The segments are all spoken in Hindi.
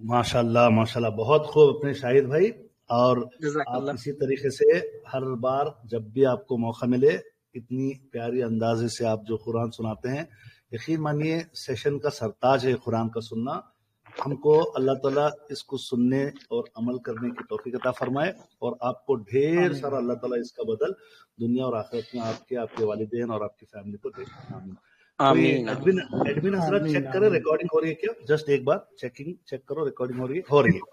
माशाल्लाह माशाल्लाह, बहुत खूब अपने शाहिद भाई। और आप जज़ाकल्लाह। इसी तरीके से हर बार जब भी आपको मौका मिले इतनी प्यारी अंदाजे से आप जो कुरान सुनाते हैं, यकीन मानिए सेशन का सरताज है कुरान का सुनना। हमको अल्लाह ताला इसको सुनने और अमल करने की तौफीक अता फरमाए और आपको ढेर सारा अल्लाह ताला इसका बदल दुनिया और आखिरत में आपके वालिदैन और आपकी फैमिली को दे। आमीन। कोई आमीन। एडमिन हजरत चेक करे रिकॉर्डिंग हो रही है क्या? जस्ट एक बार चेक करो, रिकॉर्डिंग हो रही है?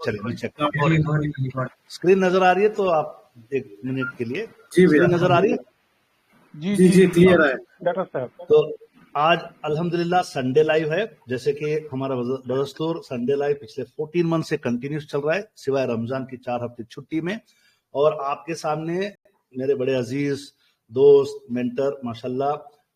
चलिए मैं चेक करता हूं। स्क्रीन नजर आ रही है तो आप 1 मिनट के लिए स्क्रीन नजर आ रही है? जी क्लियर है डॉक्टर साहब। तो आज अल्हम्दुलिल्लाह संडे लाइव है। जैसे कि हमारा बदस्तूर संडे लाइव पिछले 14 मंथ से कंटिन्यूस चल रहा है सिवाय रमजान की 4 हफ्ते छुट्टी में। और आपके सामने मेरे बड़े अजीज दोस्त मेंटर माशाल्लाह,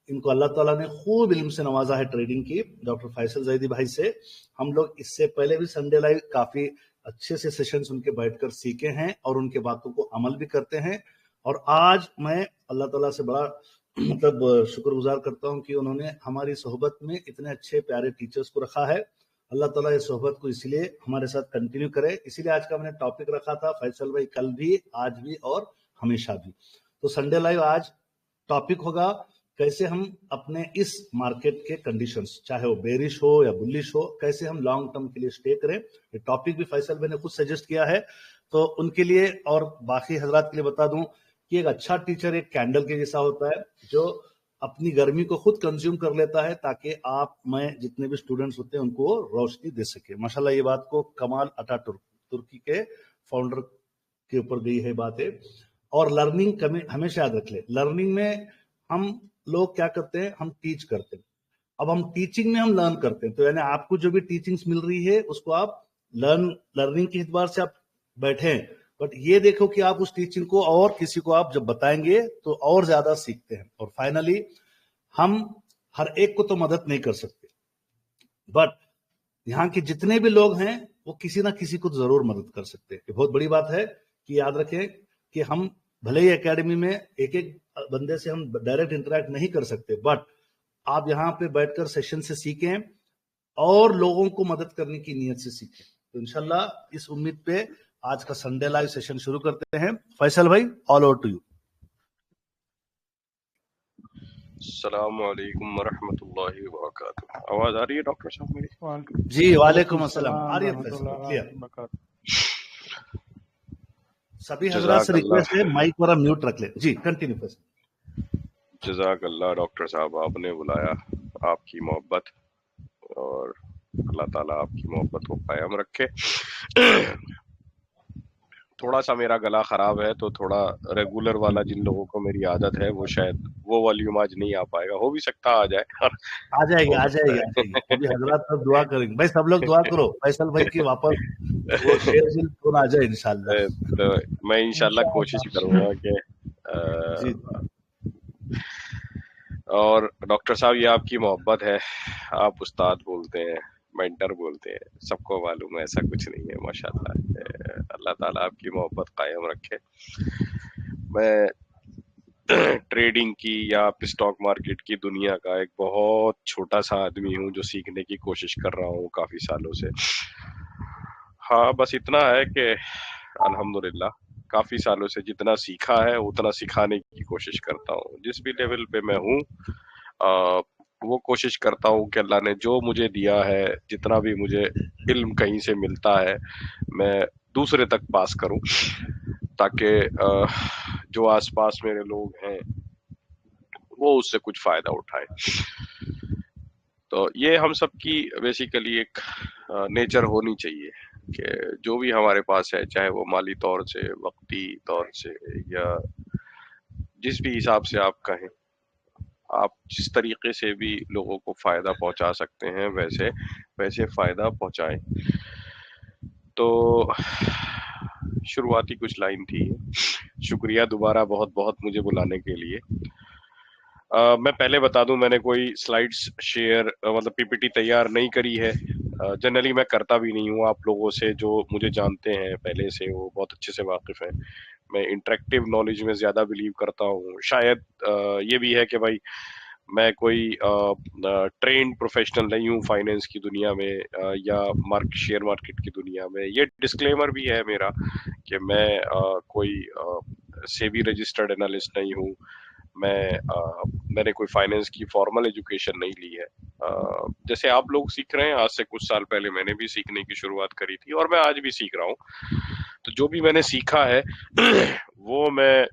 इनको अल्लाह ताला ने खूब इल्म से नवाजा है ट्रेडिंग की, डॉक्टर फैसल जैदी भाई से। हम लोग इससे पहले भी संडे लाइव काफी अच्छे से सेशंस उनके बैठकर सीखे हैं और उनके बातों को अमल भी करते हैं। और आज मैं अल्लाह ताला से बड़ा मतलब शुक्रगुजार करता हूं कि उन्होंने हमारी सोहबत में इतने अच्छे प्यारे टीचर्स को रखा है। अल्लाह ताला ये सोहबत को इसलिए हमारे साथ कंटिन्यू करे। इसीलिए आज का मैंने टॉपिक रखा था फैसल भाई, कल भी, आज भी और हमेशा भी। तो संडे लाइव आज टॉपिक होगा कैसे हम अपने इस मार्केट के कंडीशंस, चाहे वो बेरिश हो या बुलिश हो, कैसे हम लॉन्ग टर्म के लिए स्टे करें। ये टॉपिक भी फैसल भाई ने खुद सजेस्ट किया है। तो उनके लिए और बाकी हजरात के लिए बता दूं कि एक अच्छा टीचर एक कैंडल के जैसा होता है जो अपनी गर्मी को खुद कंज्यूम कर लेता है ताकि आप मैं जितने भी स्टूडेंट्स होते हैं उनको रोशनी दे सके। माशाल्लाह ये बात को कमाल अटातुर्क तुर्की के फाउंडर के ऊपर गई है बातें। और लर्निंग हमेशा याद रख ले, लर्निंग में हम लोग क्या करते हैं, हम टीच करते हैं। अब हम टीचिंग में हम लर्न करते हैं, तो यानी आपको जो भी टीचिंग्स मिल रही है उसको आप लर्निंग के एतबार से आप बैठे हैं। बट ये देखो कि आप उस टीचिंग को और किसी को आप जब बताएंगे तो और ज्यादा सीखते हैं। और फाइनली हम हर एक को तो मदद नहीं कर सकते, बट यहाँ के जितने भी लोग हैं वो किसी ना किसी को जरूर मदद कर सकते हैं। ये बहुत बड़ी बात है कि याद रखें कि हम भले ही एकेडमी में एक एक बंदे से हम डायरेक्ट इंटरेक्ट नहीं कर सकते, बट आप यहाँ पे बैठकर सेशन से सीखें और लोगों को मदद करने की नीयत से सीखें। तो इंशाल्लाह इस उम्मीद पे आज का संडे लाइव सेशन शुरू करते हैं। फैसल भाई, ऑल ओवर टू यू। अस्सलामु अलैकुम वरहमतुल्लाहि वबरकातुहू। आवाज आ रही है डॉक्टर साहब मेरी? जी वालेकुम अस्सलाम। आ रही है फैसल, क्लियर। सभी हजरात से रिक्वेस्ट है माइक वरा म्यूट रख ले। जी कंटिन्यू फैसल। जज़ाकल्लाह डॉक्टर साहब, आपने बुलाया, आपकी मोहब्बत, और अल्लाह ताला आपकी मोहब्बत को कायम रखे। थोड़ा सा मेरा गला खराब है, तो थोड़ा रेगुलर वाला जिन लोगों को मेरी आदत है वो शायद वो वॉल्यूम आज नहीं आ पाएगा, हो भी सकता आ जाए। आ जाएगी हो आ सकता जाएगी है। आ जाएगी, अभी हजरत सब दुआ करेंगे भाई, सब लोग दुआ करो फैसल भाई की वापस वो शेर दिल फोन आ जाए इंशाल्लाह। तो मैं इंशाल्लाह कोशिश करूंगा कि जी और डॉक्टर साहब ये आपकी मोहब्बत है, आप उस्ताद बोलते हैं, मेंटर बोलते हैं, सबको मालूम है, ऐसा कुछ नहीं है माशाल्लाह। अल्लाह ताला आपकी मोहब्बत कायम रखे। मैं ट्रेडिंग की या स्टॉक मार्केट की दुनिया का एक बहुत छोटा सा आदमी हूँ जो सीखने की कोशिश कर रहा हूँ काफी सालों से। हाँ, बस इतना है कि अल्हम्दुलिल्लाह काफी सालों से जितना सीखा है उतना सिखाने की कोशिश करता हूँ। जिस भी लेवल पे मैं हूँ वो कोशिश करता हूँ कि अल्लाह ने जो मुझे दिया है, जितना भी मुझे इल्म कहीं से मिलता है, मैं दूसरे तक पास करूँ, ताकि जो आसपास मेरे लोग हैं वो उससे कुछ फायदा उठाए। तो ये हम सब की बेसिकली एक नेचर होनी चाहिए कि जो भी हमारे पास है, चाहे वो माली तौर से, वक्ती तौर से, या जिस भी हिसाब से आप कहें, आप जिस तरीके से भी लोगों को फायदा पहुंचा सकते हैं वैसे वैसे फायदा पहुंचाएं। तो शुरुआती कुछ लाइन थी। शुक्रिया दोबारा बहुत बहुत मुझे बुलाने के लिए। मैं पहले बता दूं, मैंने कोई स्लाइड्स शेयर मतलब पीपीटी तैयार नहीं करी है। जनरली मैं करता भी नहीं हूँ। आप लोगों से जो मुझे जानते हैं पहले से वो बहुत अच्छे से वाकिफ हैं। मैं इंटरेक्टिव नॉलेज में ज़्यादा बिलीव करता हूँ। शायद ये भी है कि भाई मैं कोई ट्रेंड प्रोफेशनल नहीं हूँ फाइनेंस की दुनिया में या शेयर मार्केट की दुनिया में। ये डिस्क्लेमर भी है मेरा कि मैं कोई सेबी रजिस्टर्ड एनालिस्ट नहीं हूँ। मैंने कोई फाइनेंस की फॉर्मल एजुकेशन नहीं ली है। जैसे आप लोग सीख रहे हैं, आज से कुछ साल पहले मैंने भी सीखने की शुरुआत करी थी और मैं आज भी सीख रहा हूँ। तो जो भी मैंने सीखा है वो मैं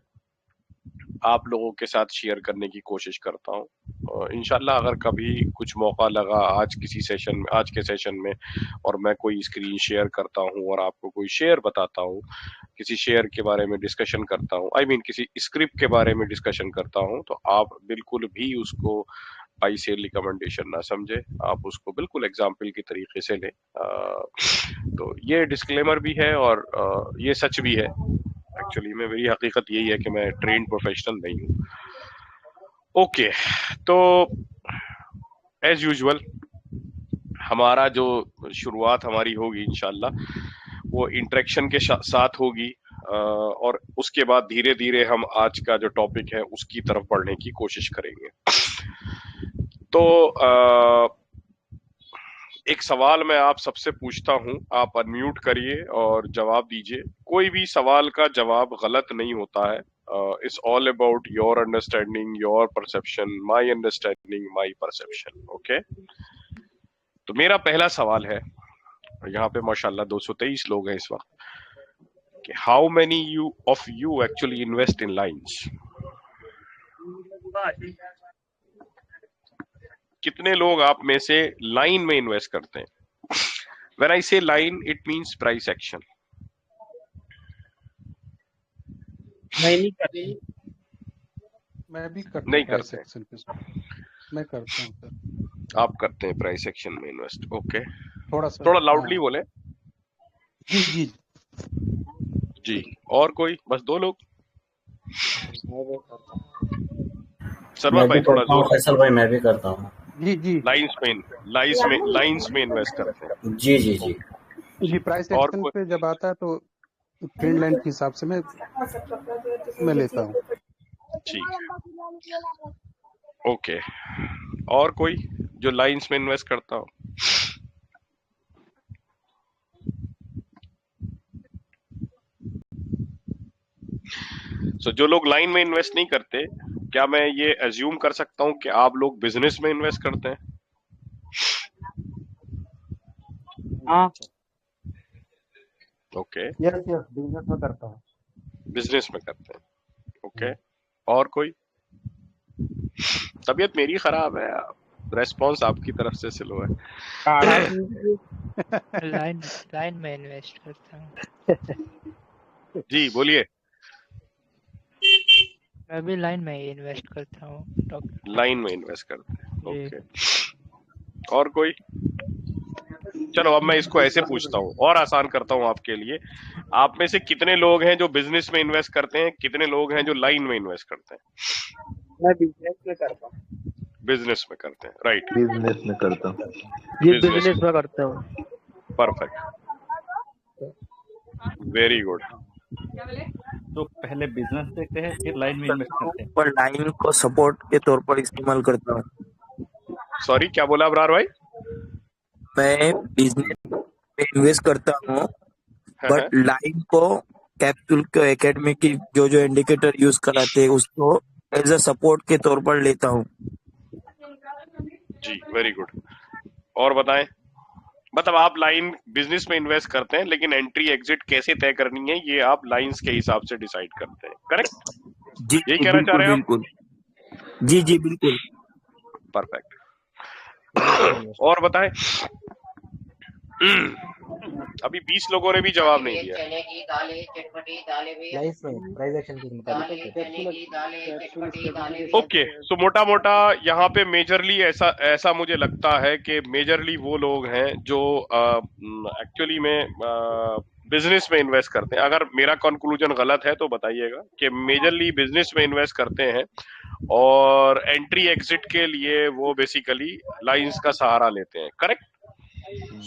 आप लोगों के साथ शेयर करने की कोशिश करता हूँ। इंशाल्लाह अगर कभी कुछ मौका लगा आज के सेशन में और मैं कोई स्क्रीन शेयर करता हूँ और आपको कोई शेयर बताता हूँ, किसी शेयर के बारे में डिस्कशन करता हूँ, किसी स्क्रिप्ट के बारे में डिस्कशन करता हूँ, तो आप बिल्कुल भी उसको बाई सेल रिकमेंडेशन ना समझे, आप उसको बिल्कुल एग्जाम्पल के तरीके से लें। तो ये डिस्क्लेमर भी है और ये सच भी है। एक्चुअली में मेरी हकीकत यही है कि मैं ट्रेंड प्रोफेशनल नहीं हूँ। ओके, तो एज यूजुअल हमारा जो शुरुआत हमारी होगी इंशाल्लाह वो इंटरेक्शन के साथ होगी और उसके बाद धीरे धीरे हम आज का जो टॉपिक है उसकी तरफ बढ़ने की कोशिश करेंगे। तो एक सवाल मैं आप सबसे पूछता हूं, आप अनम्यूट करिए और जवाब दीजिए। कोई भी सवाल का जवाब गलत नहीं होता है। It's all about your understanding, your perception, my understanding, my perception. Okay, तो मेरा पहला सवाल है, यहाँ पे माशाल्लाह 223 लोग हैं इस वक्त, कि how many of you actually invest in lines? कितने लोग आप में से लाइन में इन्वेस्ट करते हैं? When I say line, it means price action. मैं नहीं करती। मैं भी करता नहीं हूँ प्राइस करते हैं। एक्शन पे। मैं करता हूँ सर। आप करते हैं प्राइस एक्शन में इन्वेस्ट। ओके, थोड़ा लाउडली हाँ। बोले। जी जी जी, और कोई? बस 2 लोग? सरवर भाई थोड़ा जोर। फैसल भाई मैं भी करता हूँ। जी जी लाइंस में इन्वेस्ट करते हैं। जी जी जी जी प्राइस और एक्शन कोई? पे जब आता है तो ट्रेंड लाइन के हिसाब से मैं लेता हूँ। ठीक है, ओके। और कोई जो लाइंस में इन्वेस्ट करता हो? जो लोग लाइन में इन्वेस्ट नहीं करते, क्या मैं ये अज्यूम कर सकता हूँ कि आप लोग बिजनेस में इन्वेस्ट करते हैं? हाँ, ओके, यस बिजनेस में करता हूँ। बिजनेस में करते हैं। ओके, और कोई? तबीयत मेरी खराब है, रेस्पॉन्स आपकी तरफ से स्लो है। लाइन में इन्वेस्ट करता हूँ। जी बोलिए। मैं भी लाइन में ही इन्वेस्ट करता हूँ डॉक्टर लाइन में इन्वेस्ट करते हैं, जी। ओके। और कोई? चलो अब मैं इसको ऐसे पूछता हूँ और आसान करता हूँ आपके लिए। आप में से कितने लोग हैं जो बिजनेस में इन्वेस्ट करते हैं, कितने लोग हैं जो लाइन में इन्वेस्ट करते हैं? मैं बिजनेस में करता हूँ। बिजनेस में करते हैं, राइट। बिजनेस में करता हूँ। जी बिजनेस बिजनेस में करता हूँ। Perfect, very good. तो पहले बिजनेस देखते हैं फिर लाइन में इन्वेस्ट करते हैं। पर लाइन को सपोर्ट के तौर पर इस्तेमाल करता हूँ। सॉरी क्या बोला अब्रार भाई? मैं बिजनेस में इन्वेस्ट करता हूँ बट लाइन को कैप्सूल के एकेडमी की जो जो इंडिकेटर यूज कराते हैं उसको एज अ सपोर्ट के तौर पर लेता हूँ। जी वेरी गुड। और बताएं, मतलब आप लाइन बिजनेस में इन्वेस्ट करते हैं लेकिन एंट्री एग्जिट कैसे तय करनी है ये आप लाइंस के हिसाब से डिसाइड करते हैं, करेक्ट? जी यही कहना चाह बिल्कुल रहे हैं आप? बिल्कुल। जी जी बिल्कुल। परफेक्ट। और बताएं। अभी 20 लोगों ने भी जवाब नहीं दिया। ओके, सो मोटा मोटा यहाँ पे मेजरली ऐसा मुझे लगता है कि मेजरली वो लोग हैं जो एक्चुअली में बिजनेस में इन्वेस्ट करते हैं। अगर मेरा कंक्लूजन गलत है तो बताइएगा कि मेजरली बिजनेस में इन्वेस्ट करते हैं और एंट्री एग्जिट के लिए वो बेसिकली लाइंस का सहारा लेते हैं, करेक्ट?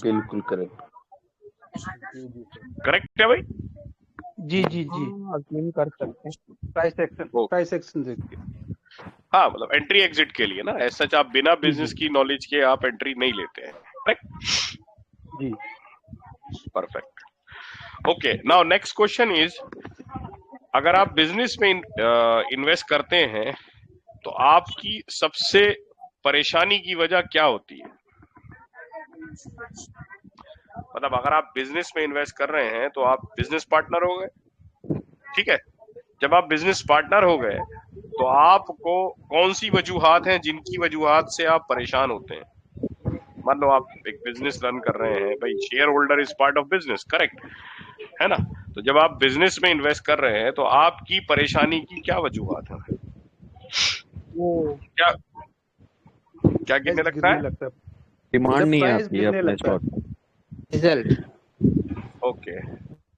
बिल्कुल करेक्ट। करेक्ट है भाई? जी जी जी अज्यूम कर सकते हैं। प्राइस एक्शन देख के। हाँ, मतलब एंट्री एग्जिट के लिए ना, ऐसा आप बिना बिजनेस की नॉलेज के आप एंट्री नहीं लेते हैं, करेक्ट? जी perfect. Okay, now next question is, अगर आप बिजनेस में इन्वेस्ट करते हैं तो आपकी सबसे परेशानी की वजह क्या होती है? मतलब अगर आप बिजनेस में इन्वेस्ट कर रहे हैं तो आप बिजनेस पार्टनर हो गए, ठीक है? जब आप बिजनेस पार्टनर हो गए तो आपको कौन सी वजूहात हैं जिनकी वजूहात से आप परेशान होते हैं? मान लो आप एक बिजनेस रन कर रहे हैं, भाई share holder is part of business, correct है ना? तो जब आप बिजनेस में इन्वेस्ट कर रहे हैं तो आपकी परेशानी की क्या वजूहात है? वो क्या क्या गिरने लगता है? डिमांड नहीं प्राइस आती है गिरने अपने लगता है। स्टॉक में। Result okay,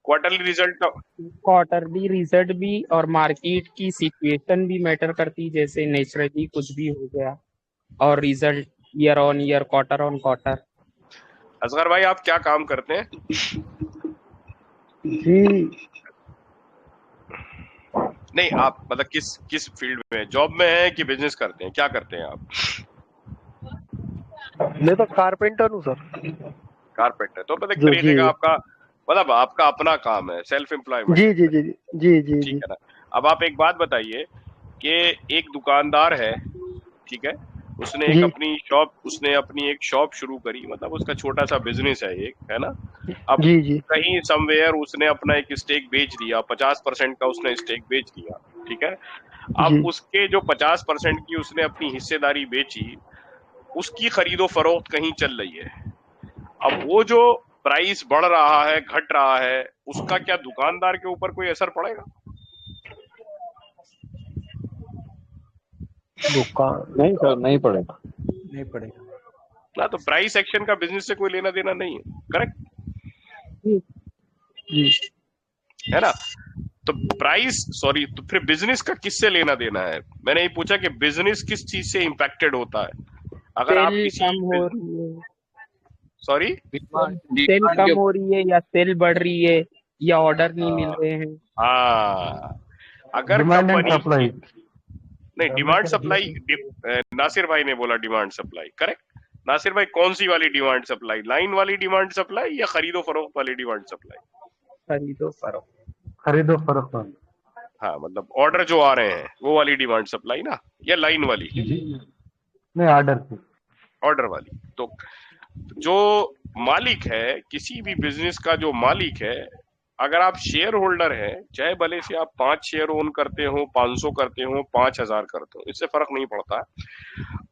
quarterly result quarterly result भी और मार्केट की सिचुएशन भी मैटर करती, जैसे नेचुरली कुछ भी हो गया, और result year on year, quarter on quarter. Asgar भाई आप क्या काम करते हैं? जी नहीं, आप मतलब किस फील्ड में, जॉब में है कि बिजनेस करते हैं, क्या करते हैं आप? मैं तो कारपेंटर हूँ सर। कारपेंटर, तो मतलब जी तरीके का आपका, मतलब आपका अपना काम है, सेल्फ एम्प्लॉयमेंट, जी जी जी जी जी ठीक है ना? अब आप एक बात बताइए कि एक दुकानदार है, ठीक है, उसने जी अपनी एक शॉप शुरू करी, मतलब उसका छोटा सा बिजनेस है एक, है ना? अब जी जी कहीं समवेयर उसने अपना एक स्टेक बेच दिया, 50% का उसने स्टेक बेच दिया, ठीक है? अब जी उसके जो 50% की उसने अपनी हिस्सेदारी बेची, उसकी खरीदो फरोख्त कहीं चल रही है। अब वो जो प्राइस बढ़ रहा है, घट रहा है, उसका क्या दुकानदार के ऊपर कोई असर पड़ेगा? दुकान नहीं सर, नहीं पड़ेगा। नहीं पड़ेगा। ना, तो प्राइस एक्शन का बिजनेस से कोई लेना देना नहीं है, करेक्ट जी है ना? तो तो फिर बिजनेस का किससे लेना देना है? मैंने ये पूछा कि बिजनेस किस चीज से इंपैक्टेड होता है? अगर आप सेल किसी कम हो रही है, सॉरी सेल कम हो रही है या सेल बढ़ रही है या ऑर्डर नहीं मिल रहे हैं। हाँ, अगर डिमांड एंड कंपनी सप्लाई। नहीं, डिमांड सप्लाई, नासिर भाई ने बोला डिमांड सप्लाई, करेक्ट? नासिर भाई कौन सी वाली डिमांड सप्लाई, लाइन वाली डिमांड सप्लाई या खरीदो फरोख्त वाली डिमांड सप्लाई? खरीदो फरोख्त। खरीदो फरोख्त वाली। हाँ, मतलब ऑर्डर जो आ रहे हैं वो वाली डिमांड सप्लाई ना, या लाइन वाली? नहीं, ऑर्डर की। ऑर्डर वाली। तो जो मालिक है, किसी भी बिजनेस का जो मालिक है, अगर आप शेयर होल्डर हैं, चाहे भले से आप 5 शेयर ओन करते हो, 500 करते हो, 5000 करते हो, इससे फर्क नहीं पड़ता।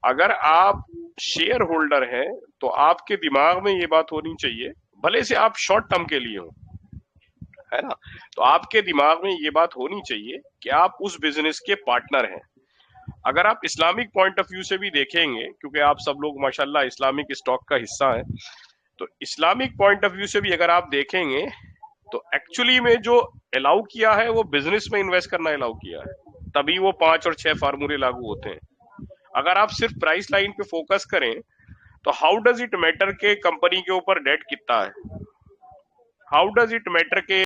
अगर आप शेयर होल्डर हैं तो आपके दिमाग में ये बात होनी चाहिए, भले से आप शॉर्ट टर्म के लिए हो, है ना। तो आपके दिमाग में ये बात होनी चाहिए कि आप उस बिजनेस के पार्टनर हैं। अगर आप इस्लामिक पॉइंट ऑफ व्यू से भी देखेंगे, क्योंकि आप सब लोग माशाल्लाह इस्लामिक स्टॉक का हिस्सा हैं, तो इस्लामिक पॉइंट ऑफ व्यू से भी अगर आप देखेंगे तो एक्चुअली में जो अलाउ किया है वो बिजनेस में इन्वेस्ट करना अलाउ किया है, तभी वो 5 और 6 फार्मूले लागू होते हैं। अगर आप सिर्फ प्राइस लाइन पे फोकस करें तो हाउ डज इट मैटर के कंपनी के ऊपर डेट कितना है, हाउ डज इट मैटर के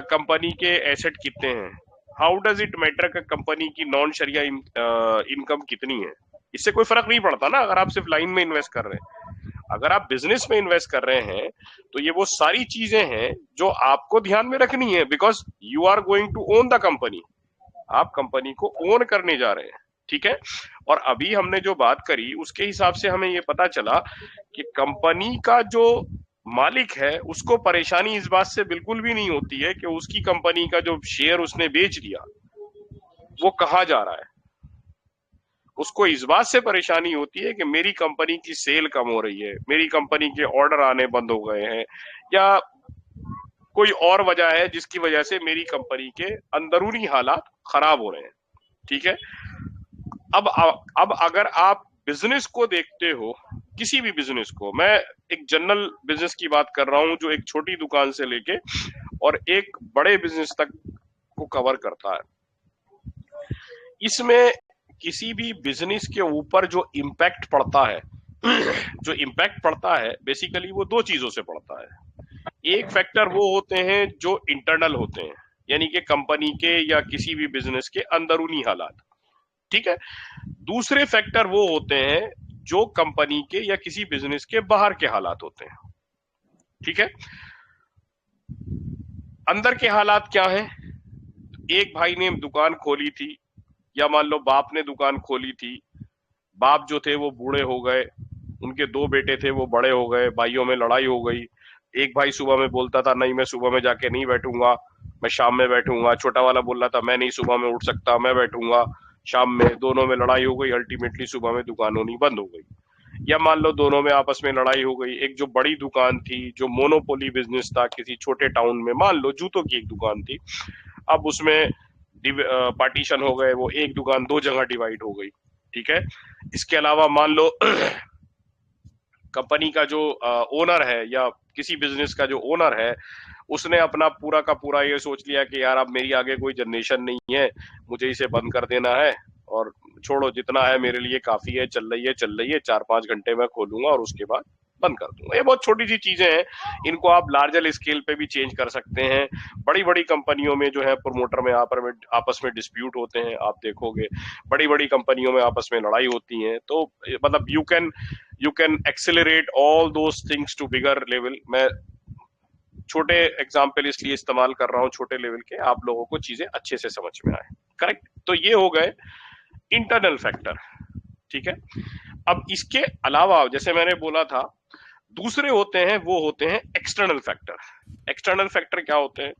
कंपनी के एसेट कितने हैं, हाउ डज इट मैटर के कंपनी की नॉन शरिया इनकम कितनी है। इससे कोई फर्क नहीं पड़ता ना अगर आप सिर्फ लाइन में इन्वेस्ट कर रहे हैं। अगर आप बिजनेस में इन्वेस्ट कर रहे हैं तो ये वो सारी चीजें हैं जो आपको ध्यान में रखनी है, because you are going to own the company, आप कंपनी को ओन करने जा रहे हैं, ठीक है। और अभी हमने जो बात करी उसके हिसाब से हमें ये पता चला कि कंपनी का जो मालिक है उसको परेशानी इस बात से बिल्कुल भी नहीं होती है कि उसकी कंपनी का जो शेयर उसने बेच दिया वो कहाँ जा रहा है। उसको इस बात से परेशानी होती है कि मेरी कंपनी की सेल कम हो रही है, मेरी कंपनी के ऑर्डर आने बंद हो गए हैं, या कोई और वजह है जिसकी वजह से मेरी कंपनी के अंदरूनी हालात खराब हो रहे हैं, ठीक है। अब अगर आप बिजनेस को देखते हो, किसी भी बिजनेस को, मैं एक जनरल बिजनेस की बात कर रहा हूं जो एक छोटी दुकान से लेके और एक बड़े बिजनेस तक को कवर करता है। इसमें किसी भी बिजनेस के ऊपर जो इम्पैक्ट पड़ता है जो इम्पैक्ट पड़ता है बेसिकली वो दो चीजों से पड़ता है। एक फैक्टर वो होते हैं जो इंटरनल होते हैं, यानी कि कंपनी के या किसी भी बिजनेस के अंदरूनी हालात, ठीक है। दूसरे फैक्टर वो होते हैं जो कंपनी के या किसी बिजनेस के बाहर के हालात होते हैं, ठीक है। अंदर के हालात क्या हैं? एक भाई ने दुकान खोली थी, या मान लो बाप ने दुकान खोली थी, बाप जो थे वो बूढ़े हो गए, उनके दो बेटे थे वो बड़े हो गए, भाइयों में लड़ाई हो गई। एक भाई सुबह में बोलता था नहीं मैं सुबह में जाके नहीं बैठूंगा, मैं शाम में बैठूंगा। छोटा वाला बोल रहा था मैं नहीं सुबह में उठ सकता, मैं बैठूंगा शाम में। दोनों में लड़ाई हो गई, अल्टीमेटली सुबह में दुकान होनी बंद हो गई। या मान लो दोनों में आपस में लड़ाई हो गई, एक जो बड़ी दुकान थी जो मोनोपोली बिजनेस था किसी छोटे टाउन में, मान लो जूतों की एक दुकान थी, अब उसमें पार्टीशन हो गए, वो एक दुकान दो जगह डिवाइड हो गई, ठीक है। इसके अलावा मान लो कंपनी का जो ओनर है या किसी बिजनेस का जो ओनर है उसने अपना पूरा का पूरा ये सोच लिया कि यार अब मेरी आगे कोई जनरेशन नहीं है, मुझे इसे बंद कर देना है और छोड़ो जितना है मेरे लिए काफी है, चल रही है 4-5 घंटे में खोलूंगा और उसके बाद बंद कर दूंगा। ये बहुत छोटी सी चीजें हैं, इनको आप लार्जर स्केल पे भी चेंज कर सकते हैं। बड़ी बड़ी कंपनियों में जो है प्रोमोटर में आपस में डिस्प्यूट होते हैं, आप देखोगे बड़ी बड़ी कंपनियों में आपस में लड़ाई होती है। तो मतलब you can accelerate all those things to bigger level. मैं छोटे एग्जाम्पल इसलिए इस्तेमाल कर रहा हूँ छोटे लेवल के, आप लोगों को चीजें अच्छे से समझ में आए, करेक्ट। तो ये हो गए इंटरनल फैक्टर, ठीक है। अब इसके अलावा जैसे मैंने बोला था दूसरे होते हैं, वो होते हैं एक्सटर्नल फैक्टर। एक्सटर्नल फैक्टर क्या होते हैं?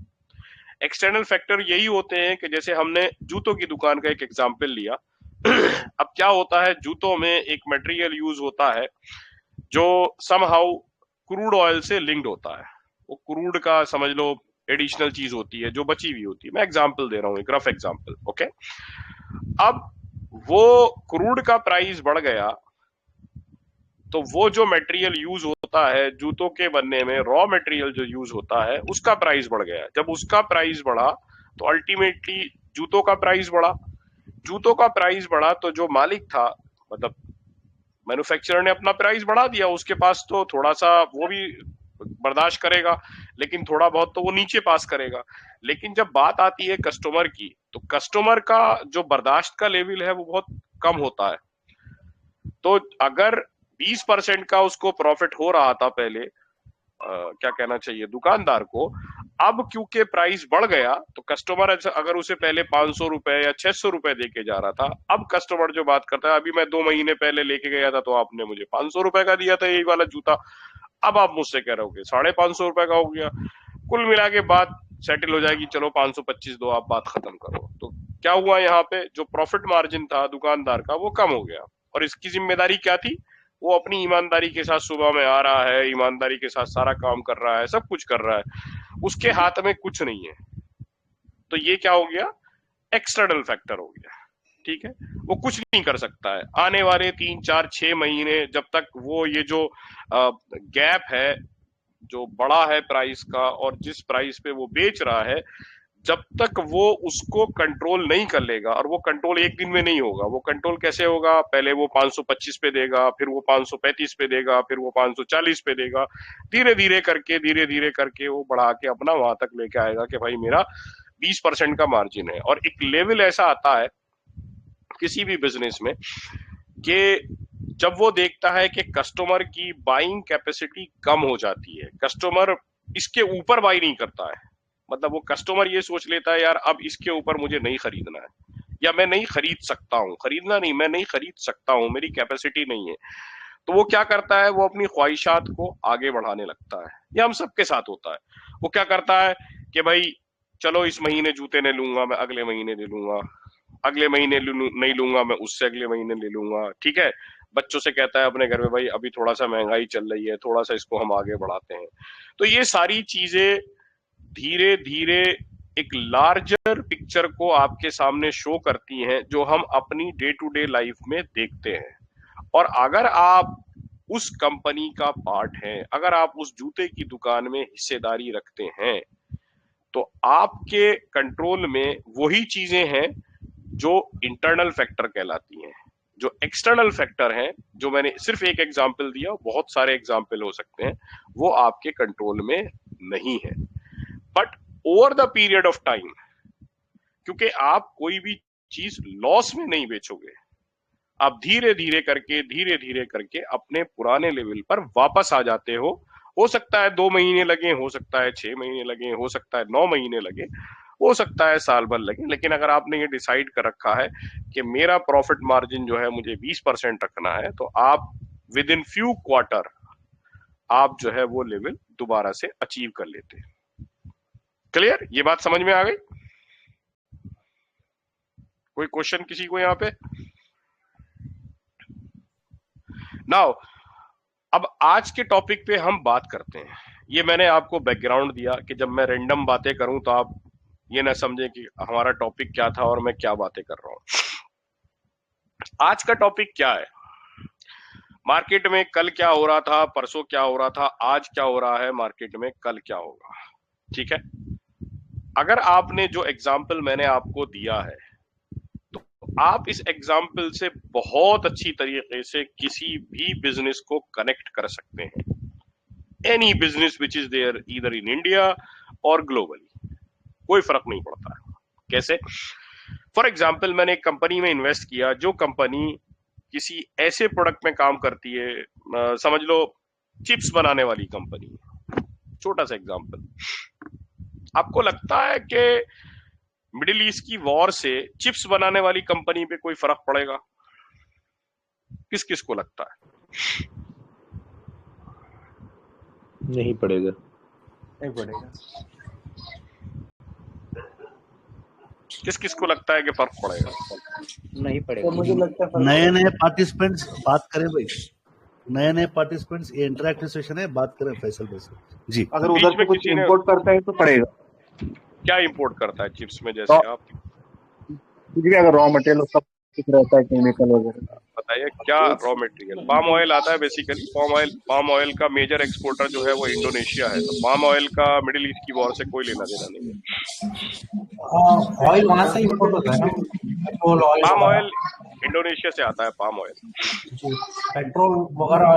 एक्सटर्नल फैक्टर यही होते हैं कि जैसे हमने जूतों की दुकान का एक एग्जाम्पल लिया अब क्या होता है, जूतों में एक मटेरियल यूज होता है जो समहाउ क्रूड ऑयल से लिंक्ड होता है। वो क्रूड का समझ लो एडिशनल चीज होती है जो बची हुई होती है। मैं एग्जाम्पल दे रहा हूँ, एक रफ एग्जाम्पल, ओके। अब वो क्रूड का प्राइस बढ़ गया तो वो जो मटेरियल यूज होता है जूतों के बनने में, रॉ मटेरियल जो यूज होता है उसका प्राइस बढ़ गया। जब उसका प्राइस बढ़ा तो अल्टीमेटली जूतों का प्राइस बढ़ा। जूतों का प्राइस बढ़ा तो जो मालिक था, मतलब मैन्युफैक्चरर ने अपना प्राइस बढ़ा दिया, उसके पास तो थोड़ा सा वो भी बर्दाश्त करेगा, लेकिन थोड़ा बहुत तो वो नीचे पास करेगा। लेकिन जब बात आती है कस्टमर की, तो कस्टमर का जो बर्दाश्त का लेवल है वो बहुत कम होता है। तो अगर 20% का उसको प्रॉफिट हो रहा था पहले, क्या कहना चाहिए दुकानदार को, अब क्योंकि प्राइस बढ़ गया तो कस्टमर अगर उसे पहले 500 रुपए या 600 रुपए देके जा रहा था, अब कस्टमर जो बात करता है, अभी मैं 2 महीने पहले लेके गया था तो आपने मुझे 500 रुपए का दिया था यही वाला जूता, अब आप मुझसे कह रहे हो 550 रुपए का हो गया। कुल मिला के बात सेटल हो जाएगी, चलो 525 दो, आप बात खत्म करो। तो क्या हुआ, यहाँ पे जो प्रॉफिट मार्जिन था दुकानदार का वो कम हो गया। और इसकी जिम्मेदारी क्या थी? वो अपनी ईमानदारी के साथ सुबह में आ रहा है, ईमानदारी के साथ सारा काम कर रहा है, सब कुछ कर रहा है। उसके हाथ में कुछ नहीं है, तो ये क्या हो गया, एक्सटर्नल फैक्टर हो गया, ठीक है। वो कुछ नहीं कर सकता है आने वाले 3, 4, 6 महीने, जब तक वो ये जो गैप है जो बड़ा है प्राइस का और जिस प्राइस पे वो बेच रहा है, जब तक वो उसको कंट्रोल नहीं कर लेगा, और वो कंट्रोल एक दिन में नहीं होगा। वो कंट्रोल कैसे होगा, पहले वो 525 पे देगा, फिर वो 535 पे देगा, फिर वो 540 पे देगा, धीरे धीरे करके वो बढ़ा के अपना वहां तक लेके आएगा कि भाई मेरा 20% का मार्जिन है। और एक लेवल ऐसा आता है किसी भी बिजनेस में कि जब वो देखता है कि कस्टमर की बाइंग कैपेसिटी कम हो जाती है, कस्टमर इसके ऊपर बाई नहीं करता है, मतलब वो कस्टमर ये सोच लेता है यार अब इसके ऊपर मुझे नहीं खरीदना है, या मैं नहीं खरीद सकता हूँ, खरीदना नहीं, मैं नहीं खरीद सकता हूँ, मेरी कैपेसिटी नहीं है, तो वो क्या करता है, वो अपनी ख्वाहिशात को आगे बढ़ाने लगता है। ये हम सबके साथ होता है। वो क्या करता है कि भाई चलो इस महीने जूते नहीं लूंगा, मैं अगले महीने ले लूंगा, अगले महीने नहीं लूंगा, मैं उससे अगले महीने ले लूंगा, ठीक है। बच्चों से कहता है अपने घर में भाई अभी थोड़ा सा महंगाई चल रही है, थोड़ा सा इसको हम आगे बढ़ाते हैं। तो ये सारी चीजें धीरे धीरे एक लार्जर पिक्चर को आपके सामने शो करती हैं, जो हम अपनी डे टू डे लाइफ में देखते हैं। और अगर आप उस कंपनी का पार्ट हैं, अगर आप उस जूते की दुकान में हिस्सेदारी रखते हैं, तो आपके कंट्रोल में वही चीजें हैं जो इंटरनल फैक्टर कहलाती हैं। जो एक्सटर्नल फैक्टर हैं, जो मैंने सिर्फ एक एग्जांपल दिया, बहुत सारे एग्जांपल हो सकते हैं, वो आपके कंट्रोल में नहीं है। But over the period of time, क्योंकि आप कोई भी चीज लॉस में नहीं बेचोगे, आप धीरे धीरे करके अपने पुराने लेवल पर वापस आ जाते हो सकता है 2 महीने लगे, हो सकता है 6 महीने लगे, हो सकता है 9 महीने लगे, हो सकता है साल भर लगे, लेकिन अगर आपने ये डिसाइड कर रखा है कि मेरा प्रॉफिट मार्जिन जो है मुझे 20% रखना है, तो आप विद इन फ्यू क्वार्टर आप जो है वो लेवल दोबारा से अचीव कर लेते हैं। क्लियर? ये बात समझ में आ गई? कोई क्वेश्चन किसी को यहाँ पे? नाउ अब आज के टॉपिक पे हम बात करते हैं। ये मैंने आपको बैकग्राउंड दिया कि जब मैं रैंडम बातें करूं तो आप ये ना समझे कि हमारा टॉपिक क्या था और मैं क्या बातें कर रहा हूं। आज का टॉपिक क्या है, मार्केट में कल क्या हो रहा था, परसों क्या हो रहा था, आज क्या हो रहा है मार्केट में, कल क्या होगा, ठीक है। अगर आपने जो एग्जाम्पल मैंने आपको दिया है, तो आप इस एग्जाम्पल से बहुत अच्छी तरीके से किसी भी बिजनेस को कनेक्ट कर सकते हैं। Any business which is there either in India और ग्लोबली, कोई फर्क नहीं पड़ता है। कैसे? फॉर एग्जाम्पल, मैंने एक कंपनी में इन्वेस्ट किया, जो कंपनी किसी ऐसे प्रोडक्ट में काम करती है, समझ लो चिप्स बनाने वाली कंपनी। छोटा सा एग्जाम्पल, आपको लगता है कि मिडिल ईस्ट की वॉर से चिप्स बनाने वाली कंपनी पे कोई फर्क पड़ेगा? किस किस को लगता है? नहीं पड़ेगा। नहीं पड़ेगा। किस किस को लगता है कि फर्क पड़ेगा? नहीं पड़ेगा। मुझे लगता है नए नए पार्टिसिपेंट्स बात करें भाई, नए नए पार्टिसिपेंट्स, ये इंटरैक्टिव सेशन है, बात करें फैसल भाई से जी। अगर उधर से कुछ इंपोर्ट करता है तो पड़ेगा। क्या इंपोर्ट करता है चिप्स में? जैसे आप कुछ भी, अगर रॉ मटेरियल सब कुछ रहता है, केमिकल वगैरह। बताइए क्या रॉ मटेरियल? पाम ऑयल आता है बेसिकली। पाम ऑयल का मेजर एक्सपोर्टर जो है वो इंडोनेशिया है, तो पाम ऑयल का मिडिल ईस्ट की वॉर से कोई लेना देना नहीं है। ऑयल वहां से इंपोर्ट होता है ना, petrol oil. Palm oil Indonesia से आता है, पाम ऑयल। पेट्रोल वगैरह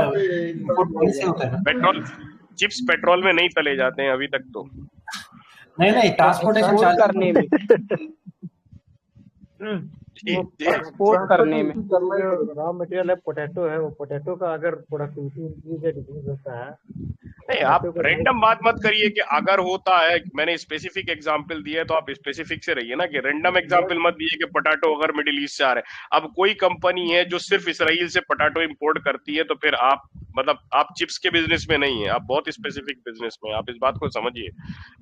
इंपोर्ट वहीं से होता है ना। पेट्रोल, चिप्स पेट्रोल में नहीं तले जाते हैं अभी तक तो। नहीं, ट्रांसपोर्टेशन करने में, एक्सपोर्ट करने में। रॉ मटेरियल है, पोटैटो है, वो पोटैटो का अगर प्रोडक्टिविटी इंक्रीज या डिक्रीज होता है। नहीं, आप रैंडम बात मत करिए कि अगर होता है। मैंने स्पेसिफिक एग्जांपल दिया है तो आप स्पेसिफिक से रहिए ना, कि रैंडम एग्जांपल मत दिए कि पोटैटो अगर मिडिल ईस्ट से आ रहे हैं। अब कोई कंपनी है जो सिर्फ इसराइल से पोटैटो इंपोर्ट करती है, तो फिर आप मतलब आप चिप्स के बिजनेस में नहीं है, आप बहुत स्पेसिफिक बिजनेस में, आप इस बात को समझिए।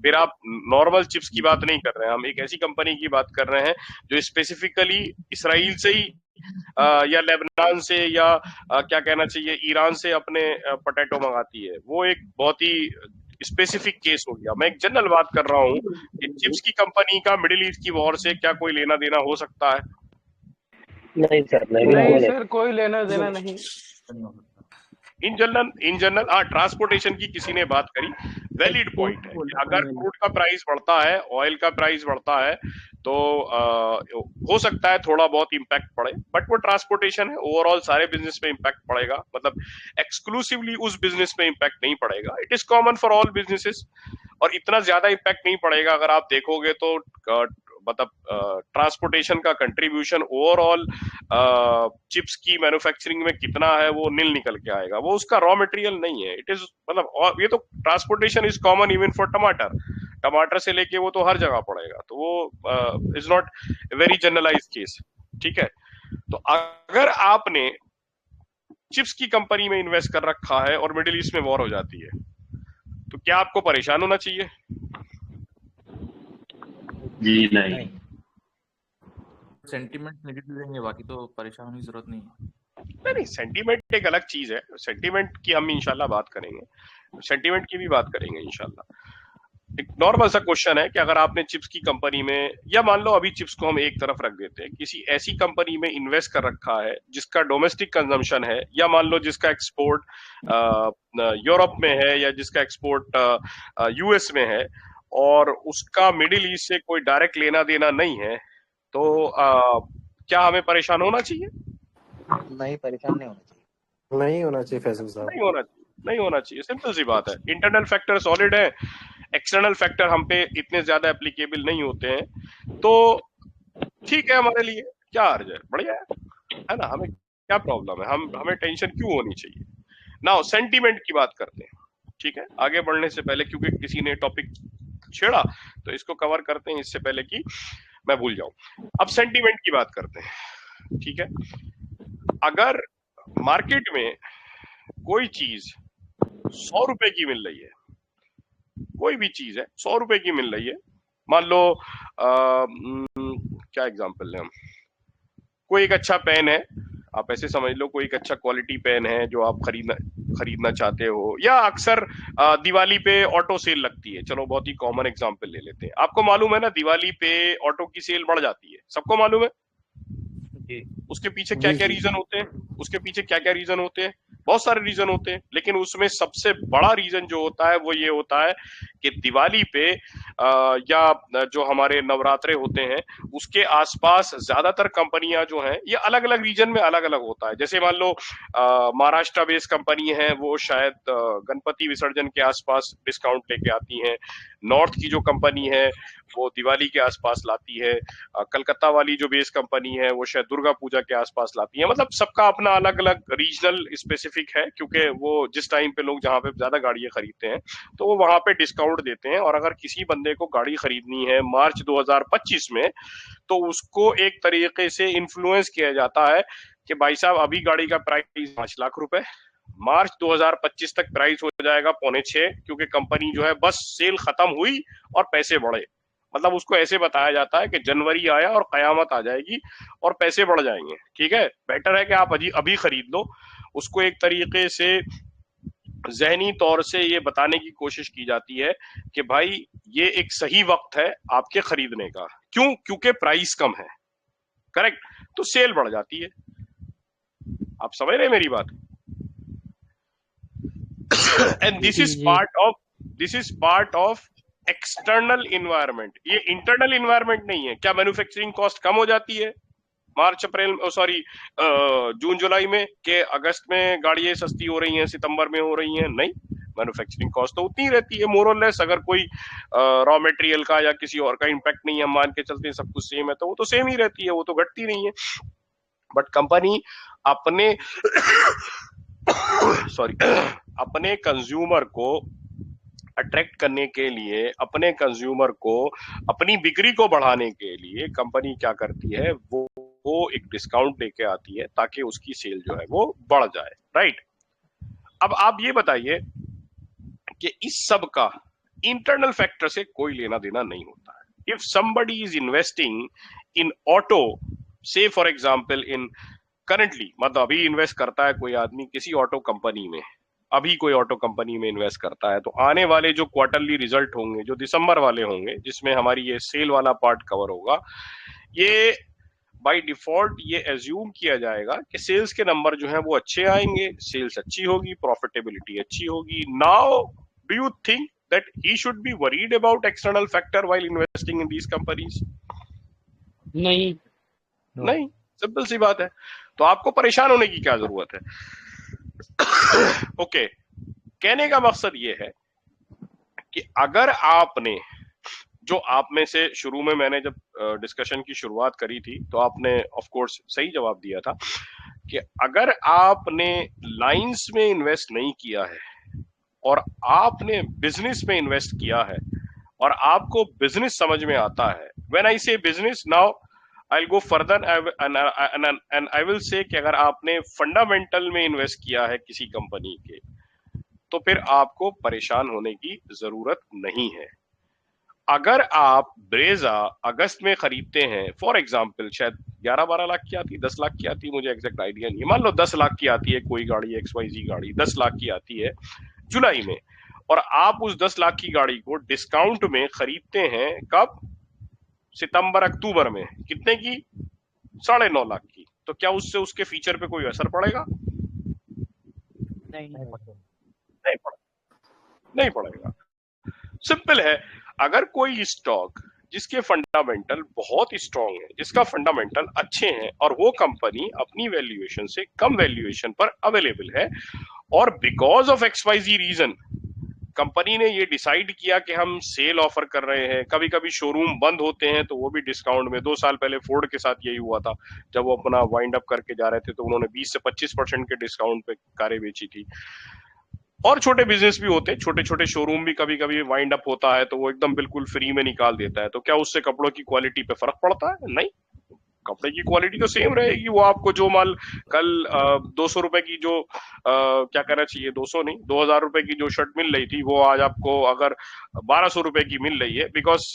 फिर आप नॉर्मल चिप्स की बात नहीं कर रहे हैं, हम एक ऐसी कंपनी की बात कर रहे हैं जो स्पेसिफिकली इसराइल से ही या लेबनान से या क्या कहना चाहिए, ईरान से अपने पोटैटो मंगाती है। वो एक बहुत ही स्पेसिफिक केस हो गया। मैं एक जनरल बात कर रहा हूँ कि चिप्स की कंपनी का मिडिल ईस्ट की वॉर से क्या कोई लेना देना हो सकता है? नहीं सर, नहीं नहीं बिल्कुल सर, कोई लेना देना नहीं। इन जनरल ट्रांसपोर्टेशन की किसी ने बात करी, वैलिड पॉइंट है कि अगर क्रूड का प्राइस बढ़ता है, ऑयल का प्राइस बढ़ता है, तो हो सकता है थोड़ा बहुत इम्पैक्ट पड़े, बट वो ट्रांसपोर्टेशन है, ओवरऑल सारे बिजनेस में इम्पैक्ट पड़ेगा, मतलब एक्सक्लूसिवली उस बिजनेस में इम्पैक्ट नहीं पड़ेगा। It is common for all businesses, और इतना ज्यादा इम्पैक्ट नहीं पड़ेगा। अगर आप देखोगे तो मतलब ट्रांसपोर्टेशन का कंट्रीब्यूशन ओवरऑल चिप्स की मैन्युफैक्चरिंग में कितना है वो नील निकल के आएगा, वो उसका रॉ मटेरियल नहीं है। इट इज मतलब, और ये तो transportation is common even for टमाटर से लेके वो तो हर जगह पड़ेगा, तो वो is not very generalize case. ठीक है, तो अगर आपने चिप्स की कंपनी में इन्वेस्ट कर रखा है और मिडिल ईस्ट में वॉर हो जाती है, तो क्या आपको परेशान होना चाहिए? जी नहीं। सेंटीमेंट नेगेटिव रहेंगे, बाकी तो परेशान होने की जरूरत नहीं है। नहीं, सेंटीमेंट एक अलग चीज है, सेंटीमेंट की हम इंशाल्लाह बात करेंगे, सेंटीमेंट की भी बात करेंगे इंशाल्लाह। एक नॉर्मल सा क्वेश्चन है कि अगर आपने चिप्स की कंपनी में, या मान लो अभी चिप्स को हम एक तरफ रख देते हैं, किसी ऐसी कंपनी में इन्वेस्ट कर रखा है जिसका डोमेस्टिक कंजम्पशन है, या मान लो जिसका एक्सपोर्ट यूरोप में है, या जिसका एक्सपोर्ट यूएस में है, और उसका मिडिल ईस्ट से कोई डायरेक्ट लेना देना नहीं है, तो क्या हमें परेशान होना चाहिए? नहीं, परेशान नहीं होना चाहिए। नहीं होना चाहिए फैसल साहब, नहीं होना चाहिए, नहीं होना चाहिए, सिंपल सी बात है। इंटरनल फैक्टर सॉलिड है, एक्सटर्नल फैक्टर हम पे इतने ज्यादा एप्लीकेबल नहीं होते हैं, तो ठीक है, हमारे लिए क्या अर्ज है, बढ़िया है ना, हमें क्या प्रॉब्लम है, हमें टेंशन क्यों होनी चाहिए। नाउ सेंटीमेंट की बात करते हैं, ठीक है, आगे बढ़ने से पहले, क्योंकि किसी ने टॉपिक छेड़ा तो इसको कवर करते हैं इससे पहले कि मैं भूल जाऊं। अब सेंटीमेंट की बात करते हैं, ठीक है। अगर मार्केट में कोई चीज 100 रुपए की मिल रही है, कोई भी चीज है 100 रुपए की मिल रही है, मान लो क्या एग्जांपल है, हम कोई एक अच्छा पेन है, आप ऐसे समझ लो कोई एक अच्छा क्वालिटी पेन है जो आप खरीदना चाहते हो, या अक्सर दिवाली पे ऑटो सेल लगती है, चलो बहुत ही कॉमन एग्जांपल ले लेते हैं। आपको मालूम है ना, दिवाली पे ऑटो की सेल बढ़ जाती है, सबको मालूम है। उसके पीछे क्या क्या रीजन होते हैं, उसके पीछे क्या क्या रीजन होते हैं, बहुत सारे रीजन होते हैं, लेकिन उसमें सबसे बड़ा रीजन जो होता है वो ये होता है कि दिवाली पे या जो हमारे नवरात्रे होते हैं उसके आसपास ज्यादातर कंपनियां जो हैं, ये अलग अलग रीजन में अलग अलग होता है। जैसे मान लो महाराष्ट्र बेस्ड कंपनी है, वो शायद गणपति विसर्जन के आसपास डिस्काउंट लेके आती हैं। नॉर्थ की जो कंपनी है वो दिवाली के आसपास लाती है। कलकत्ता वाली जो बेस कंपनी है वो शायद दुर्गा पूजा के आसपास लाती है। मतलब सबका अपना अलग अलग रीजनल स्पेसिफिक है, क्योंकि वो जिस टाइम पे लोग जहाँ पे ज्यादा गाड़ियां खरीदते हैं तो वो वहां पे डिस्काउंट देते हैं। और अगर किसी बंदे को गाड़ी खरीदनी है मार्च 2025 में, तो उसको एक तरीके से इन्फ्लुएंस किया जाता है कि भाई साहब अभी गाड़ी का प्राइस 5 लाख रुपए, मार्च 2025 तक प्राइस हो जाएगा 5.25, क्योंकि कंपनी जो है बस सेल खत्म हुई और पैसे बढ़े। मतलब उसको ऐसे बताया जाता है कि जनवरी आया और कयामत आ जाएगी और पैसे बढ़ जाएंगे। ठीक है, बेटर है कि आप अभी खरीद लो। उसको एक तरीके से जहनी तौर से ये बताने की कोशिश की जाती है कि भाई ये एक सही वक्त है आपके खरीदने का। क्यों? क्योंकि प्राइस कम है, करेक्ट, तो सेल बढ़ जाती है। आप समझ रहे हैं मेरी बात? And this is part of external environment, ये इंटरनल इन्वायरमेंट नहीं है। क्या मैन्युफैक्चरिंग कॉस्ट कम हो जाती है मार्च अप्रैल जून जुलाई में, कि अगस्त में गाड़ियां सस्ती हो रही हैं, सितंबर में हो रही हैं? नहीं, मैन्युफैक्चरिंग कॉस्ट तो उतनी ही रहती है मोर और लेस। अगर कोई रॉ मटेरियल का या किसी और का इम्पैक्ट नहीं है, हम मान के चलते हैं सब कुछ सेम है, तो वो तो सेम ही रहती है, वो तो घटती नहीं है। बट कंपनी अपने अपने कंज्यूमर को अट्रैक्ट करने के लिए, अपने कंज्यूमर को, अपनी बिक्री को बढ़ाने के लिए कंपनी क्या करती है, वो एक डिस्काउंट लेके आती है ताकि उसकी सेल जो है वो बढ़ जाए, राइट। अब आप ये बताइए कि इस सब का इंटरनल फैक्टर से कोई लेना देना नहीं होता है। If somebody is investing in auto, say for example in currently, मतलब अभी इन्वेस्ट करता है कोई आदमी किसी ऑटो कंपनी में, अभी कोई ऑटो कंपनी में इन्वेस्ट करता है, तो आने वाले जो क्वार्टरली रिजल्ट होंगे, जो दिसंबर वाले होंगे, जिसमें हमारी ये सेल वाला पार्ट कवर होगा, ये बाय डिफॉल्ट ये एज्यूम किया जाएगा कि सेल्स के नंबर जो हैं वो अच्छे आएंगे, सेल्स अच्छी होगी, प्रॉफिटेबिलिटी अच्छी होगी. Now do you think that he should be worried about external factor while investing in these companies? नहीं. नहीं, सिंपल सी बात है. तो आपको परेशान होने की क्या जरूरत है? ओके, कहने का मकसद ये है कि अगर आपने, जो आप में से शुरू में मैंने जब डिस्कशन की शुरुआत करी थी तो आपने ऑफ कोर्स सही जवाब दिया था कि अगर आपने लाइंस में इन्वेस्ट नहीं किया है और आपने बिजनेस में इन्वेस्ट किया है और आपको बिजनेस समझ में आता है, व्हेन आई से business, now I will go further and I will say कि अगर आपने फंडामेंटल में इन्वेस्ट किया है किसी कंपनी के, तो फिर आपको परेशान होने की जरूरत नहीं है. अगर आप ब्रेजा अगस्त में खरीदते हैं, फॉर एग्जाम्पल शायद 11-12 लाख की आती, 10 लाख की आती, मुझे एग्जैक्ट आइडिया नहीं है, मान लो 10 लाख की आती है कोई गाड़ी, XYZ गाड़ी 10 लाख की आती है जुलाई में, और आप उस 10 लाख की गाड़ी को डिस्काउंट में खरीदते हैं कब? सितंबर अक्टूबर में. कितने की? 9.5 लाख की. तो क्या उससे उसके फीचर पे कोई असर पड़ेगा? नहीं पड़ेगा. सिंपल है. अगर कोई स्टॉक जिसके फंडामेंटल बहुत स्ट्रांग है, जिसका फंडामेंटल अच्छे हैं, और वो कंपनी अपनी वैल्यूएशन से कम वैल्यूएशन पर अवेलेबल है, और because of XYZ reason company ने ये डिसाइड किया कि हम सेल ऑफर कर रहे हैं, कभी कभी शोरूम बंद होते हैं तो वो भी डिस्काउंट में. 2 साल पहले फोर्ड के साथ यही हुआ था, जब वो अपना वाइंड अप करके जा रहे थे तो उन्होंने 20 से 25% के डिस्काउंट पे कारें बेची थी. और छोटे बिजनेस भी होते हैं, छोटे छोटे शोरूम भी कभी कभी वाइंड अप होता है तो वो एकदम बिल्कुल फ्री में निकाल देता है. तो क्या उससे कपड़ों की क्वालिटी पे फर्क पड़ता है? नहीं, कपड़े की क्वालिटी तो सेम रहेगी. वो आपको जो माल कल 200 रुपए की जो क्या कहना चाहिए, 200 नहीं, 2000 रुपए की जो शर्ट मिल रही थी, वो आज आपको अगर 1200 रुपए की मिल रही है, because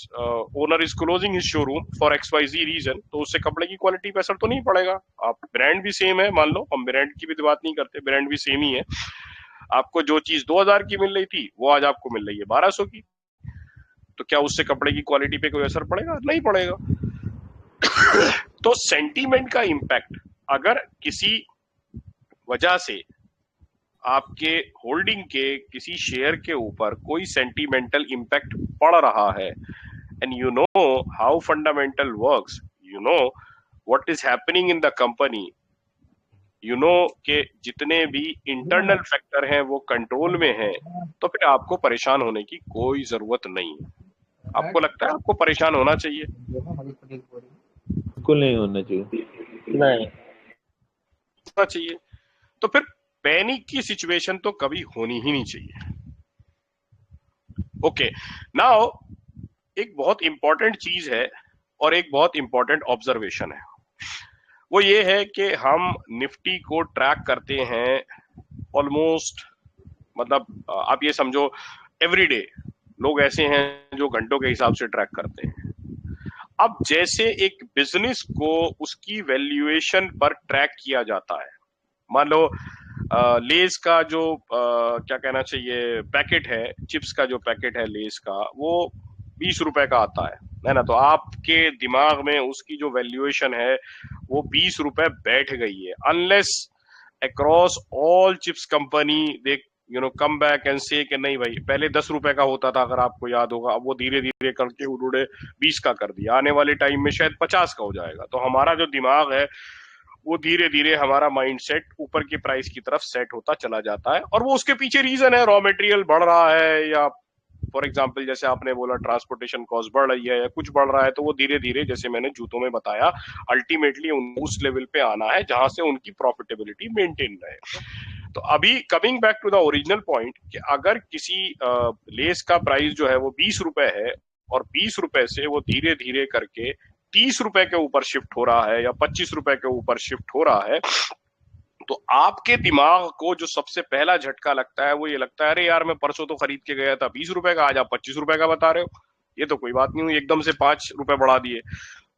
owner is closing his showroom for XYZ reason, तो उससे कपड़े की क्वालिटी पे असर तो नहीं पड़ेगा. आप ब्रांड भी सेम है, मान लो हम ब्रांड की भी बात नहीं करते, ब्रांड भी सेम ही है, आपको जो चीज 2000 की मिल रही थी वो आज आपको मिल रही है 1200 की, तो क्या उससे कपड़े की क्वालिटी पे कोई असर पड़ेगा? नहीं पड़ेगा. तो सेंटीमेंट का इंपैक्ट, अगर किसी वजह से आपके होल्डिंग के किसी शेयर के ऊपर कोई सेंटीमेंटल इंपैक्ट पड़ रहा है, and you know how fundamental works, you know what is happening in the company, you know के जितने भी इंटरनल फैक्टर हैं वो कंट्रोल में हैं, तो फिर आपको परेशान होने की कोई जरूरत नहीं है. आपको लगता है आपको परेशान होना चाहिए? बिल्कुल नहीं होना चाहिए. नहीं होना चाहिए. तो फिर पैनिक की सिचुएशन तो कभी होनी ही नहीं चाहिए. ओके, नाउ एक बहुत इंपॉर्टेंट चीज है और एक बहुत इंपॉर्टेंट ऑब्जर्वेशन है, वो ये है कि हम निफ्टी को ट्रैक करते हैं ऑलमोस्ट, मतलब आप ये समझो एवरीडे लोग ऐसे हैं जो घंटों के हिसाब से ट्रैक करते हैं. अब जैसे एक बिजनेस को उसकी वैल्यूएशन पर ट्रैक किया जाता है, मान लो लेस का जो क्या कहना चाहिए पैकेट है, चिप्स का जो पैकेट है लेस का, वो 20 रुपए का आता है ना, तो आपके दिमाग में उसकी जो वैल्यूएशन है वो 20 रुपए बैठ गई है, unless across all chips company they come back and से कि नहीं भाई पहले 10 रुपए का होता था, अगर आपको याद होगा, अब वो धीरे धीरे करके उन्होंने 20 का कर दिया, आने वाले टाइम में शायद 50 का हो जाएगा. तो हमारा जो दिमाग है वो धीरे धीरे, हमारा माइंडसेट ऊपर की प्राइस की तरफ सेट होता चला जाता है, और वो उसके पीछे रीजन है, रॉ मटेरियल बढ़ रहा है, या फॉर एग्जाम्पल जैसे आपने बोला ट्रांसपोर्टेशन कॉस्ट बढ़ रही है या कुछ बढ़ रहा है, तो वो धीरे धीरे, जैसे मैंने जूतों में बताया, अल्टीमेटली उस लेवल पे आना है जहां से उनकी प्रॉफिटेबिलिटी मेंटेन रहे. तो अभी coming back to the original point, कि अगर किसी लेस का प्राइस जो है वो 20 रुपए है, और 20 रुपए से वो धीरे धीरे करके 30 रुपए के ऊपर शिफ्ट हो रहा है या 25 रुपए के ऊपर शिफ्ट हो रहा है, तो आपके दिमाग को जो सबसे पहला झटका लगता है वो ये लगता है, अरे यार मैं परसों तो खरीद के गया था 20 रुपए का, आज आप 25 रुपए का बता रहे हो, ये तो कोई बात नहीं हुई, एकदम से 5 रुपए बढ़ा दिए.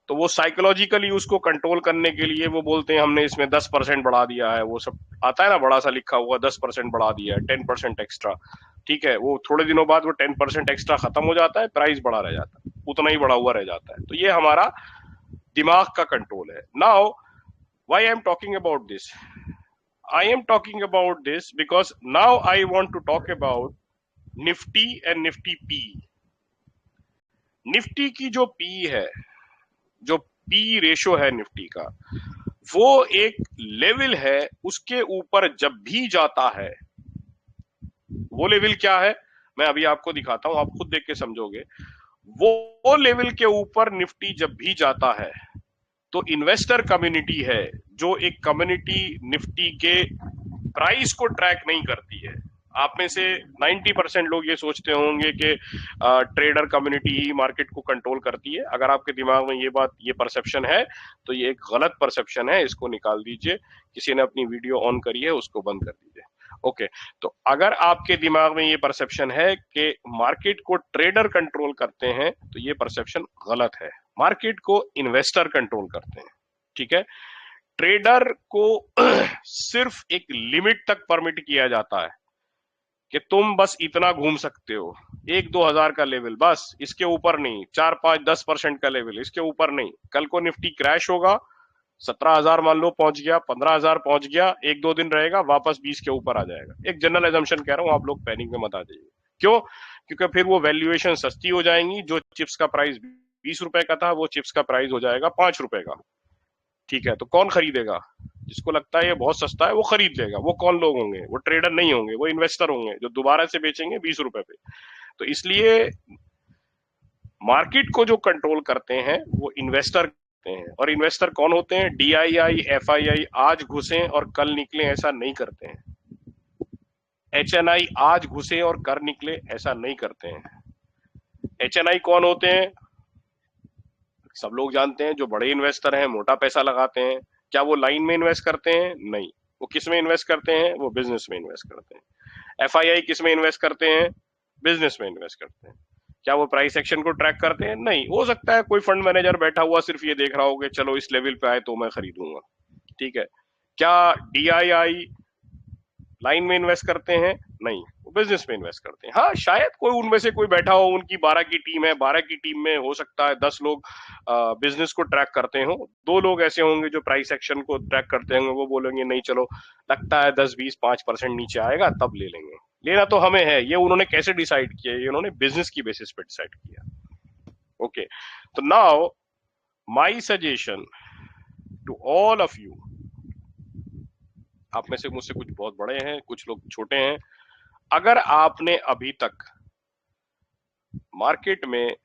तो वो साइकोलॉजिकली उसको कंट्रोल करने के लिए वो बोलते हैं हमने इसमें 10% बढ़ा दिया है, वो सब आता है ना बड़ा सा लिखा हुआ 10% बढ़ा दिया है, 10% एक्स्ट्रा, ठीक है, वो थोड़े दिनों बाद वो 10% एक्स्ट्रा खत्म हो जाता है, प्राइस बढ़ा रह जाता है, उतना ही बढ़ा हुआ रह जाता है। तो ये हमारा दिमाग का कंट्रोल है। Now why I am talking about this, I am talking about this because now I want to talk about Nifty and Nifty P. Nifty की जो पी है, जो पी रेशो है निफ्टी का, वो एक लेवल है, उसके ऊपर जब भी जाता है, वो लेवल क्या है मैं अभी आपको दिखाता हूं, आप खुद देख के समझोगे। वो लेवल के ऊपर निफ्टी जब भी जाता है तो इन्वेस्टर कम्युनिटी है, जो एक कम्युनिटी निफ्टी के प्राइस को ट्रैक नहीं करती है। आप में से 90% लोग ये सोचते होंगे कि ट्रेडर कम्युनिटी ही मार्केट को कंट्रोल करती है। अगर आपके दिमाग में ये परसेप्शन है तो ये एक गलत परसेप्शन है, इसको निकाल दीजिए। किसी ने अपनी वीडियो ऑन करी है उसको बंद कर दीजिए। ओके, तो अगर आपके दिमाग में ये परसेप्शन है कि मार्केट को ट्रेडर कंट्रोल करते हैं तो ये परसेप्शन गलत है। मार्केट को इन्वेस्टर कंट्रोल करते हैं, ठीक है। ट्रेडर को सिर्फ एक लिमिट तक परमिट किया जाता है कि तुम बस इतना घूम सकते हो, 1-2 हजार का लेवल बस, इसके ऊपर नहीं। 4-5-10% का लेवल, इसके ऊपर नहीं। कल को निफ्टी क्रैश होगा, 17,000 मान लो पहुंच गया, 15,000 पहुंच गया, 1-2 दिन रहेगा, वापस 20 के ऊपर आ जाएगा। एक जनरल एजम्पशन कह रहा हूं, आप लोग पैनिक में मत आ जाइए। क्यों? क्योंकि फिर वो वैल्यूएशन सस्ती हो जाएंगी। जो चिप्स का प्राइस 20 रुपए का था, वो चिप्स का प्राइस हो जाएगा 5 रुपए का, ठीक है। तो कौन खरीदेगा? जिसको लगता है ये बहुत सस्ता है वो खरीद लेगा। वो कौन लोग होंगे? वो ट्रेडर नहीं होंगे, वो इन्वेस्टर होंगे जो दोबारा से बेचेंगे 20 रुपए पे। तो इसलिए मार्केट को जो कंट्रोल करते हैं वो इन्वेस्टर करते हैं। और इन्वेस्टर कौन होते हैं? DII, FII आज घुसे और कल निकले ऐसा नहीं करते हैं। HNI आज घुसे और कर निकले ऐसा नहीं करते हैं। HNI कौन होते हैं? सब लोग जानते हैं, जो बड़े इन्वेस्टर हैं, मोटा पैसा लगाते हैं। क्या वो लाइन में इन्वेस्ट करते हैं? नहीं। वो किस में इन्वेस्ट करते हैं? वो बिजनेस में इन्वेस्ट करते हैं। FII किस में इन्वेस्ट करते हैं? बिजनेस में इन्वेस्ट करते हैं। क्या वो प्राइस एक्शन को ट्रैक करते हैं? नहीं। हो सकता है कोई फंड मैनेजर बैठा हुआ सिर्फ ये देख रहा हो कि चलो इस लेवल पे आए तो मैं खरीदूंगा, ठीक है। क्या DII लाइन में इन्वेस्ट करते हैं? नहीं, वो बिजनेस में इन्वेस्ट करते हैं। हाँ, शायद कोई उनमें से कोई बैठा हो, उनकी 12 की टीम है, 12 की टीम में हो सकता है 10 लोग बिजनेस को ट्रैक करते हो, 2 लोग ऐसे होंगे जो प्राइस एक्शन को ट्रैक करते होंगे। वो बोलेंगे नहीं चलो लगता है 10-20-5% नीचे आएगा तब ले लेंगे। लेना तो हमें है। ये उन्होंने कैसे डिसाइड किया? ये उन्होंने बिजनेस की बेसिस पे डिसाइड किया। ओके, तो now my suggestion to all of you, आप में से मुझसे कुछ बहुत बड़े हैं, कुछ लोग छोटे हैं। अगर आपने अभी तक मार्केट में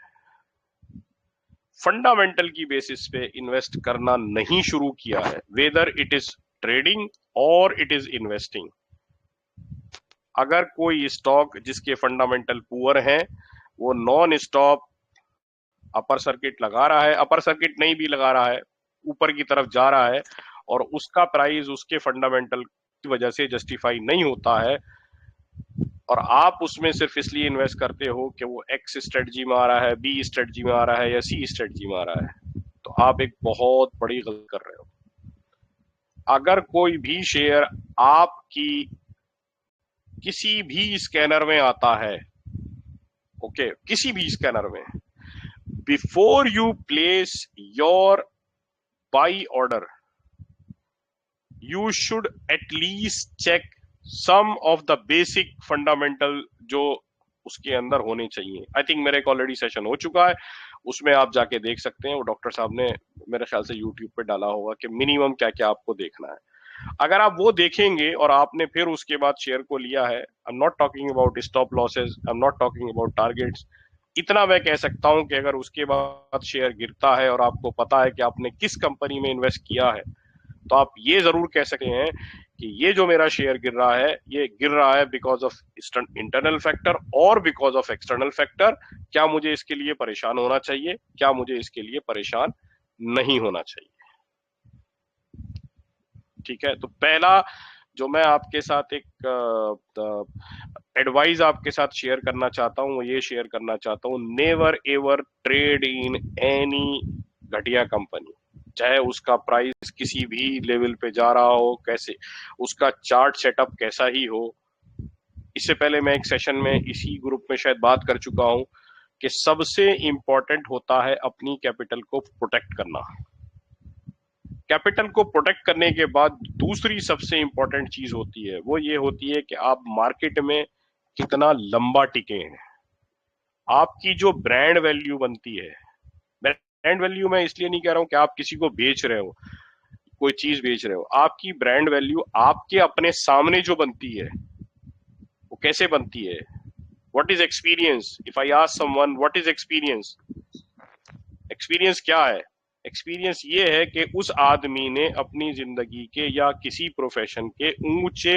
फंडामेंटल की बेसिस पे इन्वेस्ट करना नहीं शुरू किया है, वेदर इट इज ट्रेडिंग और इट इज इन्वेस्टिंग, अगर कोई स्टॉक जिसके फंडामेंटल पुअर हैं, वो नॉन स्टॉप अपर सर्किट लगा रहा है, अपर सर्किट नहीं भी लगा रहा है, ऊपर की तरफ जा रहा है, और उसका प्राइस उसके फंडामेंटल की वजह से जस्टिफाई नहीं होता है, और आप उसमें सिर्फ इसलिए इन्वेस्ट करते हो कि वो X स्ट्रेटजी में आ रहा है, B स्ट्रेटजी में आ रहा है या C स्ट्रेटजी में आ रहा है, तो आप एक बहुत बड़ी गलती कर रहे हो। अगर कोई भी शेयर आपकी किसी भी स्कैनर में आता है, ओके, किसी भी स्कैनर में, before you place your by order, you should at least check some of the basic fundamental जो उसके अंदर होने चाहिए। आई थिंक मेरा एक ऑलरेडी सेशन हो चुका है, उसमें आप जाके देख सकते हैं। वो डॉक्टर साहब ने मेरे ख्याल से यूट्यूब पे डाला होगा कि मिनिमम क्या क्या आपको देखना है। अगर आप वो देखेंगे और आपने फिर उसके बाद शेयर को लिया है, आई am not talking about stop losses, I am not talking about targets, इतना मैं कह सकता हूं कि अगर उसके बाद शेयर गिरता है और आपको पता है कि आपने किस कंपनी में इन्वेस्ट किया है, तो आप ये जरूर कह सकते हैं कि ये जो मेरा शेयर गिर रहा है, ये गिर रहा है बिकॉज ऑफ इंटरनल फैक्टर और बिकॉज ऑफ एक्सटर्नल फैक्टर। क्या मुझे इसके लिए परेशान होना चाहिए? क्या मुझे इसके लिए परेशान नहीं होना चाहिए? ठीक है, तो पहला जो मैं आपके साथ एक एडवाइस आपके साथ शेयर करना चाहता हूं, वो ये शेयर करना चाहता हूं, never ever trade in any घटिया कंपनी, चाहे उसका प्राइस किसी भी लेवल पे जा रहा हो, कैसे उसका चार्ट सेटअप कैसा ही हो। इससे पहले मैं एक सेशन में इसी ग्रुप में शायद बात कर चुका हूं कि सबसे इंपॉर्टेंट होता है अपनी कैपिटल को प्रोटेक्ट करना। कैपिटल को प्रोटेक्ट करने के बाद दूसरी सबसे इंपॉर्टेंट चीज होती है, वो ये होती है कि आप मार्केट में कितना लंबा टिके हैं। आपकी जो ब्रांड वैल्यू बनती है, ब्रांड वैल्यू मैं इसलिए नहीं कह रहा हूं कि आप किसी को बेच रहे हो, कोई चीज बेच रहे हो, आपकी ब्रांड वैल्यू आपके अपने सामने जो बनती है वो कैसे बनती है। What is experience? If I ask someone what is experience, experience क्या है? एक्सपीरियंस ये है कि उस आदमी ने अपनी जिंदगी के या किसी प्रोफेशन के ऊंचे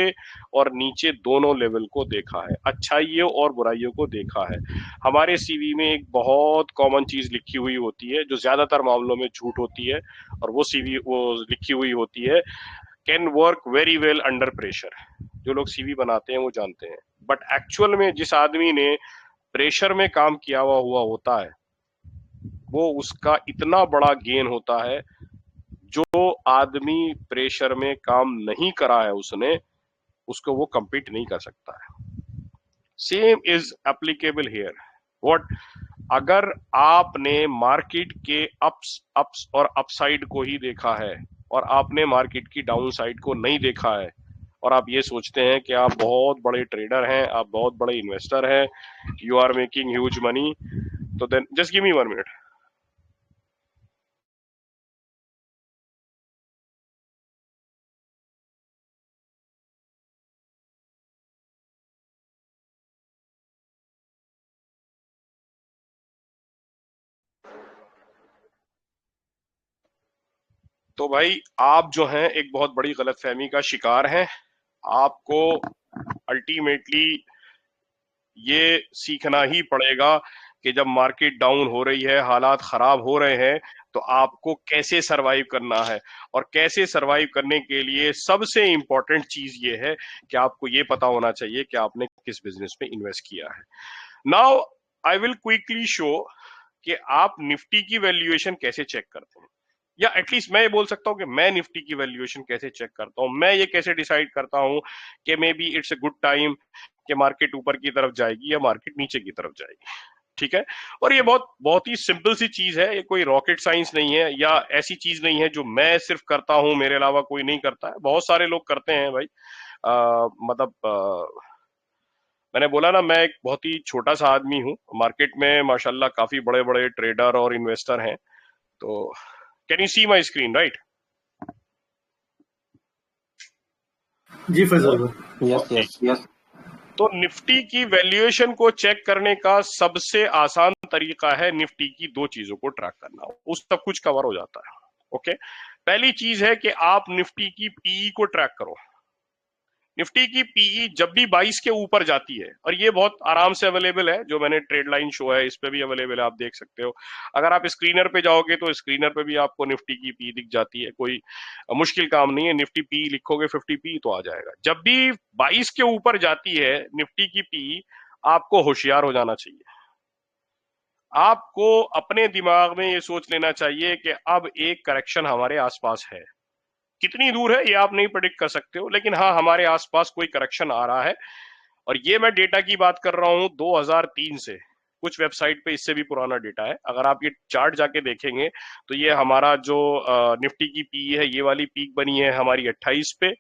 और नीचे दोनों लेवल को देखा है, अच्छाइयों और बुराइयों को देखा है। हमारे सीवी में एक बहुत कॉमन चीज लिखी हुई होती है जो ज्यादातर मामलों में झूठ होती है, और वो सीवी वो लिखी हुई होती है, can work very well under pressure. जो लोग सीवी बनाते हैं वो जानते हैं, बट एक्चुअल में जिस आदमी ने प्रेशर में काम किया हुआ होता है वो उसका इतना बड़ा गेन होता है। जो आदमी प्रेशर में काम नहीं करा है उसने, उसको वो compete नहीं कर सकता है। Same is applicable here. What, अगर आपने मार्केट के अप्स और अपसाइड को ही देखा है और आपने मार्केट की डाउन साइड को नहीं देखा है, और आप ये सोचते हैं कि आप बहुत बड़े ट्रेडर हैं, आप बहुत बड़े इन्वेस्टर हैं, you are making huge money, तो then just give me 1 minute. तो भाई आप जो हैं एक बहुत बड़ी गलतफहमी का शिकार हैं। आपको अल्टीमेटली ये सीखना ही पड़ेगा कि जब मार्केट डाउन हो रही है, हालात खराब हो रहे हैं, तो आपको कैसे सरवाइव करना है। और कैसे सरवाइव करने के लिए सबसे इंपॉर्टेंट चीज ये है कि आपको ये पता होना चाहिए कि आपने किस बिजनेस में इन्वेस्ट किया है। Now I will quickly show कि आप निफ्टी की वैल्यूएशन कैसे चेक करते हैं, या एटलीस्ट मैं ये बोल सकता हूं कि मैं निफ्टी की वैल्यूएशन कैसे चेक करता हूं। मैं ये कैसे डिसाइड करता हूं कि may be it's a good time कि मार्केट ऊपर की तरफ जाएगी या मार्केट नीचे की तरफ जाएगी। ठीक है, और ये बहुत बहुत ही सिंपल सी चीज है, ये कोई रॉकेट साइंस नहीं है, या ऐसी चीज नहीं है जो मैं सिर्फ करता हूं, मेरे अलावा कोई नहीं करता है। बहुत सारे लोग करते हैं भाई। मैंने बोला ना, मैं एक बहुत ही छोटा सा आदमी हूं, मार्केट में माशाल्लाह काफी बड़े बड़े ट्रेडर और इन्वेस्टर हैं। तो can you see my screen right? जी फैजल भाई। Yes yes yes. तो निफ्टी की वैल्यूएशन को चेक करने का सबसे आसान तरीका है निफ्टी की दो चीजों को ट्रैक करना, उस सब कुछ कवर हो जाता है। ओके, पहली चीज है कि आप निफ्टी की पीई को ट्रैक करो। निफ्टी की पीई जब भी 22 के ऊपर जाती है, और ये बहुत आराम से अवेलेबल है, जो मैंने ट्रेड लाइन शो है इस पे भी अवेलेबल है, आप देख सकते हो। अगर आप स्क्रीनर पे जाओगे तो स्क्रीनर पे भी आपको निफ्टी की पी दिख जाती है, कोई मुश्किल काम नहीं है। निफ्टी पी लिखोगे 50 पी तो आ जाएगा। जब भी 22 के ऊपर जाती है निफ्टी की पी, आपको होशियार हो जाना चाहिए। आपको अपने दिमाग में ये सोच लेना चाहिए कि अब एक करेक्शन हमारे आसपास है। कितनी दूर है ये आप नहीं प्रेडिक्ट कर सकते हो, लेकिन हाँ, हमारे आसपास कोई करेक्शन आ रहा है। और ये मैं डेटा की बात कर रहा हूं 2003 से, कुछ वेबसाइट पे इससे भी पुराना डेटा है। अगर आप ये चार्ट जाके देखेंगे तो ये हमारा जो निफ्टी की पी है, ये वाली पीक बनी है हमारी 28 पे,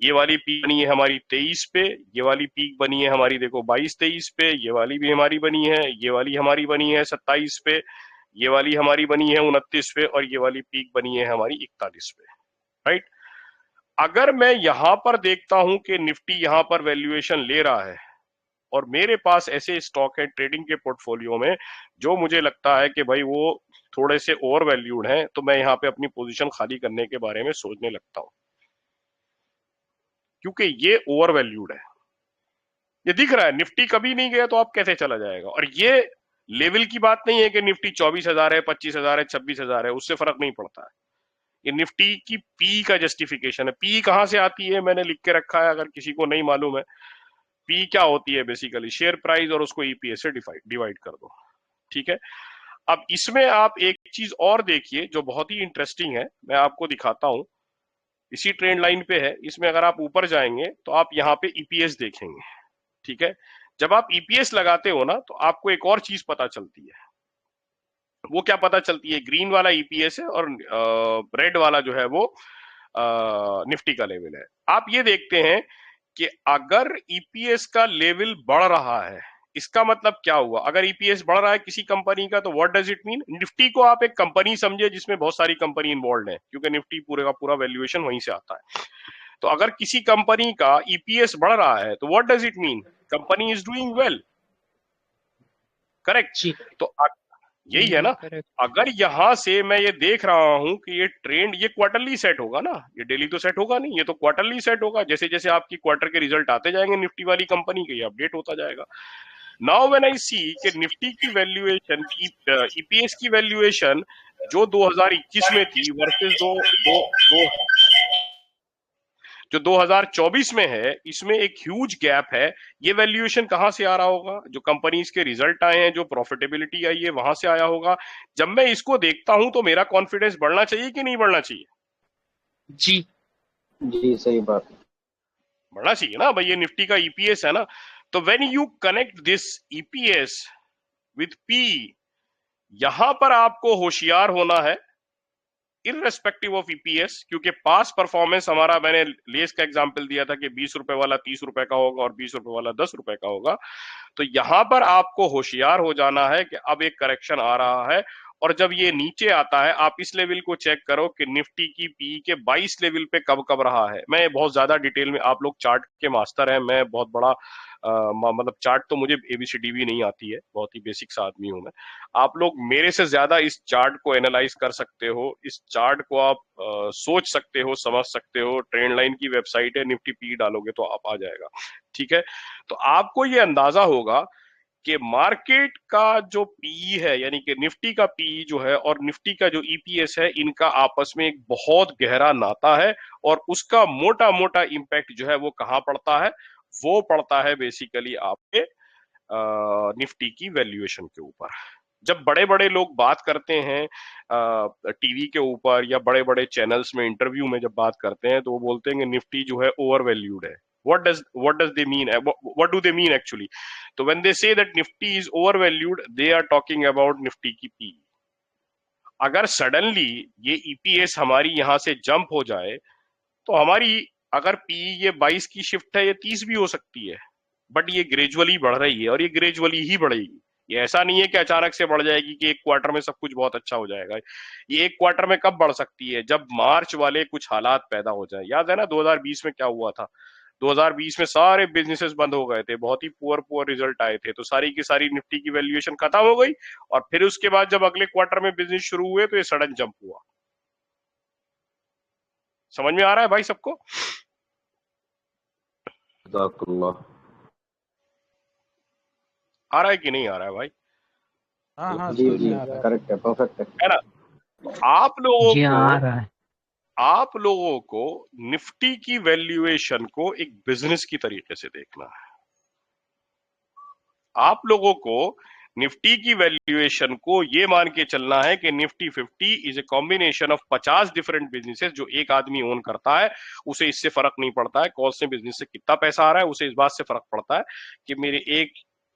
ये वाली पीक बनी है हमारी 23 पे, ये वाली पीक बनी है हमारी देखो 22-23 पे, ये वाली भी हमारी बनी है, ये वाली हमारी बनी है 27 पे, ये वाली हमारी बनी है 29 पे, और ये वाली पीक बनी है हमारी 41 पे। राइट, अगर मैं यहां पर देखता हूं कि निफ्टी यहां पर वैल्यूएशन ले रहा है, और मेरे पास ऐसे स्टॉक है ट्रेडिंग के पोर्टफोलियो में जो मुझे लगता है कि भाई वो थोड़े से ओवर वैल्यूड हैं, तो मैं यहाँ पे अपनी पोजीशन खाली करने के बारे में सोचने लगता हूं, क्योंकि ये ओवर वैल्यूड है। ये दिख रहा है निफ्टी कभी नहीं गया तो आप कैसे चला जाएगा। और ये लेवल की बात नहीं है कि निफ्टी 24,000 है, 25,000 है, 26,000 है, उससे फर्क नहीं पड़ता है। ये निफ्टी की पी का जस्टिफिकेशन है। पी कहां से आती है मैंने लिख के रखा है, अगर किसी को नहीं मालूम है। पी क्या होती है? बेसिकली शेयर प्राइस और उसको ईपीएस से डिवाइड कर दो। ठीक है, अब इसमें आप एक चीज और देखिए जो बहुत ही इंटरेस्टिंग है, मैं आपको दिखाता हूं। इसी ट्रेंड लाइन पे है, इसमें अगर आप ऊपर जाएंगे तो आप यहाँ पे ईपीएस देखेंगे, ठीक है। जब आप ईपीएस लगाते हो ना तो आपको एक और चीज पता चलती है। वो क्या पता चलती है? ग्रीन वाला ईपीएस है और रेड वाला जो है वो निफ्टी का लेवल है। आप ये देखते हैं कि अगर ईपीएस का लेवल बढ़ रहा है, इसका मतलब क्या हुआ? अगर ईपीएस बढ़ रहा है किसी कंपनी का तो what does it mean? Nifty को आप एक कंपनी समझे जिसमें बहुत सारी कंपनी इन्वॉल्व है, क्योंकि निफ्टी पूरे का पूरा वैल्यूएशन वहीं से आता है। तो अगर किसी कंपनी का ईपीएस बढ़ रहा है तो what does it mean? Company is doing well, correct. तो यही है ना। अगर यहां से मैं ये देख रहा हूं कि ये ट्रेंड, ये क्वार्टरली सेट होगा ना, ये डेली तो सेट होगा नहीं, ये तो क्वार्टरली सेट होगा। जैसे जैसे आपकी क्वार्टर के रिजल्ट आते जाएंगे निफ्टी वाली कंपनी के, ये अपडेट होता जाएगा। नाउ व्हेन आई सी कि निफ्टी की वैल्यूएशन, ईपीएस की वैल्यूएशन जो 2021 में थी वर्सेस जो 2024 में है, इसमें एक ह्यूज गैप है। ये वैल्यूएशन कहां से आ रहा होगा? जो कंपनीज के रिजल्ट आए हैं, जो प्रॉफिटेबिलिटी आई है, वहां से आया होगा। जब मैं इसको देखता हूं तो मेरा कॉन्फिडेंस बढ़ना चाहिए कि नहीं बढ़ना चाहिए? जी सही बात, बढ़ना चाहिए ना भाई, ये निफ्टी का ईपीएस है ना। तो when you connect this EPS with P, यहां पर आपको होशियार होना है इररेस्पेक्टिव ऑफ ईपीएस, क्योंकि पास परफॉर्मेंस हमारा, मैंने लेस का एग्जांपल दिया था कि 20 रुपए वाला 30 रुपए का होगा और 20 रुपए वाला 10 रुपए का होगा। तो यहां पर आपको होशियार हो जाना है कि अब एक करेक्शन आ रहा है, और जब ये नीचे आता है आप इस लेवल को चेक करो कि निफ्टी की पी के 22 लेवल पे कब कब रहा है। मैं बहुत ज्यादा डिटेल में, आप लोग चार्ट के मास्टर हैं, मैं बहुत बड़ा मतलब चार्ट तो मुझे एबीसीडी भी नहीं आती है, बहुत ही बेसिक सा आदमी हूं मैं। आप लोग मेरे से ज्यादा इस चार्ट को एनालाइज कर सकते हो, इस चार्ट को आप सोच सकते हो, समझ सकते हो। ट्रेंड लाइन की वेबसाइट है, निफ्टी पी डालोगे तो आप आ जाएगा, ठीक है। तो आपको ये अंदाजा होगा कि मार्केट का जो पीई है, यानी कि निफ्टी का पीई जो है और निफ्टी का जो ईपीएस है, इनका आपस में एक बहुत गहरा नाता है, और उसका मोटा मोटा इंपैक्ट जो है वो कहां पड़ता है? वो पड़ता है बेसिकली आपके निफ्टी की वैल्यूएशन के ऊपर। जब बड़े बड़े लोग बात करते हैं टीवी के ऊपर या बड़े बड़े चैनल्स में इंटरव्यू में जब बात करते हैं, तो वो बोलते हैं कि निफ्टी जो है ओवर वैल्यूड है। what does they mean? What do they mean actually? So when they say that nifty is overvalued, they are talking about nifty की P। अगर सडनली ये ईपीएस हमारी यहां से जंप हो जाए तो हमारी अगर पी ये 22 की शिफ्ट है, ये 30 भी हो सकती है, बट ये ग्रेजुअली बढ़ रही है और ये ग्रेजुअली ही बढ़ेगी। ये ऐसा नहीं है कि अचानक से बढ़ जाएगी कि एक क्वार्टर में सब कुछ बहुत अच्छा हो जाएगा। ये एक क्वार्टर में कब बढ़ सकती है? जब मार्च वाले कुछ हालात पैदा हो जाए। याद है ना 2020 में क्या हुआ था? 2020 में सारे बिजनेसेस बंद हो गए थे, बहुत ही पुअर रिजल्ट आए थे, तो सारी की सारी निफ्टी की वैल्यूएशन खत्म हो गई, और फिर उसके बाद जब अगले क्वार्टर में बिजनेस शुरू हुए तो ये सडन जंप हुआ। समझ में आ रहा है भाई सबको? आ रहा है कि नहीं आ रहा है भाई? हाँ जी जी करेक्ट है, परफेक्ट है ना। तो आप लोगों को निफ्टी की वैल्यूएशन को एक बिजनेस की तरीके से देखना है। आप लोगों को निफ्टी की वैल्यूएशन को ये मान के चलना है कि Nifty 50 is a combination of 50 different businesses जो एक आदमी ओन करता है। उसे इससे फर्क नहीं पड़ता है कौन से बिजनेस से कितना पैसा आ रहा है, उसे इस बात से फर्क पड़ता है कि मेरे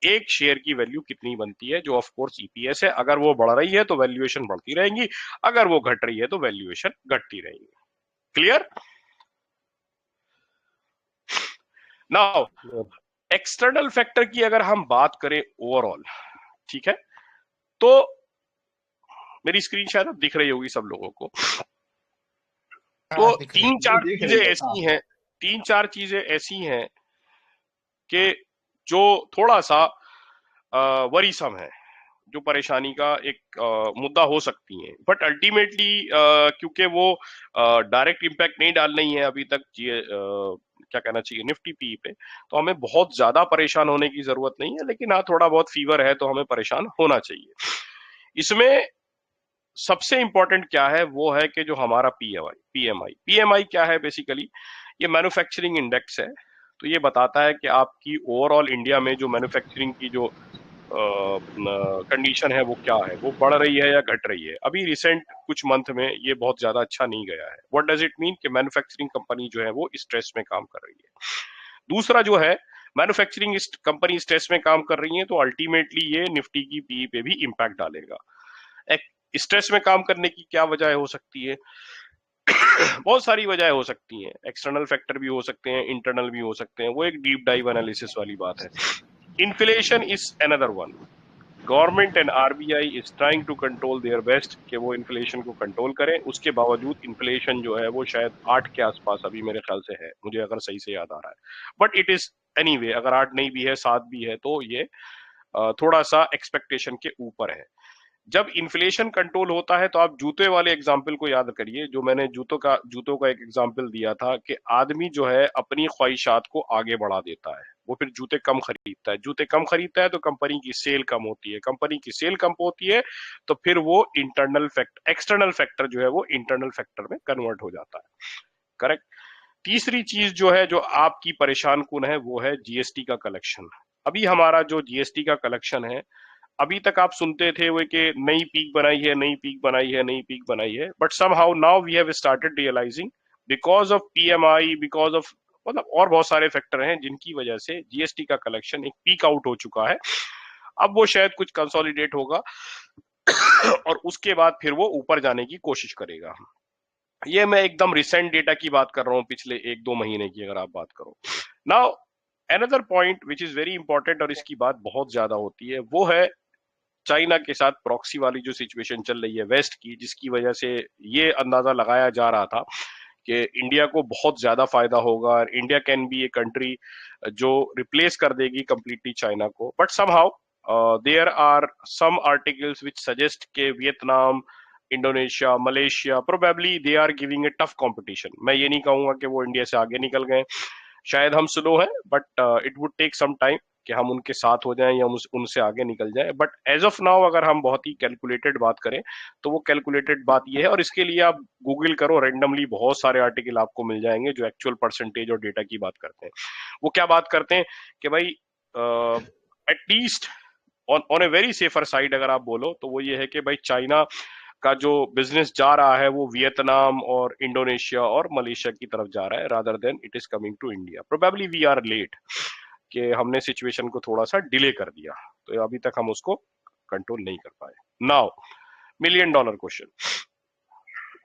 एक शेयर की वैल्यू कितनी बनती है, जो ऑफ कोर्स ईपीएस है। अगर वो बढ़ रही है तो वैल्यूएशन बढ़ती रहेगी, अगर वो घट रही है तो वैल्यूएशन घटती रहेगी। क्लियर? नाउ एक्सटर्नल फैक्टर की अगर हम बात करें ओवरऑल, ठीक है, तो मेरी स्क्रीन शायद अब दिख रही होगी सब लोगों को। तो तीन चार चीजें ऐसी हैं कि जो थोड़ा सा वरीसम है, जो परेशानी का एक मुद्दा हो सकती हैं, बट अल्टीमेटली क्योंकि वो डायरेक्ट इम्पैक्ट नहीं डाल रही है अभी तक क्या कहना चाहिए निफ्टी पी पे, तो हमें बहुत ज्यादा परेशान होने की जरूरत नहीं है। लेकिन हाँ, थोड़ा बहुत फीवर है तो हमें परेशान होना चाहिए। इसमें सबसे इंपॉर्टेंट क्या है? वो है कि जो हमारा पीएमआई क्या है? बेसिकली ये मैन्युफैक्चरिंग इंडेक्स है। तो ये बताता है कि आपकी ओवरऑल इंडिया में जो मैन्युफैक्चरिंग की जो कंडीशन है वो क्या है, वो बढ़ रही है या घट रही है। अभी रिसेंट कुछ मंथ में ये बहुत ज्यादा अच्छा नहीं गया है। व्हाट डज इट मीन कि मैन्युफैक्चरिंग कंपनी जो है वो स्ट्रेस में काम कर रही है। दूसरा जो है, मैन्युफैक्चरिंग कंपनी स्ट्रेस में काम कर रही है तो अल्टीमेटली ये निफ्टी की पीई पे भी इम्पैक्ट डालेगा। स्ट्रेस में काम करने की क्या वजह हो सकती है? बहुत सारी वजह हो सकती हैं। एक्सटर्नल फैक्टर भी हो सकते हैं, इंटरनल भी हो सकते हैं, वो एक डीप डाइव एनालिसिस वाली बात है। Inflation is another one. Government and RBI is trying to control their best कि वो इन्फ्लेशन को कंट्रोल करें। उसके बावजूद इन्फ्लेशन जो है वो शायद 8 के आसपास अभी मेरे ख्याल से है, मुझे अगर सही से याद आ रहा है। बट इट इज एनीवे, अगर 8 नहीं भी है, 7 भी है, तो ये थोड़ा सा एक्सपेक्टेशन के ऊपर है। जब इन्फ्लेशन कंट्रोल होता है तो आप जूते वाले एग्जाम्पल को याद करिए, जो मैंने जूतों का एक एग्जाम्पल दिया था कि आदमी जो है अपनी ख्वाहिशात को आगे बढ़ा देता है, वो फिर जूते कम खरीदता है। जूते कम खरीदता है तो कंपनी की सेल कम होती है, कंपनी की सेल कम होती है तो फिर वो एक्सटर्नल फैक्टर जो है वो इंटरनल फैक्टर में कन्वर्ट हो जाता है। करेक्ट। तीसरी चीज जो है, जो आपकी परेशान कुन है, वो है जीएसटी का कलेक्शन। अभी हमारा जो जीएसटी का कलेक्शन है, अभी तक आप सुनते थे वो कि नई पीक बनाई है, नई पीक बनाई है, नई पीक बनाई है, but somehow now we have started realizing because of PMI, because of मतलब और बहुत सारे फैक्टर हैं जिनकी वजह से जीएसटी का कलेक्शन एक पीक आउट हो चुका है। अब वो शायद कुछ कंसोलिडेट होगा और उसके बाद फिर वो ऊपर जाने की कोशिश करेगा। ये मैं एकदम रिसेंट डेटा की बात कर रहा हूँ, पिछले 1-2 महीने की अगर आप बात करो। Now another point which is very important और इसकी बात बहुत ज्यादा होती है, वो है चाइना के साथ प्रॉक्सी वाली जो सिचुएशन चल रही है वेस्ट की, जिसकी वजह से ये अंदाजा लगाया जा रहा था कि इंडिया को बहुत ज्यादा फायदा होगा और India can be a country जो रिप्लेस कर देगी कंप्लीटली चाइना को। But somehow there are some articles which suggest के Vietnam, Indonesia, Malaysia probably they are giving a tough competition. मैं ये नहीं कहूंगा कि वो इंडिया से आगे निकल गए, शायद हम स्लो हैं, but it would take some time कि हम उनके साथ हो जाएं या उनसे आगे निकल जाएं। बट एज ऑफ नाउ अगर हम बहुत ही कैलकुलेटेड बात करें तो वो कैलकुलेटेड बात ये है, और इसके लिए आप गूगल करो, रेंडमली बहुत सारे आर्टिकल आपको मिल जाएंगे जो एक्चुअल परसेंटेज और डेटा की बात करते हैं। वो क्या बात करते हैं कि भाई at least on a very safer side अगर आप बोलो तो वो ये है कि भाई चाइना का जो बिजनेस जा रहा है वो वियतनाम और इंडोनेशिया और मलेशिया की तरफ जा रहा है, rather than it is coming to India. Probably we are late, कि हमने सिचुएशन को थोड़ा सा डिले कर दिया, तो अभी तक हम उसको कंट्रोल नहीं कर पाए। Now $1 million question,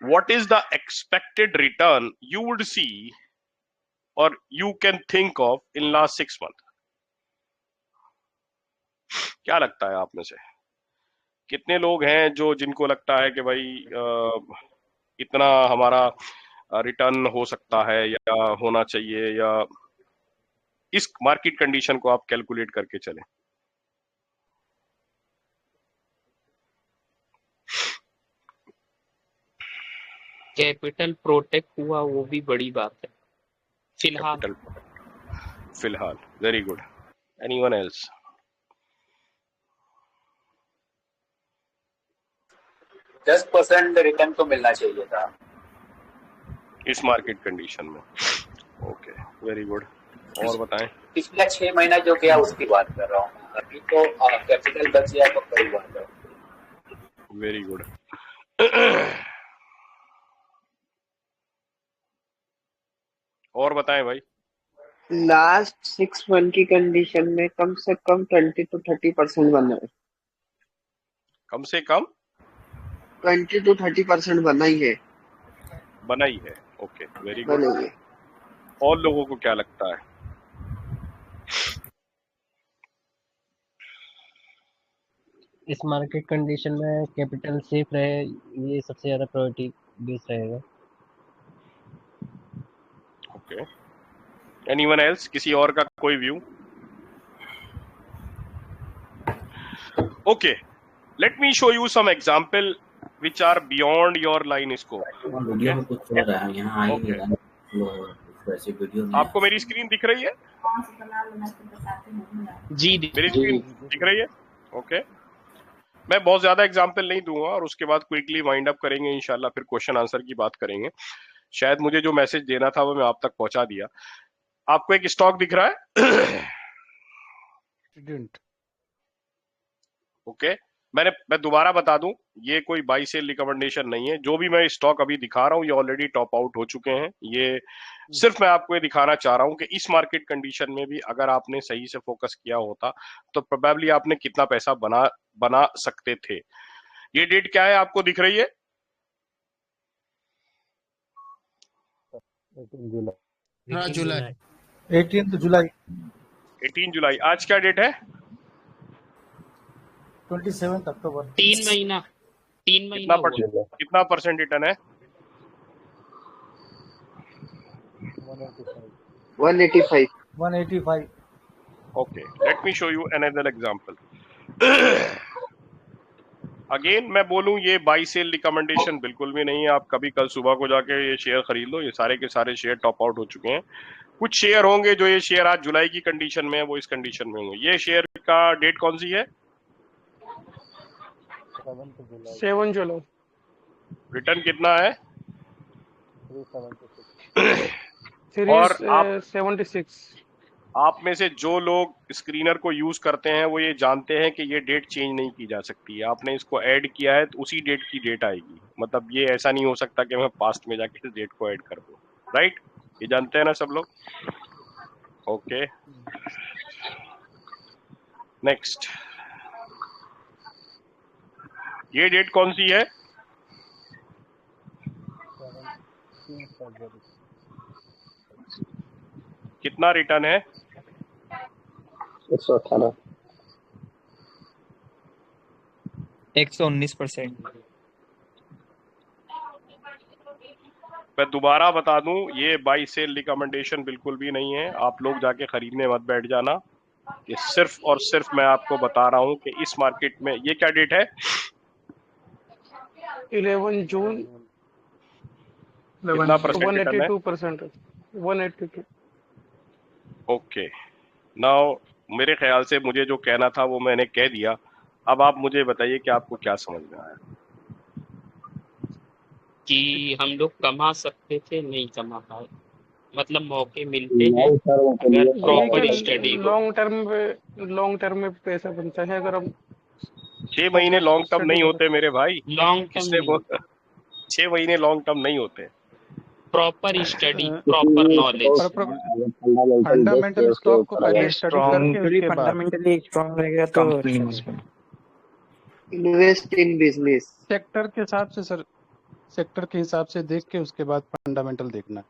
what is the expected return you would see और you can think of in last 6 months? क्या लगता है आप में से कितने लोग हैं जो जिनको लगता है कि भाई इतना हमारा रिटर्न हो सकता है या होना चाहिए, या इस मार्केट कंडीशन को आप कैलकुलेट करके चलें? कैपिटल प्रोटेक्ट हुआ वो भी बड़ी बात है फिलहाल। Very good. Anyone else? 10% return तो मिलना चाहिए था इस मार्केट कंडीशन में। Okay, very good. और बताएं। पिछला 6 महीना जो गया उसकी बात कर रहा हूँ, अभी तो कैपिटल बच गया तो बड़ी बात है। Very good. और बताएं भाई। लास्ट 6 मंथ की कंडीशन में कम से कम 20 to 30% बना है। कम से कम 20 to 30% बना ही है। Okay, very good. और लोगों को क्या लगता है? इस मार्केट कंडीशन में कैपिटल सेफ रहे, ये सबसे ज्यादा प्रायोरिटी बेस रहेगा। Okay, anyone else? किसी और का कोई view? Okay, let me show you some example which are beyond your line scope. Video में कुछ चल रहा है यहाँ आई नहीं रहा, ऐसे वीडियो में आपको मेरी स्क्रीन दिख रही है? जी मेरी स्क्रीन दिख रही है? ओके, मैं बहुत ज्यादा एग्जांपल नहीं दूंगा और उसके बाद क्विकली वाइंड अप करेंगे इंशाल्लाह, फिर क्वेश्चन आंसर की बात करेंगे। शायद मुझे जो मैसेज देना था वो मैं आप तक पहुंचा दिया। आपको एक स्टॉक दिख रहा है? ओके मैं दोबारा बता दूं, ये कोई बाई सेल रिकमेंडेशन नहीं है। जो भी मैं स्टॉक अभी दिखा रहा हूं ये ऑलरेडी टॉप आउट हो चुके हैं। ये सिर्फ मैं आपको ये दिखाना चाह रहा हूं कि इस मार्केट कंडीशन में भी अगर आपने सही से फोकस किया होता तो प्रोबेबली आपने कितना पैसा बना सकते थे। ये डेट क्या है आपको दिख रही है? 18 जुलाई। 18 जुलाई। 18 जुलाई। आज क्या डेट है? 27 अक्टूबर। 3 महीना कितना परसेंट रिटर्न है? 185। Okay, let me show you another example. Again मैं बोलूं ये बाई सेल रिकमेंडेशन बिल्कुल भी नहीं है। आप कभी कल सुबह को जाके ये शेयर खरीद लो, ये सारे के सारे शेयर टॉप आउट हो चुके हैं। कुछ शेयर होंगे जो ये शेयर आज जुलाई की कंडीशन में है वो इस कंडीशन में होंगे। ये शेयर का डेट कौन सी है? 7 जुलाई। रिटर्न कितना है? 376। और 76। आप में से जो लोग स्क्रीनर को यूज करते हैं वो ये जानते हैं कि ये डेट चेंज नहीं की जा सकती है। आपने इसको ऐड किया है तो उसी डेट की डेट आएगी। मतलब ये ऐसा नहीं हो सकता कि मैं पास्ट में जाके इस डेट को ऐड कर दूं, राइट? ये जानते हैं ना सब लोग? Okay, next. ये डेट कौन सी है? 17 कितना रिटर्न है? 118। 119%। मैं दोबारा बता दूं ये बाई सेल रिकमेंडेशन बिल्कुल भी नहीं है। आप लोग जाके खरीदने मत बैठ जाना। ये सिर्फ और सिर्फ मैं आपको बता रहा हूं कि इस मार्केट में ये क्या डेट है? 11 जून। कितना परसेंट रिटर्न है? 182%। 182। ओके, नाउ मेरे ख्याल से मुझे जो कहना था वो मैंने कह दिया। अब आप मुझे बताइए कि आपको क्या समझ में आया। कि हम लोग कमा सकते थे, नहीं कमा पाए। मतलब मौके मिलते हैं अगर प्रॉपर स्टडी हो। लॉन्ग टर्म में पैसा बनता है अगर हम 6 महीने लॉन्ग टर्म नहीं होते मेरे भाई। लॉन्ग किसने बोल 6 महीने लॉन्ग टर्म नहीं होते। Proper study, proper knowledge. Fundamental stock को पहले स्टडी करके उसके बाद फंडामेंटली स्ट्रांग रहेगा तो इन्वेस्ट इन बिजनेस। सेक्टर के हिसाब से सर, सेक्टर के हिसाब से देख के उसके बाद फंडामेंटल देखना।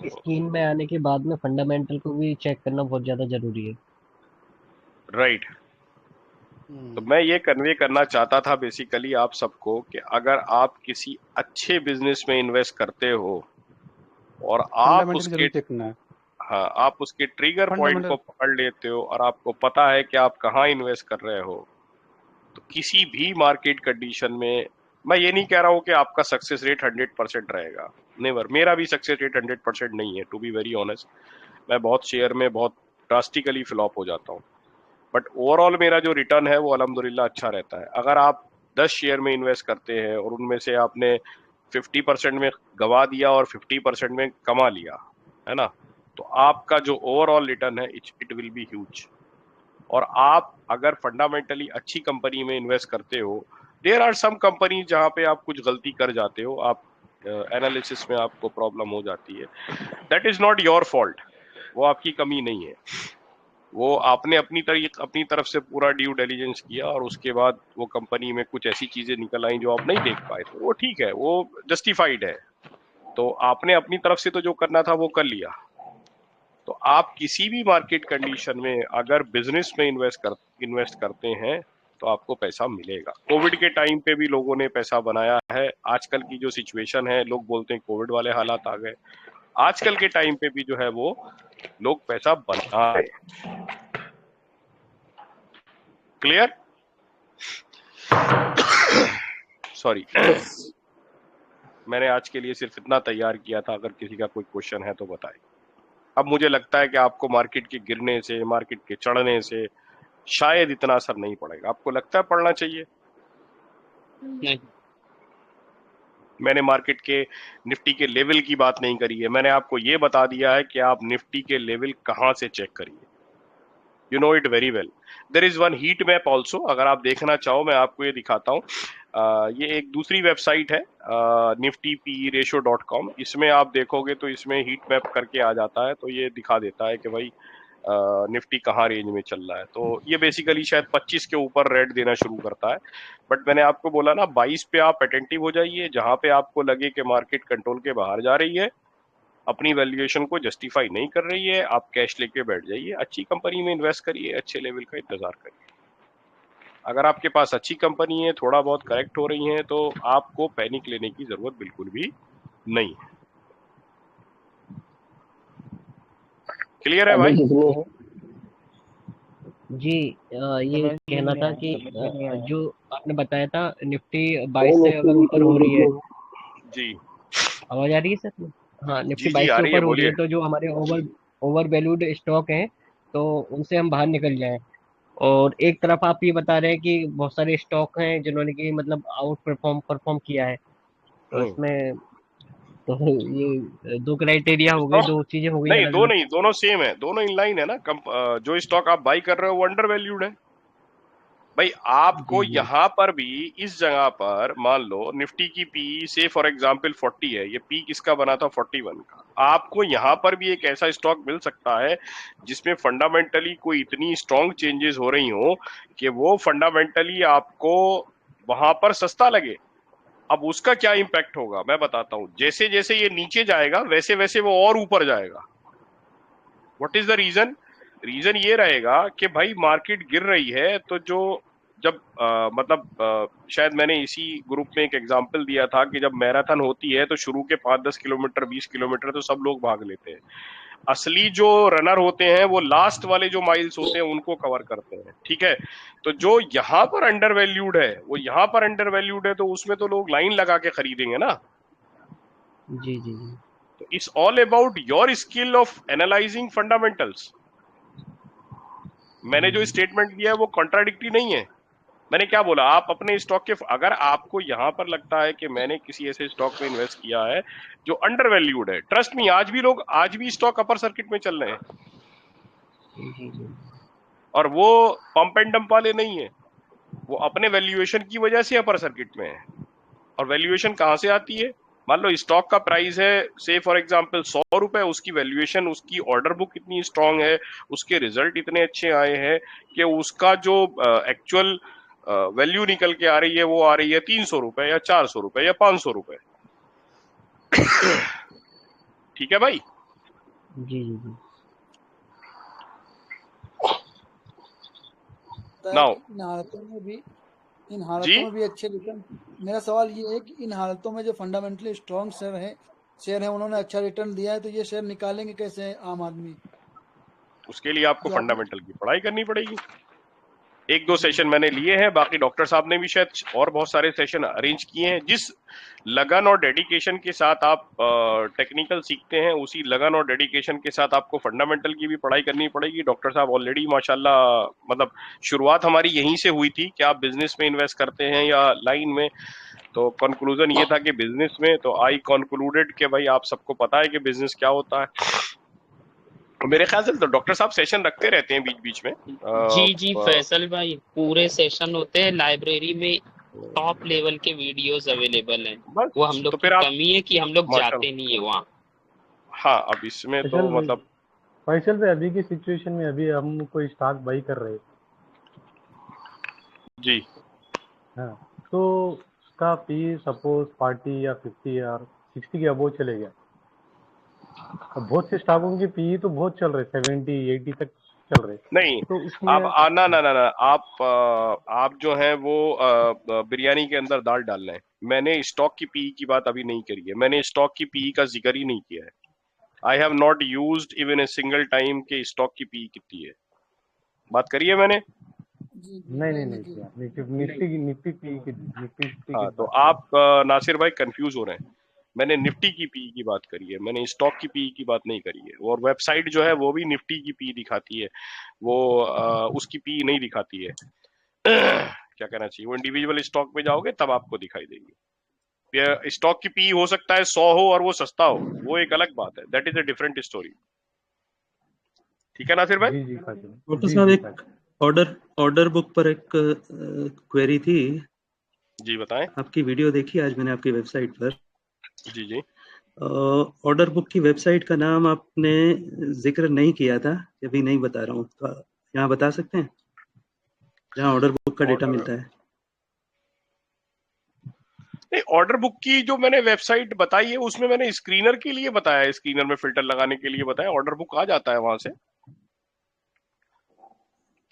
स्कीम में आने के बाद में फंडामेंटल को भी चेक करना बहुत ज्यादा जरूरी है। राइट। तो मैं ये कन्वे करना चाहता था बेसिकली आप सबको कि अगर आप किसी अच्छे बिजनेस में इन्वेस्ट करते हो और आप उसके हाँ आप उसके ट्रिगर पॉइंट को पकड़ लेते हो और आपको पता है कि आप कहाँ इन्वेस्ट कर रहे हो, तो किसी भी मार्केट कंडीशन में मैं ये नहीं कह रहा हूँ कि आपका सक्सेस रेट 100% रहेगा। नेवर। मेरा भी सक्सेस रेट 100% नहीं है, टू बी वेरी ऑनेस्ट। मैं बहुत शेयर में बहुत ड्रास्टिकली फ्लॉप हो जाता हूँ, बट ओवरऑल मेरा जो रिटर्न है वो अल्हम्दुलिल्लाह अच्छा रहता है। अगर आप 10 शेयर में इन्वेस्ट करते हैं और उनमें से आपने 50% में गवा दिया और 50% में कमा लिया, है ना, तो आपका जो ओवरऑल रिटर्न है इट विल बी ह्यूज। और आप अगर फंडामेंटली अच्छी कंपनी में इन्वेस्ट करते हो, देयर आर सम कंपनी जहां पे आप कुछ गलती कर जाते हो, आप एनालिसिस में आपको प्रॉब्लम हो जाती है, that is not your fault. वो आपकी कमी नहीं है, वो आपने अपनी तरफ से पूरा ड्यू डिलिजेंस किया और उसके बाद वो कंपनी में कुछ ऐसी चीजें निकल आई जो आप नहीं देख पाए, तो वो ठीक है, वो जस्टिफाइड है। तो आपने अपनी तरफ से तो जो करना था वो कर लिया। तो आप किसी भी मार्केट कंडीशन में अगर बिजनेस में इन्वेस्ट करते हैं तो आपको पैसा मिलेगा। कोविड के टाइम पे भी लोगों ने पैसा बनाया है। आजकल की जो सिचुएशन है, लोग बोलते हैं कोविड वाले हालात आ गए, आजकल के टाइम पे भी जो है वो लोग पैसा बना रहे हैं। क्लियर? सॉरी मैंने आज के लिए सिर्फ इतना तैयार किया था। अगर किसी का कोई क्वेश्चन है तो बताएं। अब मुझे लगता है कि आपको मार्केट के गिरने से, मार्केट के चढ़ने से शायद इतना असर नहीं पड़ेगा। आपको लगता है पड़ना चाहिए? नहीं। मैंने मार्केट के निफ्टी के लेवल की बात नहीं करी है, मैंने आपको ये बता दिया है कि आप निफ्टी के लेवल कहां से चेक करिए। You know it very well. There is one heat map also, अगर आप देखना चाहो मैं आपको ये दिखाता हूँ। ये एक दूसरी वेबसाइट है niftyperatio.com। इसमें आप देखोगे तो इसमें हीट मैप करके आ जाता है, तो ये दिखा देता है कि भाई निफ्टी कहाँ रेंज में चल रहा है। तो ये बेसिकली शायद 25 के ऊपर रेड देना शुरू करता है, बट मैंने आपको बोला ना 22 पे आप अटेंटिव हो जाइए। जहां पे आपको लगे कि मार्केट कंट्रोल के बाहर जा रही है, अपनी वैल्यूएशन को जस्टिफाई नहीं कर रही है, आप कैश लेके बैठ जाइए, अच्छी कंपनी में इन्वेस्ट करिए, अच्छे लेवल का इंतजार करिए। अगर आपके पास अच्छी कंपनी है, थोड़ा बहुत करेक्ट हो रही है, तो आपको पैनिक लेने की जरूरत बिल्कुल भी नहीं है। क्लियर है भाई? जी ये कहना था कि जो आपने बताया था निफ्टी 22 से अगर ऊपर हो रही है। जी आवाज आ रही है सर? हाँ, निफ्टी जी 22 आ से रही है, ऊपर हो रही है, बोलिए। तो जो हमारे ओवर वैल्यूड स्टॉक हैं तो उनसे हम बाहर निकल जाएं। और एक तरफ आप ये बता रहे हैं कि बहुत सारे स्टॉक हैं जिन्होंने कि मतलब आउट परफॉर्म किया है, तो इसमें तो ये दो क्राइटेरिया हो गए, दो चीजें हो गई नहीं, अलग दो अलग। नहीं, दोनों सेम है, दोनों इन लाइन है ना। जो स्टॉक आप बाई कर रहे हो वो अंडर वैल्यूड है भाई। आपको यहाँ पर भी इस जगह पर मान लो निफ्टी की पी से फॉर एग्जांपल 40 है, ये पी किसका बना था 41 का। आपको यहाँ पर भी एक ऐसा स्टॉक मिल सकता है जिसमें फंडामेंटली कोई इतनी स्ट्रॉन्ग चेंजेस हो रही हो कि वो फंडामेंटली आपको वहां पर सस्ता लगे। अब उसका क्या इम्पैक्ट होगा मैं बताता हूं। जैसे जैसे ये नीचे जाएगा वैसे वैसे वो और ऊपर जाएगा। What is the reason? Reason ये रहेगा कि भाई मार्केट गिर रही है, तो जो जब शायद मैंने इसी ग्रुप में एक एग्जांपल दिया था कि जब मैराथन होती है तो शुरू के 5-10 किलोमीटर 20 किलोमीटर तो सब लोग भाग लेते हैं। असली जो रनर होते हैं वो लास्ट वाले जो माइल्स होते हैं उनको कवर करते हैं, ठीक है। तो जो यहाँ पर अंडर वैल्यूड है वो यहाँ पर अंडर वैल्यूड है, तो उसमें तो लोग लाइन लगा के खरीदेंगे ना। जी जी जी। तो it's all about your skill of analysing fundamentals. मैंने जो स्टेटमेंट दिया है वो कॉन्ट्राडिक्टरी नहीं है। मैंने क्या बोला, आप अपने स्टॉक के अगर आपको यहां पर लगता है कि मैंने किसी ऐसे स्टॉक में इन्वेस्ट किया है जो अंडर वैल्यूड है, ट्रस्ट मी आज भी स्टॉक अपर सर्किट में चल रहे हैं और वो पंप एंड डंप वाले नहीं है, वो अपने वैल्यूएशन की वजह से अपर सर्किट में है। और वैल्यूएशन कहां से आती है? मान लो स्टॉक का प्राइस है से फॉर एग्जांपल 100 रुपए, उसकी वैल्यूएशन, उसकी ऑर्डर बुक इतनी स्ट्रांग है, उसके रिजल्ट इतने अच्छे आए हैं कि उसका जो एक्चुअल वैल्यू निकल के आ रही है वो आ रही है 300 रुपए या 400 रुपए या 500 रुपए। ठीक है भाई? जी जी जी। नाउ इन हालतों में भी अच्छे रिटर्न। मेरा सवाल ये है कि इन हालतों में जो फंडामेंटली स्ट्रॉन्ग शेयर है उन्होंने अच्छा रिटर्न दिया है, तो ये शेयर निकालेंगे कैसे आम आदमी? उसके लिए आपको फंडामेंटल की पढ़ाई करनी पड़ेगी। 1-2 सेशन मैंने लिए हैं, बाकी डॉक्टर साहब ने भी शायद और बहुत सारे सेशन अरेंज किए हैं। जिस लगन और डेडिकेशन के साथ आप टेक्निकल सीखते हैं, उसी लगन और डेडिकेशन के साथ आपको फंडामेंटल की भी पढ़ाई करनी पड़ेगी। डॉक्टर साहब ऑलरेडी माशाल्लाह शुरुआत हमारी यहीं से हुई थी कि आप बिजनेस में इन्वेस्ट करते हैं या लाइन में। तो कंक्लूजन ये था कि बिजनेस में, तो आई कंक्लूडेड कि भाई आप सबको पता है कि बिजनेस क्या होता है। मेरे ख्याल से तो डॉक्टर साहब सेशन रखते रहते हैं बीच बीच में। जी जी फैसल भाई, पूरे सेशन होते हैं। लाइब्रेरी में टॉप लेवल के वीडियोस अवेलेबल हैं। वो हम लोग की कमी है कि हम लोग जाते नहीं है वहाँ। हाँ, अब इसमें तो मतलब फैसल भाई अभी की सिचुएशन में अभी हम कोई स्टॉक बाई कर रहे हैं जी, हाँ, तो उसका पी सपोज 40 या 50 या 60 के अबोव चले गया। अब बहुत से स्टॉकों की पी तो बहुत चल रहे, 70-80 तक चल रहे। नहीं तो आप ना आप जो है वो बिरयानी के अंदर दाल डाल रहे हैं। मैंने स्टॉक की पी की बात अभी नहीं करी है, मैंने स्टॉक की पी का जिक्र ही नहीं किया है। I have not used even a single time के स्टॉक की पी कितनी है, बात करी है मैंने? नहीं किया। Nifty P. हाँ, तो आप नासिर भाई कंफ्यूज हो रहे हैं। मैंने निफ्टी की पी की बात करी है, मैंने स्टॉक की पी की बात नहीं करी है। और वेबसाइट जो है वो भी निफ्टी की पी दिखाती है, वो उसकी पी नहीं दिखाती है। क्या कहना चाहिए, वो इंडिविजुअल स्टॉक पे जाओगे तब आपको दिखाई देगी। स्टॉक की पी हो सकता है 100 हो और वो सस्ता हो, वो एक अलग बात है, that is a different story. ठीक है नासिर भाई? जी जी फैसल डॉक्टर जी साहब जी एक फैसल ऑर्डर बुक पर एक क्वेरी थी। जी बताएं। आपकी वीडियो देखी आज मैंने आपकी वेबसाइट पर। जी जी ऑर्डर बुक की वेबसाइट का नाम आपने जिक्र नहीं किया था, अभी नहीं बता रहा हूँ, तो यहाँ बता सकते हैं जहाँ ऑर्डर बुक का डेटा ऑर्डर मिलता है? नहीं, ऑर्डर बुक की जो मैंने वेबसाइट बताई है उसमें मैंने स्क्रीनर के लिए बताया है, स्क्रीनर में फिल्टर लगाने के लिए बताया, ऑर्डर बुक आ जाता है वहां से।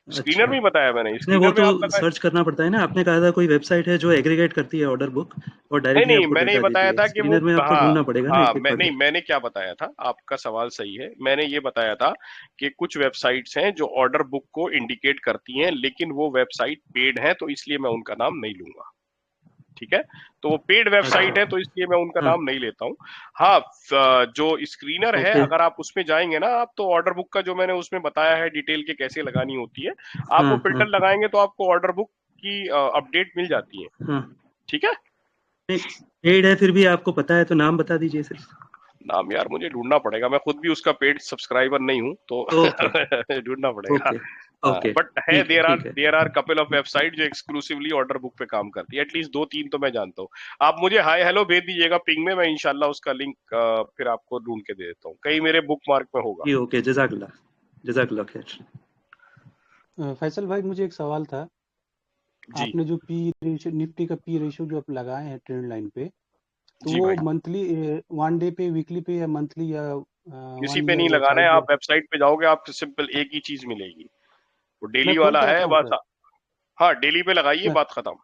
स्क्रीनर अच्छा, में ही बताया मैंने, नहीं वो स्क्रीनर में तो आप लगाए। सर्च करना पड़ता है ना। आपने कहा था कोई वेबसाइट है जो एग्रीगेट करती है ऑर्डर बुक और नहीं डायरेक्टली नहीं, आपको मैंने ये डेटा देती बताया है। था कि वो, स्क्रीनर में आपको हाँ ढूंढना पड़ेगा ना हाँ, एक एक नहीं करके। मैंने क्या बताया था, आपका सवाल सही है। मैंने ये बताया था कि कुछ वेबसाइट्स हैं जो ऑर्डर बुक को इंडिकेट करती हैं, लेकिन वो वेबसाइट पेड है तो इसलिए मैं उनका नाम नहीं लूंगा। ठीक है, तो वो पेड वेबसाइट है तो इसलिए मैं उनका हाँ नाम नहीं लेता हूँ। हाँ, जो स्क्रीनर है ओके अगर आप उसमें जाएंगे ना आप, तो ऑर्डर बुक का जो मैंने उसमें बताया है डिटेल के कैसे लगानी होती है, आप वो हाँ फिल्टर हाँ लगाएंगे तो आपको ऑर्डर बुक की अपडेट मिल जाती है। हाँ, ठीक है, नहीं पेड है फिर भी आपको पता है तो नाम बता दीजिए सिर्फ। नाम यार मुझे ढूंढना पड़ेगा, मैं खुद भी उसका पेड सब्सक्राइबर नहीं हूँ तो ओके ढूंढना पड़ेगा। ओके ओके, बट है, ठीक है ठीक है। There are couple of website जो एक्सक्लूसिवली ऑर्डर बुक पे काम करती है, एटलीस्ट 2-3 तो मैं जानता हूँ। आप मुझे हाय हेलो भेज दीजिएगा पिंग में, मैं इंशाल्लाह उसका लिंक फिर आपको ढूंढ के दे देता हूँ, कहीं मेरे बुक मार्क में होगा। जी ओके, जजाकल्लाह खैर। फैसल भाई मुझे एक सवाल था। जी आपने जो पी रेशो निफ्टी का पी रेशो जो आप लगाए हैं ट्रेंड लाइन पे, तो जी वो भाई, मंथली, वन डे पे, वीकली पे, या मंथली, या किसी 1 पे ईयर नहीं या लगाना है, 5 आप ईयर? वेबसाइट पे जाओगे आप सिंपल एक ही चीज मिलेगी, वो मैं डेली खोल वाला के है रखा हूँ बस। सर। हाँ डेली पे लगाइए, मैं बात खत्म।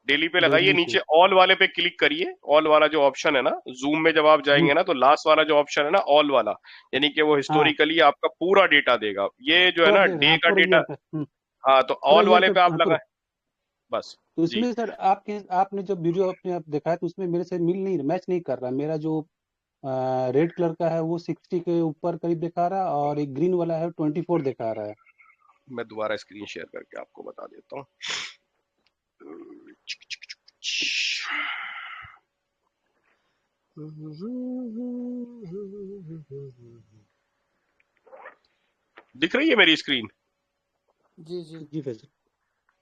डेली पे लगाइए, डेली पे। नीचे ऑल वाले पे क्लिक करिए, ऑल वाला जो ऑप्शन है ना, जूम में जब आप जी जाएंगे ना तो लास्ट वाला जो ऑप्शन है ना ऑल वाला, यानी कि वो हाँ, हिस्टोरिकली आपका पूरा डेटा देगा, ये जो है पूरा ना डेट, डे हाँ का पूरा डेटा। ईयर का। हाँ, तो पूरा ऑल ईयर वाले का, पे आप हाँ पूरा। लगाए बस। तो जी इसमें सर आपके, आपने जो वीडियो अपने आप दिखाया तो उसमें मेरे से मिल नहीं, मैच नहीं कर रहा। मेरा जो रेड कलर का है वो 60 के ऊपर करीब दिखा रहा है, और एक ग्रीन वाला है 24 दिखा रहा है। मैं दोबारा स्क्रीन शेयर करके आपको बता देता हूँ। दिख रही है मेरी स्क्रीन? जी जी जी फैसल।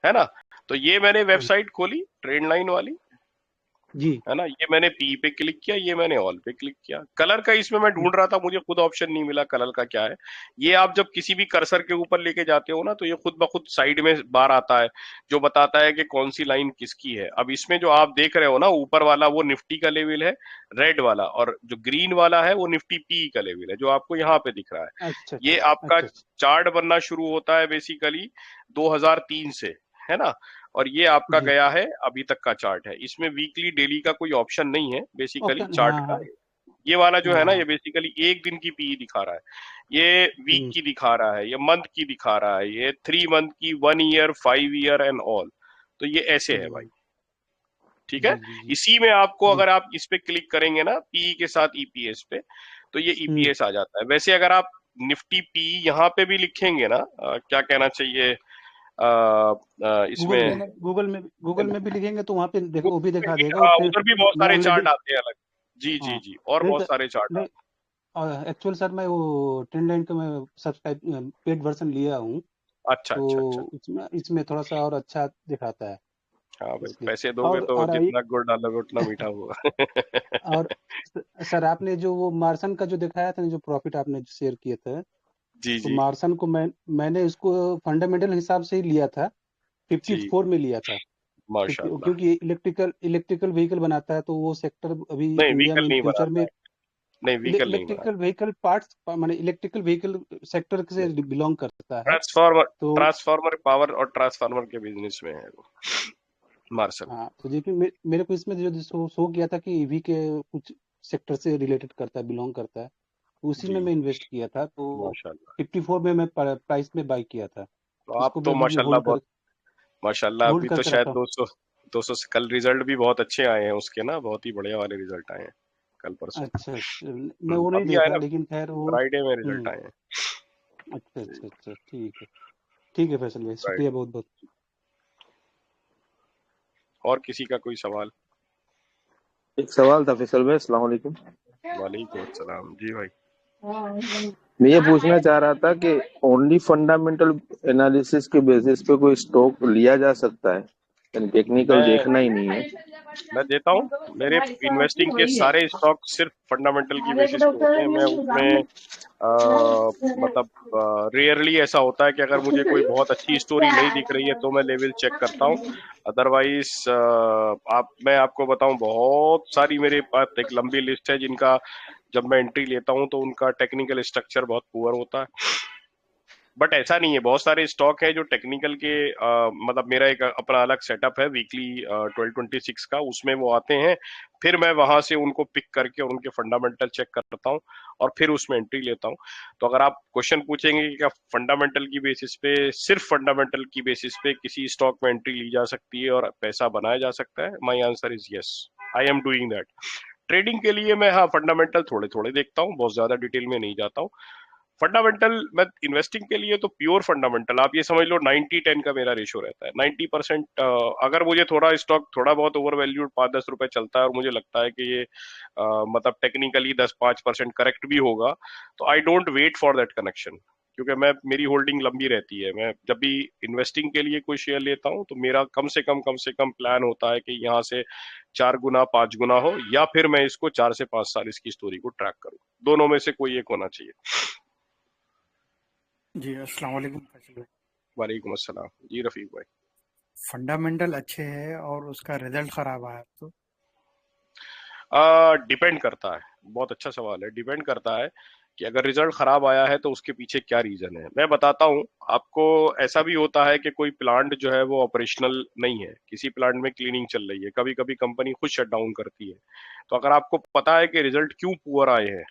है ना, तो ये मैंने हाँ, वेबसाइट खोली ट्रेंड लाइन वाली, जी है ना, ये मैंने पी पे क्लिक किया, ये मैंने ऑल पे क्लिक किया। कलर का इसमें मैं ढूंढ रहा था, मुझे खुद ऑप्शन नहीं मिला कलर का क्या है। ये आप जब किसी भी कर्सर के ऊपर लेके जाते हो ना तो ये खुद ब खुद साइड में बार आता है जो बताता है कि कौन सी लाइन किसकी है। अब इसमें जो आप देख रहे हो ना ऊपर वाला वो निफ्टी का लेवल है रेड वाला, और जो ग्रीन वाला है वो निफ्टी पी का लेवल है जो आपको यहाँ पे दिख रहा है। अच्छा ये अच्छा आपका अच्छा अच्छा। चार्ट बनना शुरू होता है बेसिकली 2003 से, है ना, और ये आपका जी गया है अभी तक का चार्ट है। इसमें वीकली डेली का कोई ऑप्शन नहीं है बेसिकली ऑप्शन, चार्ट हाँ का। हाँ ये वाला जो है ना ये हाँ। बेसिकली एक दिन की पीई दिखा रहा है, ये वीक हम्म, की दिखा रहा है, ये मंथ की दिखा रहा है, ये 3 मंथ की, 1 ईयर, 5 ईयर एंड ऑल। तो ये ऐसे है भाई। हम्म, ठीक है, जी जी जी इसी में आपको जी। अगर आप इस पे क्लिक करेंगे ना पीई के साथ ईपीएस पे, तो ये हम्म, ईपीएस आ जाता है। वैसे अगर आप निफ्टी पी यहाँ पे भी लिखेंगे ना क्या कहना चाहिए गूगल इसमें में, गूगल में भी लिखेंगे तो वहाँ पे वो भी दिखा देगा। वो हाँ, ट्रेंड, उधर भी बहुत मैं सारे ऑलरेडी, चार्ट आते हैं अलग। जी जी हाँ जी, और नहीं बहुत तो, सारे चार्ट नहीं आते एक्चुअल सर मैं वो ट्रेंड लाइन का मैं सब्सक्राइब पेड वर्जन लिया हूँ, हैं। अच्छा अच्छा अच्छा, तो इसमें इसमें थोड़ा सा और अच्छा दिखाता है हाँ भाई इसलिए। पैसे दोगे तो और जितना गुड़ डालोगे उतना मीठा होगा। और सर आपने जो वो मार्सन का जो दिखाया था ना, जो प्रॉफिट आपने शेयर किए थे, जी तो जी मार्सन को मैंने उसको फंडामेंटल हिसाब से ही लिया था, जी, 54 में लिया था। माशाल्लाह। क्योंकि इलेक्ट्रिकल व्हीकल बनाता है, तो वो सेक्टर अभी नहीं इंडिया व्हीकल में इन नहीं फ्यूचर बनाता में है, नहीं व्हीकल नहीं इलेक्ट्रिकल बनाता। व्हीकल पार्ट्स, माने इलेक्ट्रिकल व्हीकल सेक्टर से नहीं, बिलोंग करता है। ट्रांसफार्मर, तो ट्रांसफार्मर पावर और ट्रांसफार्मर के बिजनेस में है वो मार्शल। हाँ, तो देखिए मेरे को इसमें जो शो किया था कि ईवी के कुछ सेक्टर से रिलेटेड करता है, बिलोंग करता है, तो उसी जी में मैं इन्वेस्ट किया था। तो माशाल्लाह। 54 में मैं प्राइस में बाई किया था। तो आप इसको भी तो अभी भी माशाल्लाह बहुत, माशाल्लाह होल्ड अभी तो करके शायद रखा हूँ। 200 से कल रिजल्ट भी बहुत अच्छे आए हैं उसके ना, बहुत ही बढ़िया वाले रिजल्ट आए हैं कल परसों। अच्छा अच्छा, मैं वो नहीं अभी आए देखा, ना, लेकिन खैर वो। फ्राइडे में रिजल्ट हम्म, आए हैं। अच्छा जी अच्छा अच्छा, ठीक है फैसल भाई, शुक्रिया फ्राइडे। बहुत बहुत। और किसी का कोई सवाल? एक सवाल था फैसल भाई, अस्सलाम वालेकुम। वालेकुम अस्सलाम जी भाई। मैं ये पूछना चाह रहा था कि ओनली फंडामेंटल एनालिसिस के बेसिस पे कोई स्टॉक लिया जा सकता है, टेक्निकल मैं देखना ही नहीं है? मैं देता हूँ, मेरे इन्वेस्टिंग के सारे स्टॉक सिर्फ फंडामेंटल की बेसिस पे होते हैं। मैं उसमें मतलब रेयरली ऐसा होता है कि अगर मुझे कोई बहुत अच्छी स्टोरी नहीं दिख रही है तो मैं लेवल चेक करता हूँ। अदरवाइज मैं आपको बताऊं, बहुत सारी मेरे पास एक लंबी लिस्ट है जिनका जब मैं एंट्री लेता हूं तो उनका टेक्निकल स्ट्रक्चर बहुत पुअर होता है। बट ऐसा नहीं है, बहुत सारे स्टॉक है जो टेक्निकल के मतलब मेरा एक अपना अलग सेटअप है वीकली 1226 का, उसमें वो आते हैं, फिर मैं वहां से उनको पिक करके और उनके फंडामेंटल चेक करता हूं और फिर उसमें एंट्री लेता हूं। तो अगर आप क्वेश्चन पूछेंगे कि क्या फंडामेंटल की बेसिस पे, सिर्फ फंडामेंटल की बेसिस पे किसी स्टॉक में एंट्री ली जा सकती है और पैसा बनाया जा सकता है, my answer is yes, I am doing that. Trading के लिए मैं हाँ फंडामेंटल थोड़े थोड़े देखता हूँ, बहुत ज्यादा डिटेल में नहीं जाता हूँ। फंडामेंटल मैं इन्वेस्टिंग के लिए तो प्योर फंडामेंटल, आप ये समझ लो 90-10 का मेरा रेशो रहता है। 90% अगर मुझे थोड़ा स्टॉक थोड़ा बहुत ओवर वैल्यूड 5-10 रुपए चलता है और मुझे लगता है कि ये मतलब टेक्निकली 10-5% करेक्ट भी होगा, तो I don't wait for that connection, क्योंकि मेरी होल्डिंग लंबी रहती है। मैं जब भी इन्वेस्टिंग के लिए कोई शेयर लेता हूं तो मेरा कम से कम प्लान होता है कि यहाँ से 4 गुना 5 गुना हो, या फिर मैं इसको 4 से 5 साल इसकी स्टोरी को ट्रैक करूं, दोनों में से कोई एक होना चाहिए। जी अस्सलाम वालेकुम फैसल भाई। वालेकुम अस्सलाम जी रफीक भाई। फंडामेंटल अच्छे है और उसका रिजल्ट खराब आया तो डिपेंड करता है, बहुत अच्छा सवाल है। डिपेंड करता है कि अगर रिजल्ट खराब आया है तो उसके पीछे क्या रीजन है। मैं बताता हूँ आपको। ऐसा भी होता है कि कोई प्लांट जो है वो ऑपरेशनल नहीं है, किसी प्लांट में क्लीनिंग चल रही है, कभी कभी कंपनी खुद शट डाउन करती है। तो अगर आपको पता है कि रिजल्ट क्यों पुअर आए हैं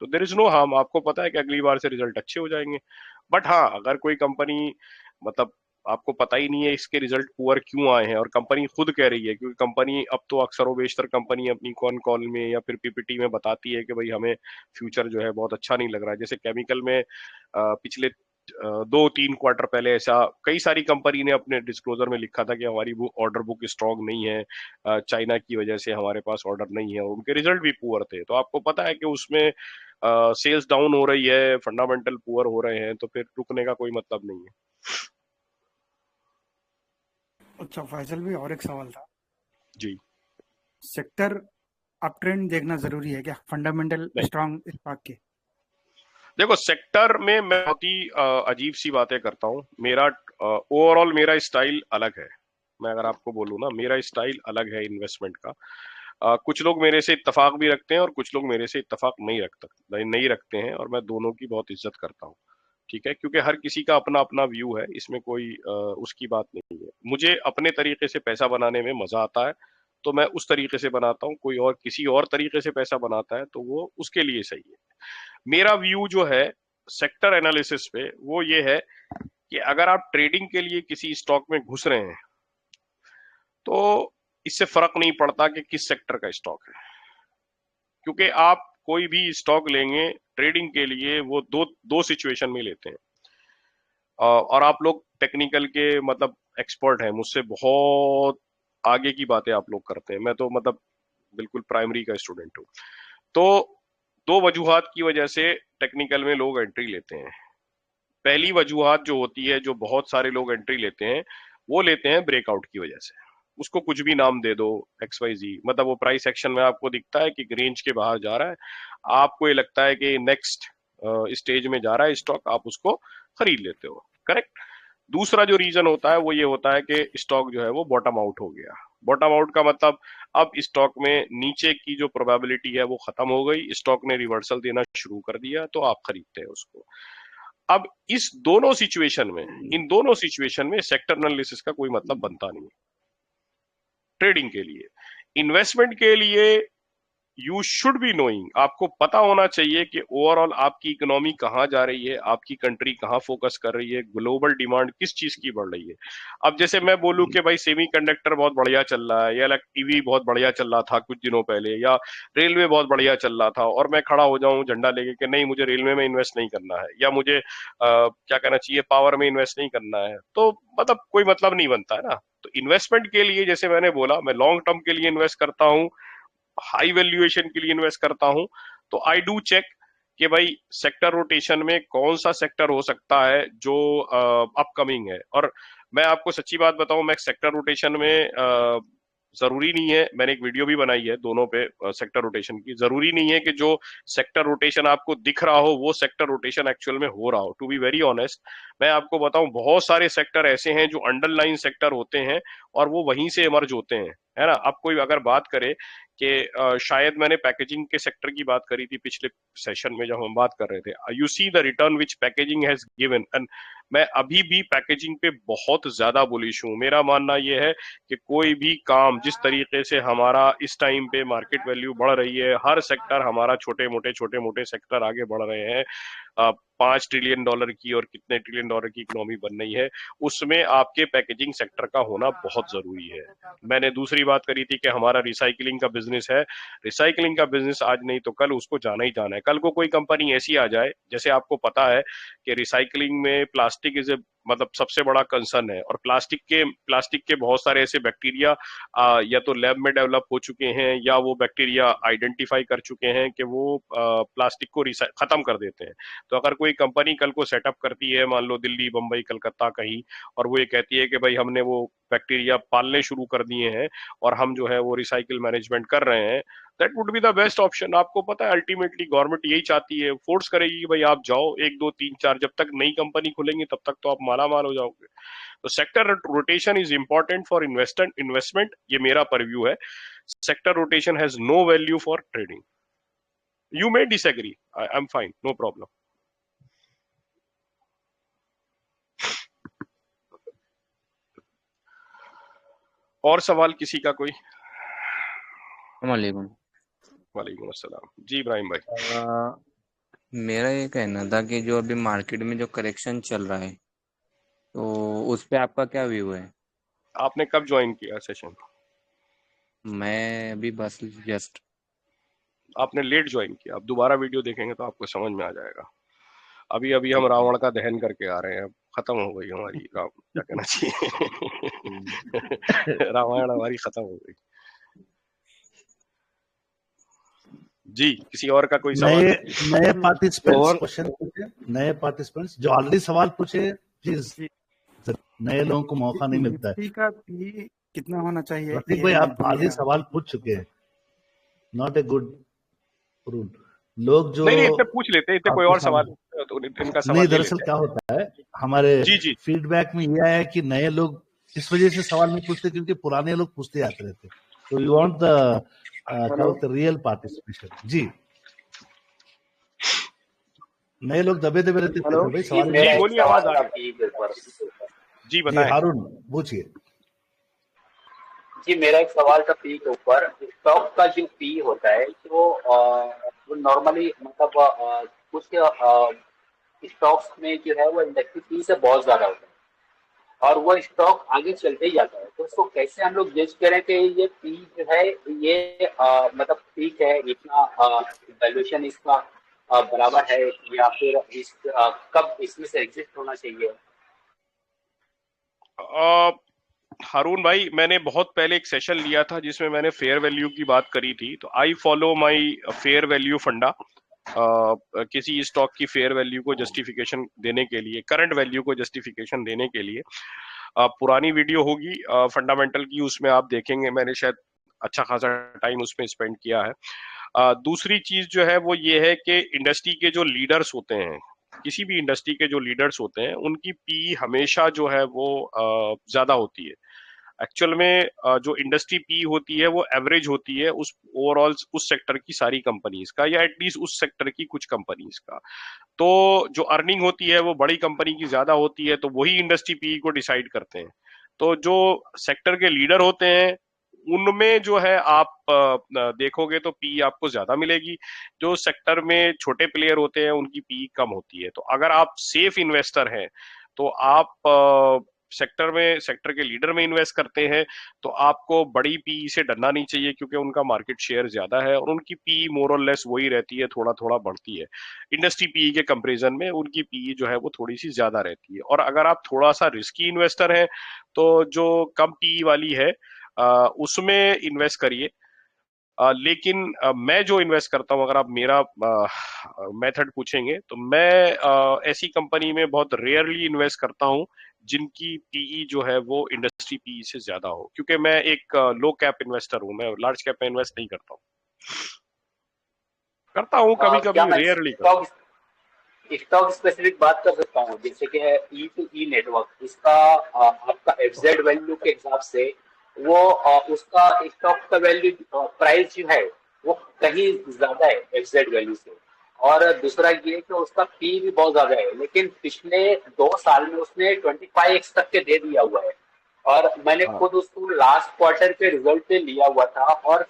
तो देयर इज नो हार्म, आपको पता है कि अगली बार से रिजल्ट अच्छे हो जाएंगे। बट हाँ, अगर कोई कंपनी मतलब आपको पता ही नहीं है इसके रिजल्ट पुअर क्यों आए हैं और कंपनी खुद कह रही है, क्योंकि कंपनी अब तो अक्सर व बेशतर कंपनी अपनी कॉन कॉल में या फिर पीपीटी में बताती है कि भाई हमें फ्यूचर जो है बहुत अच्छा नहीं लग रहा है। जैसे केमिकल में पिछले 2-3 क्वार्टर पहले ऐसा कई सारी कंपनी ने अपने डिस्क्लोजर में लिखा था कि हमारी ऑर्डर बुक स्ट्रांग नहीं है, चाइना की वजह से हमारे पास ऑर्डर नहीं है, और उनके रिजल्ट भी पुअर थे। तो आपको पता है कि उसमें सेल्स डाउन हो रही है, फंडामेंटल पुअर हो रहे हैं, तो फिर रुकने का कोई मतलब नहीं है। अच्छा फैसल भी और एक सवाल था जी, सेक्टर अप ट्रेंड देखना जरूरी है क्या फंडामेंटल स्ट्रांग स्टॉक के? देखो सेक्टर में मैं बहुत ही अजीब सी बातें करता हूँ। मेरा ओवरऑल मेरा स्टाइल अलग है। मैं अगर आपको बोलूँ ना, मेरा स्टाइल अलग है इन्वेस्टमेंट का। कुछ लोग मेरे से इत्तेफाक भी रखते हैं और कुछ लोग मेरे से इत्तेफाक नहीं रखते हैं, और मैं दोनों की बहुत इज्जत करता हूँ, ठीक है, क्योंकि हर किसी का अपना अपना व्यू है, इसमें कोई उसकी बात नहीं है। मुझे अपने तरीके से पैसा बनाने में मजा आता है तो मैं उस तरीके से बनाता हूँ। कोई और किसी और तरीके से पैसा बनाता है तो वो उसके लिए सही है। मेरा व्यू जो है सेक्टर एनालिसिस पे वो ये है कि अगर आप ट्रेडिंग के लिए किसी स्टॉक में घुस रहे हैं तो इससे फर्क नहीं पड़ता कि किस सेक्टर का स्टॉक है, क्योंकि आप कोई भी स्टॉक लेंगे ट्रेडिंग के लिए वो दो सिचुएशन में लेते हैं। और आप लोग टेक्निकल के मतलब एक्सपर्ट हैं, मुझसे बहुत आगे की बातें आप लोग करते हैं, मैं तो मतलब बिल्कुल प्राइमरी का स्टूडेंट हूँ। तो 2 वजूहात की वजह से टेक्निकल में लोग एंट्री लेते हैं। पहली वजूहात जो होती है, जो बहुत सारे लोग एंट्री लेते हैं, वो लेते हैं ब्रेकआउट की वजह से। उसको कुछ भी नाम दे दो, XYZ, मतलब वो प्राइस एक्शन में आपको दिखता है कि रेंज के बाहर जा रहा है, आपको ये लगता है कि नेक्स्ट स्टेज में जा रहा है स्टॉक, आप उसको खरीद लेते हो, करेक्ट। दूसरा जो रीजन होता है वो ये होता है कि स्टॉक जो है वो बॉटम आउट हो गया। बॉटम आउट का मतलब अब स्टॉक में नीचे की जो प्रोबेबिलिटी है वो खत्म हो गई, स्टॉक ने रिवर्सल देना शुरू कर दिया, तो आप खरीदते हैं उसको। अब इन दोनों सिचुएशन में सेक्टर एनालिसिस का कोई मतलब बनता नहीं है ट्रेडिंग के लिए। इन्वेस्टमेंट के लिए यू शुड बी नोइंग, आपको पता होना चाहिए कि ओवरऑल आपकी इकोनॉमी कहाँ जा रही है, आपकी कंट्री कहाँ फोकस कर रही है, ग्लोबल डिमांड किस चीज की बढ़ रही है। अब जैसे मैं बोलूं कि भाई सेमीकंडक्टर बहुत बढ़िया चल रहा है, या टीवी बहुत बढ़िया चल रहा था कुछ दिनों पहले, या रेलवे बहुत बढ़िया चल रहा था, और मैं खड़ा हो जाऊं झंडा लेके कि नहीं मुझे रेलवे में इन्वेस्ट नहीं करना है, या मुझे क्या कहना चाहिए पावर में इन्वेस्ट नहीं करना है, तो मतलब कोई मतलब नहीं बनता है ना। तो इन्वेस्टमेंट के लिए जैसे मैंने बोला, मैं लॉन्ग टर्म के लिए इन्वेस्ट करता हूँ, हाई वैल्यूएशन के लिए इन्वेस्ट करता हूं, तो आई डू चेक कि भाई सेक्टर रोटेशन में कौन सा सेक्टर हो सकता है जो अपकमिंग है। और मैं आपको सच्ची बात बताऊं, मैं सेक्टर रोटेशन में जरूरी नहीं है, मैंने एक वीडियो भी बनाई है दोनों पे सेक्टर रोटेशन की, जरूरी नहीं है कि जो सेक्टर रोटेशन आपको दिख रहा हो वो सेक्टर रोटेशन एक्चुअल में हो रहा हो। टू बी वेरी ऑनेस्ट, मैं आपको बताऊं बहुत सारे सेक्टर ऐसे हैं जो अंडरलाइन सेक्टर होते हैं और वो वहीं से इमर्ज होते हैं, है ना। अब कोई अगर बात करे कि शायद मैंने पैकेजिंग के सेक्टर की बात करी थी पिछले सेशन में जब हम बात कर रहे थे, you see the return which packaging has given, and मैं अभी भी पैकेजिंग पे बहुत ज्यादा बुलिश हूं। मेरा मानना यह है कि कोई भी काम जिस तरीके से हमारा इस टाइम पे मार्केट वैल्यू बढ़ रही है, हर सेक्टर हमारा छोटे मोटे सेक्टर आगे बढ़ रहे हैं, 5 ट्रिलियन डॉलर की और कितने ट्रिलियन डॉलर की इकोनॉमी बन रही है, उसमें आपके पैकेजिंग सेक्टर का होना बहुत जरूरी है। मैंने दूसरी बात करी थी कि हमारा रिसाइकलिंग का बिजनेस है, रिसाइकलिंग का बिजनेस आज नहीं तो कल उसको जाना ही जाना है। कल को कोई कंपनी ऐसी आ जाए, जैसे आपको पता है कि रिसाइकलिंग में प्लास्टिक इज ए मतलब सबसे बड़ा कंसर्न है, और प्लास्टिक के बहुत सारे ऐसे बैक्टीरिया या तो लैब में डेवलप हो चुके हैं या वो बैक्टीरिया आइडेंटिफाई कर चुके हैं कि वो प्लास्टिक को खत्म कर देते हैं। तो अगर कोई कंपनी कल को सेटअप करती है, मान लो दिल्ली, बंबई, कलकत्ता कहीं, और वो ये कहती है कि भाई हमने वो बैक्टीरिया पालने शुरू कर दिए हैं और हम जो है वो रिसाइकिल मैनेजमेंट कर रहे हैं, that would be the best option. आपको पता है अल्टीमेटली गवर्नमेंट यही चाहती है, फोर्स करेगी कि भाई आप जाओ 1 2 3 4, जब तक नई कंपनी खुलेंगी तब तक तो आप मालामाल हो जाओगे। तो sector rotation is important for investment, ये मेरा परव्यू है। Sector rotation has no value for trading. You may disagree, I am fine, no problem. और सवाल किसी का कोई? वालेकुम। वालेकुम अस्सलाम। जी इब्राहिम भाई। मेरा ये कहना था कि जो अभी मार्केट में जो करेक्शन चल रहा है तो उस पे आपका क्या व्यू है? आपने कब ज्वाइन किया सेशन? मैं अभी बस जस्ट। आपने लेट ज्वाइन किया, आप दोबारा वीडियो देखेंगे तो आपको समझ में आ जाएगा। अभी अभी हम रावण का दहन करके आ रहे हैं, खत्म हो गई हमारी क्या कहना चाहिए रामायण हमारी खत्म हो गई। जी किसी और का कोई सवाल? नए पार्टिसिपेंट्स क्वेश्चन पूछे, नए पार्टिसिपेंट्स जो ऑलरेडी सवाल पूछे प्लीज, नए लोगों को मौका नहीं मिलता है। का पी कितना होना चाहिए? प्रतीक भाई आप आगे सवाल पूछ चुके हैं, नॉट ए गुड रूल। लोग जो नहीं इतने पूछ लेते, इतने कोई और सवाल तो इनका सवाल नहीं, दरअसल क्या होता है हमारे फीडबैक में यह है कि नए लोग इस वजह से सवाल नहीं पूछते क्योंकि पुराने लोग पूछते आते रहते, तो you want the real participation. जी नए लोग दबे दबे रहते थे भाई, सवाल बोलिए, आवाज आ रही है। जी बताएं। हारून पूछिए। जी मेरा एक सवाल था पी के ऊपर। स्टॉक का जो पी होता है तो वो नॉर्मली मतलब कुछ स्टॉक्स में जो है वो इंडेक्स पी से बहुत ज्यादा होता है और वो स्टॉक आगे चलते ही जाता है, तो उसको कैसे हम लोग जज करें कि ये पी जो है ये मतलब ठीक है, इतना वैल्यूएशन इसका बराबर है या फिर कब इसमें से एग्जिट होना चाहिए? हारून भाई मैंने बहुत पहले एक सेशन लिया था जिसमें मैंने फेयर वैल्यू की बात करी थी, तो I follow my fair value फंडा। किसी स्टॉक की फेयर वैल्यू को जस्टिफिकेशन देने के लिए, करंट वैल्यू को जस्टिफिकेशन देने के लिए पुरानी वीडियो होगी फंडामेंटल की, उसमें आप देखेंगे मैंने शायद अच्छा खासा टाइम उसमें स्पेंड किया है। दूसरी चीज जो है वो ये है कि इंडस्ट्री के जो लीडर्स होते हैं, किसी भी इंडस्ट्री के जो लीडर्स होते हैं उनकी पी हमेशा जो है वो ज्यादा होती है। एक्चुअल में जो इंडस्ट्री पी होती है वो एवरेज होती है उस ओवरऑल उस सेक्टर की सारी कंपनीज का, या एटलीस्ट उस सेक्टर की कुछ कंपनीज का। तो जो अर्निंग होती है वो बड़ी कंपनी की ज्यादा होती है, तो वही इंडस्ट्री पी को डिसाइड करते हैं। तो जो सेक्टर के लीडर होते हैं उनमें जो है आप देखोगे तो पी आपको ज्यादा मिलेगी। जो सेक्टर में छोटे प्लेयर होते हैं उनकी पी कम होती है। तो अगर आप सेफ इन्वेस्टर हैं तो आप सेक्टर के लीडर में इन्वेस्ट करते हैं तो आपको बड़ी पी से डरना नहीं चाहिए, क्योंकि उनका मार्केट शेयर ज्यादा है और उनकी पी मोर और लेस वही रहती है, थोड़ा थोड़ा बढ़ती है। इंडस्ट्री पी के कंपैरिजन में उनकी पी जो है वो थोड़ी सी ज्यादा रहती है। और अगर आप थोड़ा सा रिस्की इन्वेस्टर हैं तो जो कम पी वाली है उसमें इन्वेस्ट करिए। लेकिन मैं जो इन्वेस्ट करता हूं, अगर आप मेरा मेथड पूछेंगे तो मैं ऐसी कंपनी में बहुत रेयरली इन्वेस्ट करता हूं जिनकी पीई जो है वो इंडस्ट्री पीई से ज्यादा हो, क्योंकि मैं एक लो कैप इन्वेस्टर हूं, मैं लार्ज कैप में इन्वेस्ट नहीं करता हूं कभी क्या कभी, मैं रेयरली करता हूं। स्टॉक स्पेसिफिक बात कर सकता हूँ, जैसे कि ई टू ई नेटवर्क, इसका आपका एफजेड वैल्यू के हिसाब से वो उसका स्टॉक का वैल्यू प्राइस जो है वो कहीं ज्यादा है एफजेड वैल्यू से। और दूसरा ये कि उसका पी भी बहुत ज्यादा है, लेकिन पिछले 2 साल में उसने 25x तक के दे दिया हुआ है। और मैंने हाँ। खुद उसको लास्ट क्वार्टर के रिजल्ट पे लिया हुआ था और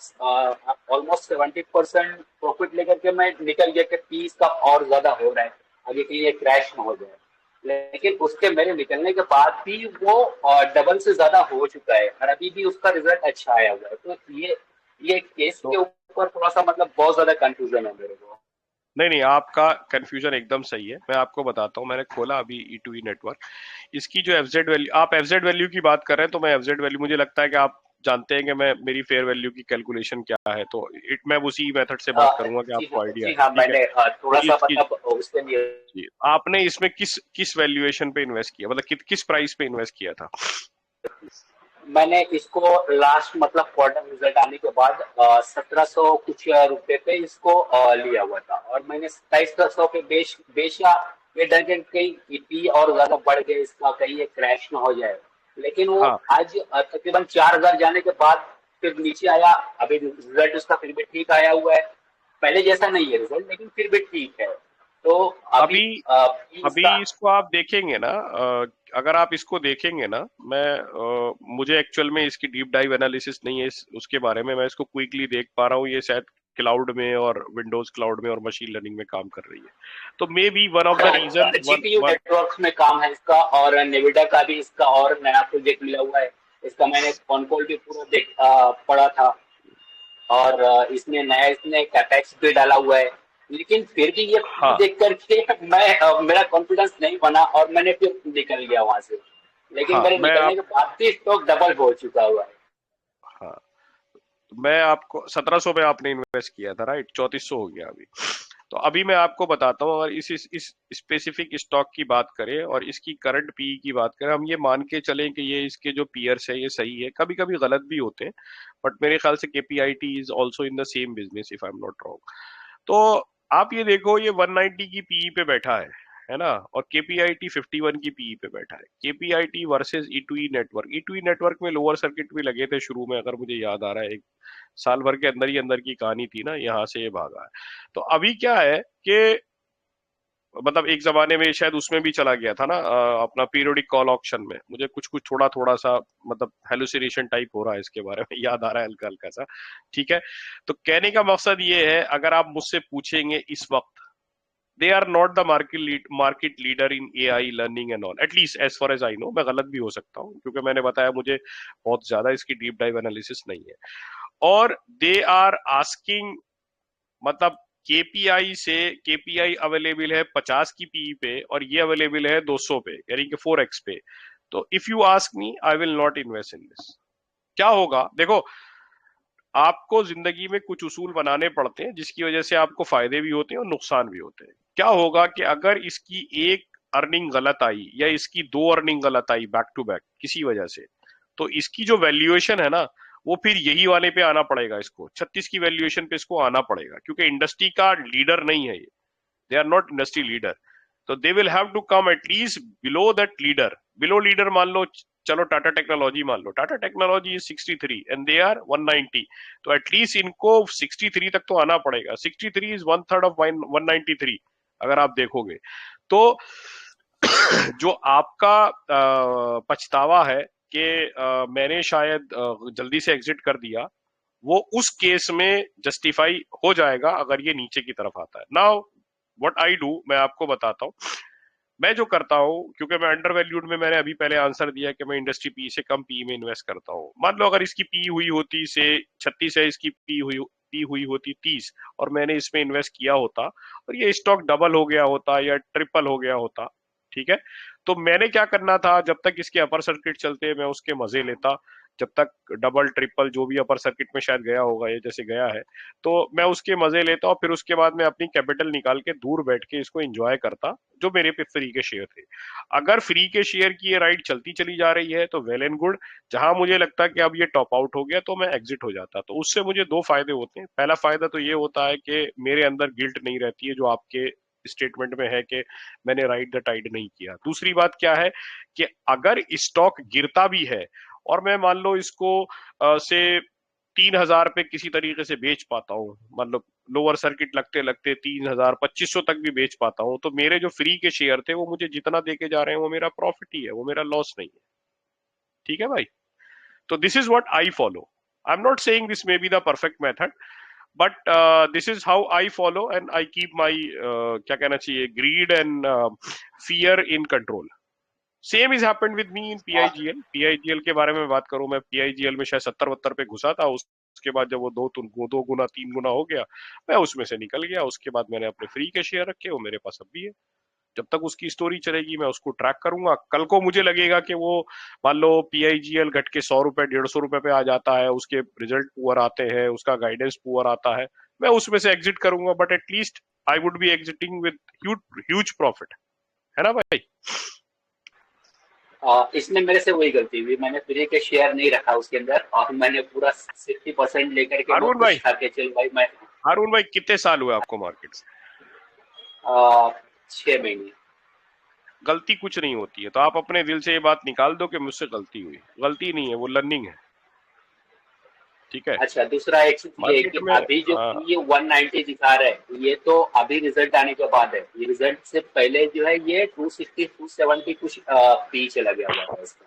ऑलमोस्ट 70% प्रॉफिट लेकर के मैं निकल गया कि पीस का और ज्यादा हो रहा है, आगे कहीं ये क्रैश ना हो जाए। लेकिन उसके मेरे निकलने के बाद भी वो डबल से ज्यादा हो चुका है और अभी भी उसका रिजल्ट अच्छा आया हुआ है। तो ये केस के ऊपर थोड़ा सा मतलब बहुत ज्यादा कंफ्यूजन है मेरे को। नहीं, आपका कंफ्यूजन एकदम सही है। मैं आपको बताता हूँ, मैंने खोला अभी E2E नेटवर्क, इसकी जो एफजेड वैल्यू, आप एफजेड वैल्यू की बात कर रहे हैं, तो मैं एफजेड वैल्यू, मुझे लगता है कि आप जानते हैं कि मैं मेरी फेयर वैल्यू की कैलकुलेशन क्या है, तो मैं उसी मेथड से बात करूंगा कि आपको आइडिया है। हाँ, मैंने थोड़ा सा इसकी- मतलब उसके लिए जी, आपने इसमें किस वैल्यूएशन पे इन्वेस्ट किया, मतलब किस प्राइस पे इन्वेस्ट किया था? मैंने इसको लास्ट मतलब क्वार्टर रिजल्ट आने के बाद 1700 कुछ रुपए पे इसको लिया हुआ था और मैंने 2700 पे बेचा, ये डर के कहीं पी और ज्यादा बढ़ गए इसका, कहीं ये क्रैश ना हो जाए। लेकिन वो आज तकरीबन 4000 जाने के बाद फिर नीचे आया। अभी रिजल्ट उसका फिर भी ठीक आया हुआ है, पहले जैसा नहीं है रिजल्ट, लेकिन फिर भी ठीक है। तो अभी इसको आप देखेंगे ना, अगर आप इसको देखेंगे ना, मुझे एक्चुअल में इसकी डीप डाइव एनालिसिस नहीं है उसके बारे में, मैं इसको क्विकली देख पा रहा हूँ, ये शायद क्लाउड में और विंडोज क्लाउड में और मशीन लर्निंग में काम कर रही है, तो maybe one of the reason GPU networks में काम है इसका, और नेविडा का भी इसका और नया प्रोजेक्ट मिला हुआ है इसका। मैंने कॉन कॉल भी पूरा पढ़ा था और इसने कैपेक्स भी डाला हुआ है, लेकिन फिर भी ये देख करके मेरा कॉन्फिडेंस नहीं बना और मैंने फिर निकल गया वहां से। लेकिन मेरे निकलने के बाद भी स्टॉक डबल हो चुका हुआ है। हाँ, मैं आपको 1700 पे आपने इन्वेस्ट किया था, राइट? 3400 हो गया अभी। तो अभी मैं आपको बताता हूँ, अगर इस स्पेसिफिक स्टॉक की बात करें और इसकी करंट पी की बात करें, हम ये मान के चलें कि ये इसके जो पीयर्स है ये सही है, कभी कभी गलत भी होते हैं, बट मेरे ख्याल से KPIT is also in the same business if I am not wrong. तो आप ये देखो, ये 190 की पीई पे बैठा है ना, और केपीआईटी 51 की पीई पे बैठा है। केपीआईटी वर्सेस E2E नेटवर्क में लोअर सर्किट भी लगे थे शुरू में, अगर मुझे याद आ रहा है, एक साल भर के अंदर ही अंदर की कहानी थी ना, यहाँ से ये भागा है। तो अभी क्या है कि मतलब एक जमाने में शायद उसमें भी चला गया था ना, अपना पीरियोडिक कॉल ऑक्शन में, मुझे कुछ थोड़ा सा मतलब हेलुसिनेशन टाइप हो रहा है इसके बारे में, याद आ रहा है हल्का हल्का सा, ठीक है। तो कहने का मकसद ये है, अगर आप मुझसे पूछेंगे इस वक्त, they are not the market leader in AI learning and all, at least as far as I know। मैं गलत भी हो सकता हूँ, क्योंकि मैंने बताया मुझे बहुत ज्यादा इसकी डीप डाइव एनालिसिस नहीं है। और they are asking, मतलब केपीआई अवेलेबल है 50 की पीई पे और ये अवेलेबल है 200 पे, यानी कि 4x पे। तो if you ask me, I will not invest in this. क्या होगा, देखो, आपको जिंदगी में कुछ उसूल बनाने पड़ते हैं जिसकी वजह से आपको फायदे भी होते हैं और नुकसान भी होते हैं। क्या होगा कि अगर इसकी एक अर्निंग गलत आई या इसकी 2 अर्निंग गलत आई बैक टू बैक किसी वजह से, तो इसकी जो वैल्यूएशन है ना, वो फिर यही वाले पे आना पड़ेगा, इसको 36 की वैल्यूएशन पे इसको आना पड़ेगा, क्योंकि इंडस्ट्री का लीडर नहीं है ये, they are not industry leader. तो they will have to come at least below that leader. Below leader मान लो, चलो टाटा टेक्नोलॉजी मान लो, Tata technology is 63 and they are 190, तो एटलीस्ट इनको 63 तक तो आना पड़ेगा। 63 इज 1/3 ऑफ 193 अगर आप देखोगे। तो जो आपका पछतावा है कि मैंने शायद जल्दी से एग्जिट कर दिया, वो उस केस में जस्टिफाई हो जाएगा अगर ये नीचे की तरफ आता है। नाउ व्हाट आई डू, मैं आपको बताता हूँ। मैं जो करता हूँ, क्योंकि मैं अंडर वैल्यूड में, मैंने अभी पहले आंसर दिया कि मैं इंडस्ट्री पी से कम पी में इन्वेस्ट करता हूँ। मान लो अगर इसकी पी हुई होती से 36 है, इसकी पी हुई होती 30 और मैंने इसमें इन्वेस्ट किया होता और ये स्टॉक डबल हो गया होता या ट्रिपल हो गया होता, ठीक है, तो मैंने क्या करना था, जब तक इसके अपर सर्किट चलते मैं उसके मजे लेता, जब तक डबल ट्रिपल जो भी अपर सर्किट में शायद गया होगा ये जैसे गया है, तो मैं उसके मजे लेता और फिर उसके बाद मैं अपनी कैपिटल निकाल के दूर बैठ के इसको एंजॉय करता, जो मेरे पे फ्री के शेयर थे। अगर फ्री के शेयर की ये राइड चलती चली जा रही है तो वेल एंड गुड, जहां मुझे लगता है कि अब ये टॉप आउट हो गया तो मैं एग्जिट हो जाता। तो उससे मुझे दो फायदे होते हैं। पहला फायदा तो ये होता है कि मेरे अंदर गिल्ट नहीं रहती है जो आपके स्टेटमेंट में है कि मैंने राइड द टाइड नहीं किया। दूसरी बात क्या है कि अगर स्टॉक गिरता भी है और मैं मान लो इसको से 3000 पे किसी तरीके से बेच पाता हूँ, मतलब लोअर सर्किट लगते लगते 3000 2500 तक भी बेच पाता हूँ, तो मेरे जो फ्री के शेयर थे वो मुझे जितना देके जा रहे हैं वो मेरा प्रॉफिट ही है, वो मेरा लॉस नहीं है। ठीक है भाई, तो this is what I follow. I am not saying this may be the perfect method, but this is how I follow and I keep my क्या कहना चाहिए, greed and fear in control. Same is happened with me in PIGL. PIGL के बारे में बात करूं, मैं पीआईजीएल में शायद 70-72 पे घुसा था, उसके बाद जब वो दो गुना 3 गुना हो गया मैं उसमें से निकल गया। उसके बाद मैंने अपने फ्री के शेयर रखे, वो मेरे पास अब भी है। जब तक उसकी स्टोरी चलेगी मैं उसको ट्रैक करूंगा। कल को मुझे लगेगा कि वो मान लो पीआईजीएल घट के 100 रुपए 150 रुपए पे आ जाता है, उसके रिजल्ट पुअर आते हैं, उसका गाइडेंस पुअर आता है, मैं उसमें से एग्जिट करूंगा, but at least I would be exiting with huge profit, है ना भाई। इसमें मेरे से वही गलती हुई, मैंने फ्री के शेयर नहीं रखा उसके अंदर और मैंने पूरा 60% लेकर के अरुण भाई चल भाई मैं। अरुण भाई कितने साल हुए आपको मार्केट से? 6 महीने। गलती कुछ नहीं होती है, तो आप अपने दिल से ये बात निकाल दो कि मुझसे गलती हुई। गलती नहीं है, वो लर्निंग है। ठीक है। अच्छा, दूसरा एक चीज ये कि अभी जो ये 190 दिखा रहा है ये तो अभी रिजल्ट आने के बाद है, ये रिजल्ट से पहले जो है ये 260 270 कुछ पी चला गया हुआ है इसका।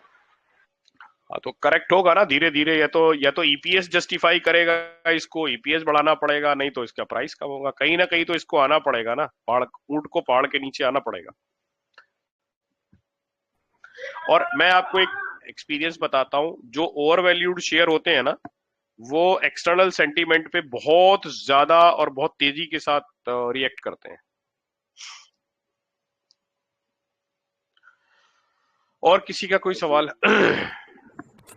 हाँ तो करेक्ट होगा ना धीरे धीरे, या तो ईपीएस जस्टिफाई करेगा इसको, ईपीएस बढ़ाना पड़ेगा, नहीं तो इसका प्राइस कम होगा। कहीं ना कहीं तो इसको आना पड़ेगा ना, ऊंट को पहाड़ के नीचे आना पड़ेगा। और मैं आपको एक एक्सपीरियंस बताता हूं, जो ओवर वैल्यूड शेयर होते हैं ना वो एक्सटर्नल सेंटीमेंट पे बहुत ज्यादा और बहुत तेजी के साथ रिएक्ट करते हैं। और किसी का कोई सवाल?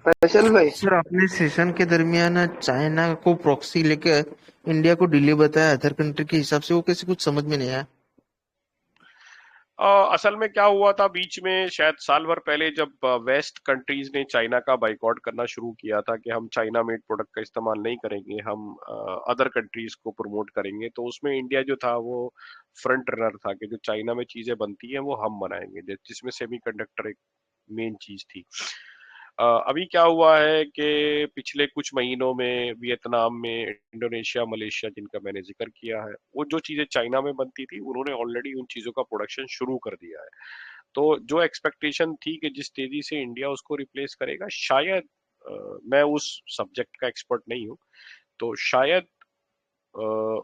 फैसल भाई सर, आपने सेशन के दरमियान चाइना को प्रॉक्सी लेकर इंडिया को डिले बताया अदर कंट्री के हिसाब से, वो कैसे कुछ समझ में नहीं आया। असल में क्या हुआ था बीच में, शायद साल भर पहले, जब वेस्ट कंट्रीज ने चाइना का बाइकआउट करना शुरू किया था कि हम चाइना मेड प्रोडक्ट का इस्तेमाल नहीं करेंगे, हम अदर कंट्रीज को प्रमोट करेंगे, तो उसमें इंडिया जो था वो फ्रंट रनर था कि जो चाइना में चीजें बनती हैं वो हम बनाएंगे, जिसमें सेमीकंडक्टर एक मेन चीज थी। अभी क्या हुआ है कि पिछले कुछ महीनों में वियतनाम में, इंडोनेशिया, मलेशिया जिनका मैंने जिक्र किया है, वो जो चीजें चाइना में बनती थी उन्होंने ऑलरेडी उन चीजों का प्रोडक्शन शुरू कर दिया है। तो जो एक्सपेक्टेशन थी कि जिस तेजी से इंडिया उसको रिप्लेस करेगा, शायद मैं उस सब्जेक्ट का एक्सपर्ट नहीं हूँ, तो शायद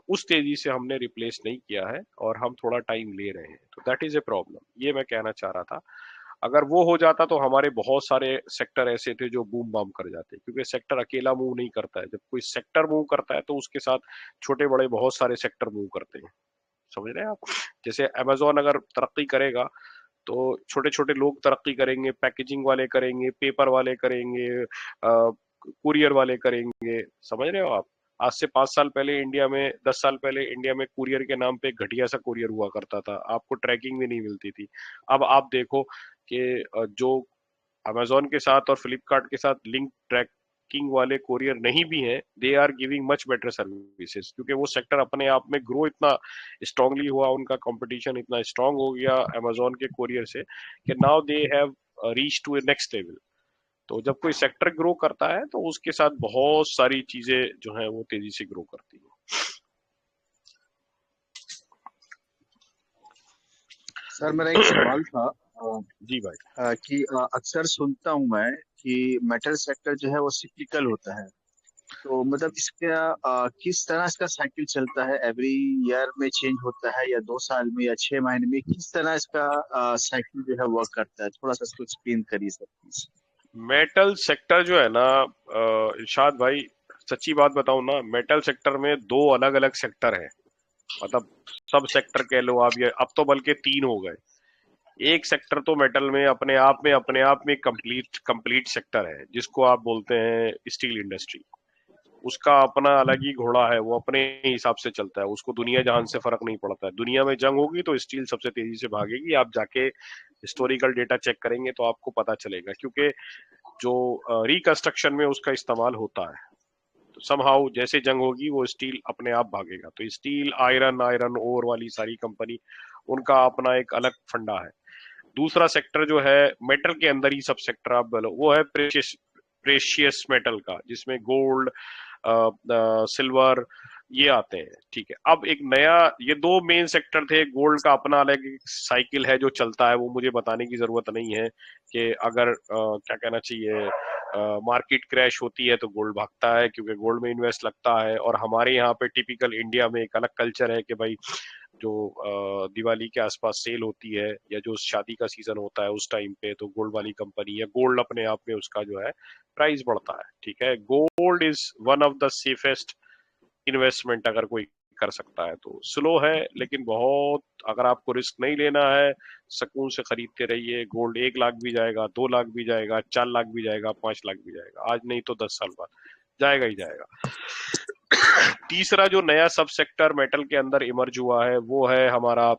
उस तेजी से हमने रिप्लेस नहीं किया है और हम थोड़ा टाइम ले रहे हैं, तो दैट इज ए प्रॉब्लम, ये मैं कहना चाह रहा था। अगर वो हो जाता तो हमारे बहुत सारे सेक्टर ऐसे थे जो बूम बाम कर जाते, क्योंकि सेक्टर अकेला मूव नहीं करता है, जब कोई सेक्टर मूव करता है तो उसके साथ छोटे बड़े बहुत सारे सेक्टर मूव करते हैं, समझ रहे हैं आप। जैसे अमेजोन अगर तरक्की करेगा तो छोटे छोटे लोग तरक्की करेंगे, पैकेजिंग वाले करेंगे, पेपर वाले करेंगे, कुरियर वाले करेंगे, समझ रहे हो आप। आज से 5 साल पहले इंडिया में, 10 साल पहले इंडिया में कुरियर के नाम पे घटिया सा कुरियर हुआ करता था, आपको ट्रैकिंग भी नहीं मिलती थी। अब आप देखो कि जो अमेजोन के साथ और फ्लिपकार्ट के साथ लिंक ट्रैकिंग वाले कुरियर नहीं भी हैं, they are giving much better services, क्योंकि वो सेक्टर अपने आप में ग्रो इतना स्ट्रांगली हुआ, उनका कंपटीशन इतना स्ट्रांग हो गया अमेजोन के कुरियर से कि now they have reach to a next level. तो जब कोई सेक्टर ग्रो करता है तो उसके साथ बहुत सारी चीजें जो हैं वो तेजी से ग्रो करती हैं। सर मेरा एक सवाल था जी भाई, कि अक्सर सुनता हूं मैं कि मेटल सेक्टर जो है वो सिक्लिकल होता है, तो मतलब इसका किस तरह इसका साइकिल चलता है, एवरी ईयर में चेंज होता है या 2 साल में या 6 महीने में, किस तरह इसका साइकिल जो है वर्क करता है, थोड़ा सा इसको एक्सप्लेन करिए सर प्लीज। मेटल सेक्टर जो है ना इरशाद भाई, सच्ची बात बताऊं ना, मेटल सेक्टर में 2 अलग अलग सेक्टर है, मतलब सब सेक्टर कह लो आप, ये अब तो बल्कि 3 हो गए। एक सेक्टर तो मेटल में अपने आप में कंप्लीट सेक्टर है, जिसको आप बोलते हैं स्टील इंडस्ट्री। उसका अपना अलग ही घोड़ा है, वो अपने हिसाब से चलता है, उसको दुनिया जहान से फर्क नहीं पड़ता है। दुनिया में जंग होगी तो स्टील सबसे तेजी से भागेगी। आप जाके हिस्टोरिकल डेटा चेक करेंगे तो आपको पता चलेगा, क्योंकि जो रिकंस्ट्रक्शन में उसका इस्तेमाल होता है। तो समहाउ जैसे जंग होगी वो स्टील अपने आप भागेगा। तो स्टील, आयरन ओर वाली सारी कंपनी, उनका अपना एक अलग फंडा है। दूसरा सेक्टर जो है मेटल के अंदर ही सब सेक्टर आप बोलो, वो है प्रेशियस मेटल का, जिसमें गोल्ड, सिल्वर ये आते हैं। ठीक है, अब एक नया, ये दो मेन सेक्टर थे। गोल्ड का अपना अलग एक साइकिल है जो चलता है, वो मुझे बताने की जरूरत नहीं है कि अगर क्या कहना चाहिए, मार्केट क्रैश होती है तो गोल्ड भागता है, क्योंकि गोल्ड में इन्वेस्ट लगता है। और हमारे यहाँ पे टिपिकल इंडिया में एक अलग कल्चर है कि भाई जो दिवाली के आसपास सेल होती है या जो शादी का सीजन होता है उस टाइम पे, तो गोल्ड वाली कंपनी या गोल्ड अपने आप में उसका जो है प्राइस बढ़ता है। ठीक है, gold is one of the safest investment अगर कोई कर सकता है तो। स्लो है लेकिन बहुत, अगर आपको रिस्क नहीं लेना है, सुकून से खरीदते रहिए। गोल्ड 1 लाख भी जाएगा, 2 लाख भी जाएगा, 4 लाख भी जाएगा, 5 लाख भी जाएगा, आज नहीं तो 10 साल बाद जाएगा ही जाएगा। तीसरा जो नया सब सेक्टर मेटल के अंदर इमर्ज हुआ है वो है हमारा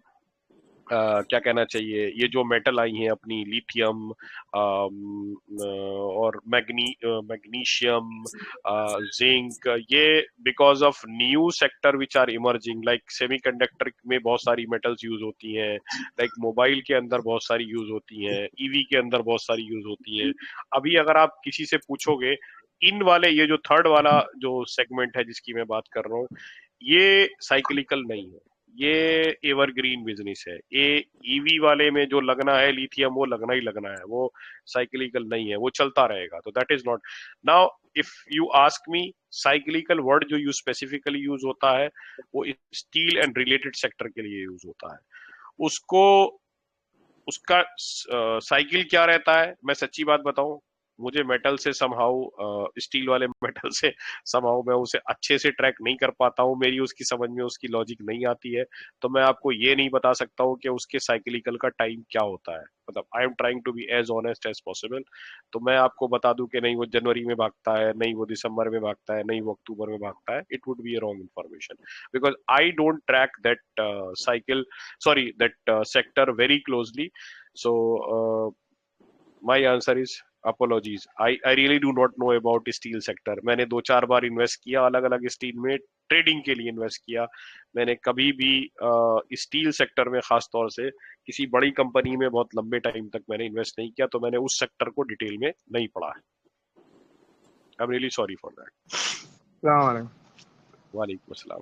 क्या कहना चाहिए, ये जो मेटल आई हैं अपनी, लिथियम और मैग्नीशियम, जिंक, ये because of new sector which are emerging. Like semiconductor में बहुत सारी मेटल्स यूज होती हैं, लाइक मोबाइल के अंदर बहुत सारी यूज होती हैं, ईवी के अंदर बहुत सारी यूज होती हैं। अभी अगर आप किसी से पूछोगे, इन वाले, ये जो थर्ड वाला जो सेगमेंट है जिसकी मैं बात कर रहा हूँ, ये साइक्लिकल नहीं है, ये एवरग्रीन बिजनेस है। ये ईवी वाले में जो लगना है लिथियम, वो लगना ही लगना है, वो साइक्लिकल नहीं है, वो चलता रहेगा। तो that is not. Now if you ask me, cyclical word जो स्पेसिफिकली यूज होता है वो स्टील एंड रिलेटेड सेक्टर के लिए यूज होता है। उसको, उसका साइकिल क्या रहता है, मैं सच्ची बात बताऊं, मुझे मेटल से समहाउ, स्टील वाले मेटल से समहाउ मैं उसे अच्छे से ट्रैक नहीं कर पाता हूँ, मेरी उसकी समझ में उसकी लॉजिक नहीं आती है। तो मैं आपको ये नहीं बता सकता हूँ कि उसके साइक्लिकल का टाइम क्या होता है। मतलब I am trying to be as honest as possible. तो मैं आपको बता दूं कि नहीं वो जनवरी में भागता है, नहीं वो दिसंबर में भागता है, नहीं वो अक्टूबर में भागता है, it would be a wrong information, because I don't track that cycle, sorry that sector very closely. So my answer is apologies, I really do not know about steel sector. मैंने 2-4 बार इन्वेस्ट किया अलग अलग स्टील में, ट्रेडिंग के लिए इन्वेस्ट किया। मैंने कभी भी स्टील सेक्टर में खास तौर से किसी बड़ी कंपनी में बहुत लंबे टाइम तक मैंने इन्वेस्ट नहीं किया, तो मैंने उस सेक्टर को डिटेल में नहीं पढ़ा है। I am really sorry for that. वालेकुम अस्सलाम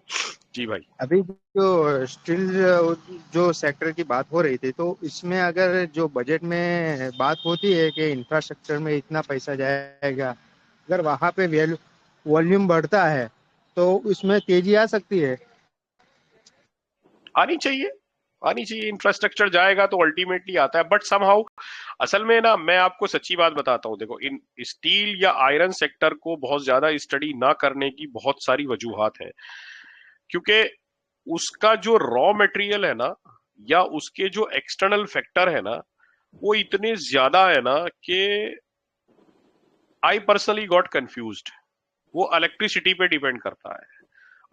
जी भाई। अभी जो स्टील जो सेक्टर की बात हो रही थी, तो इसमें अगर जो बजट में बात होती है कि इंफ्रास्ट्रक्चर में इतना पैसा जाएगा, अगर वहां पे वॉल्यूम बढ़ता है तो उसमें तेजी आ सकती है। आनी चाहिए, आनी चाहिए। इंफ्रास्ट्रक्चर जाएगा तो अल्टीमेटली आता है, बट समहाउ असल में ना, मैं आपको सच्ची बात बताता हूँ, देखो इन स्टील या आयरन सेक्टर को बहुत ज्यादा स्टडी ना करने की बहुत सारी वजूहात हैं, क्योंकि उसका जो रॉ मटेरियल है ना, या उसके जो एक्सटर्नल फैक्टर है ना, वो इतने ज्यादा है ना कि आई पर्सनली गॉट कंफ्यूज्ड। वो इलेक्ट्रिसिटी पे डिपेंड करता है,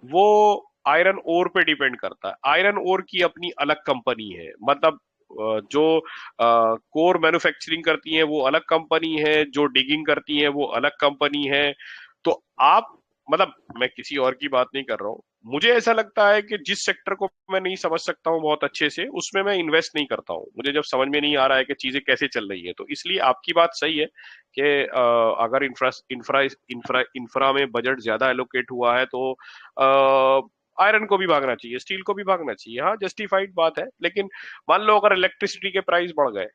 वो आयरन ओर पे डिपेंड करता है। आयरन ओर की अपनी अलग कंपनी है, मतलब जो कोर मैन्युफैक्चरिंग करती है वो अलग कंपनी है, जो डिगिंग करती है वो अलग कंपनी है। तो आप, मतलब मैं किसी और की बात नहीं कर रहा हूँ, मुझे ऐसा लगता है कि जिस सेक्टर को मैं नहीं समझ सकता हूँ बहुत अच्छे से, उसमें मैं इन्वेस्ट नहीं करता हूँ। मुझे जब समझ में नहीं आ रहा है कि चीजें कैसे चल रही है, तो इसलिए आपकी बात सही है कि अगर इंफ्रा में बजट ज्यादा एलोकेट हुआ है तो आयरन को भी भागना चाहिए, स्टील को भी भागना चाहिए। हाँ, जस्टिफाइड बात है। लेकिन मान लो अगर इलेक्ट्रिसिटी के प्राइस बढ़ गए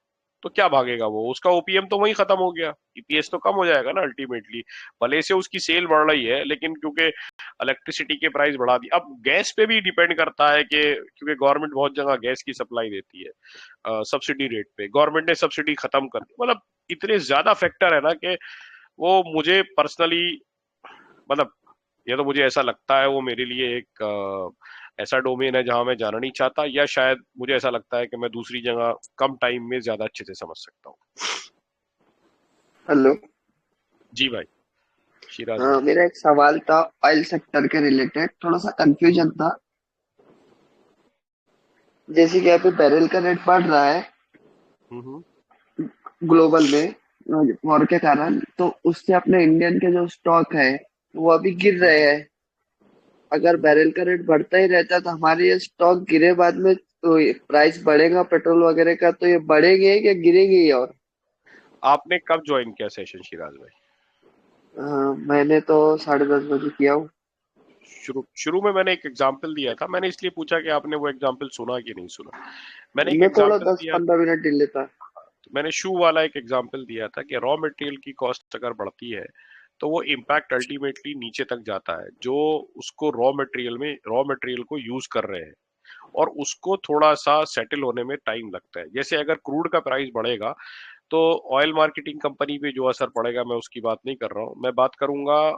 तो क्या भागेगा वो, उसका ओपीएम तो वहीं खत्म हो गया, ईपीएस तो कम हो जाएगा ना अल्टीमेटली। भले से उसकी सेल बढ़ रही है, लेकिन क्योंकि इलेक्ट्रिसिटी के प्राइस बढ़ा दी। अब गैस पे भी डिपेंड करता है कि क्योंकि गवर्नमेंट बहुत जगह गैस की सप्लाई देती है सब्सिडी रेट पे, गवर्नमेंट ने सब्सिडी खत्म कर दी। मतलब इतने ज्यादा फैक्टर है ना कि वो मुझे पर्सनली, मतलब ये तो मुझे ऐसा लगता है वो मेरे लिए एक ऐसा डोमेन है जहां मैं जाना नहीं चाहता, या शायद मुझे ऐसा लगता है कि मैं दूसरी जगह कम टाइम में ज्यादा अच्छे से समझ सकता हूँ। हेलो जी भाई शिराज भाई। मेरा एक सवाल था ऑयल सेक्टर के रिलेटेड, थोड़ा सा कंफ्यूजन था। जैसे कि अभी बैरल का रेट बढ़ रहा है ग्लोबल में वॉर के कारण, तो उससे अपने इंडियन के जो स्टॉक है वो अभी गिर रहे हैं। अगर बैरल का रेट बढ़ता ही रहता तो हमारे ये स्टॉक गिरे बाद में तो प्राइस बढ़ेगा पेट्रोल वगैरह का, तो ये बढ़ेंगे या गिरेंगे ही? और आपने कब ज्वाइन किया सेशन शिराज भाई? मैंने तो 10:30 बजे किया हूँ। शुरू में मैंने एक एग्जांपल दिया था, मैंने इसलिए पूछा कि आपने वो एग्जांपल सुना कि नहीं सुना। मैंने एक मैं थोड़ा एग्जांपल दिया, 10-15 मिनट डिले था। मैंने शू वाला एक एग्जांपल दिया था कि रॉ मटेरियल की कॉस्ट अगर बढ़ती है तो वो इम्पैक्ट अल्टीमेटली नीचे तक जाता है जो उसको रॉ मटेरियल को यूज कर रहे हैं, और उसको थोड़ा सा सेटल होने में टाइम लगता है। जैसे अगर क्रूड का प्राइस बढ़ेगा तो ऑयल मार्केटिंग कंपनी पे जो असर पड़ेगा मैं उसकी बात नहीं कर रहा हूँ, मैं बात करूंगा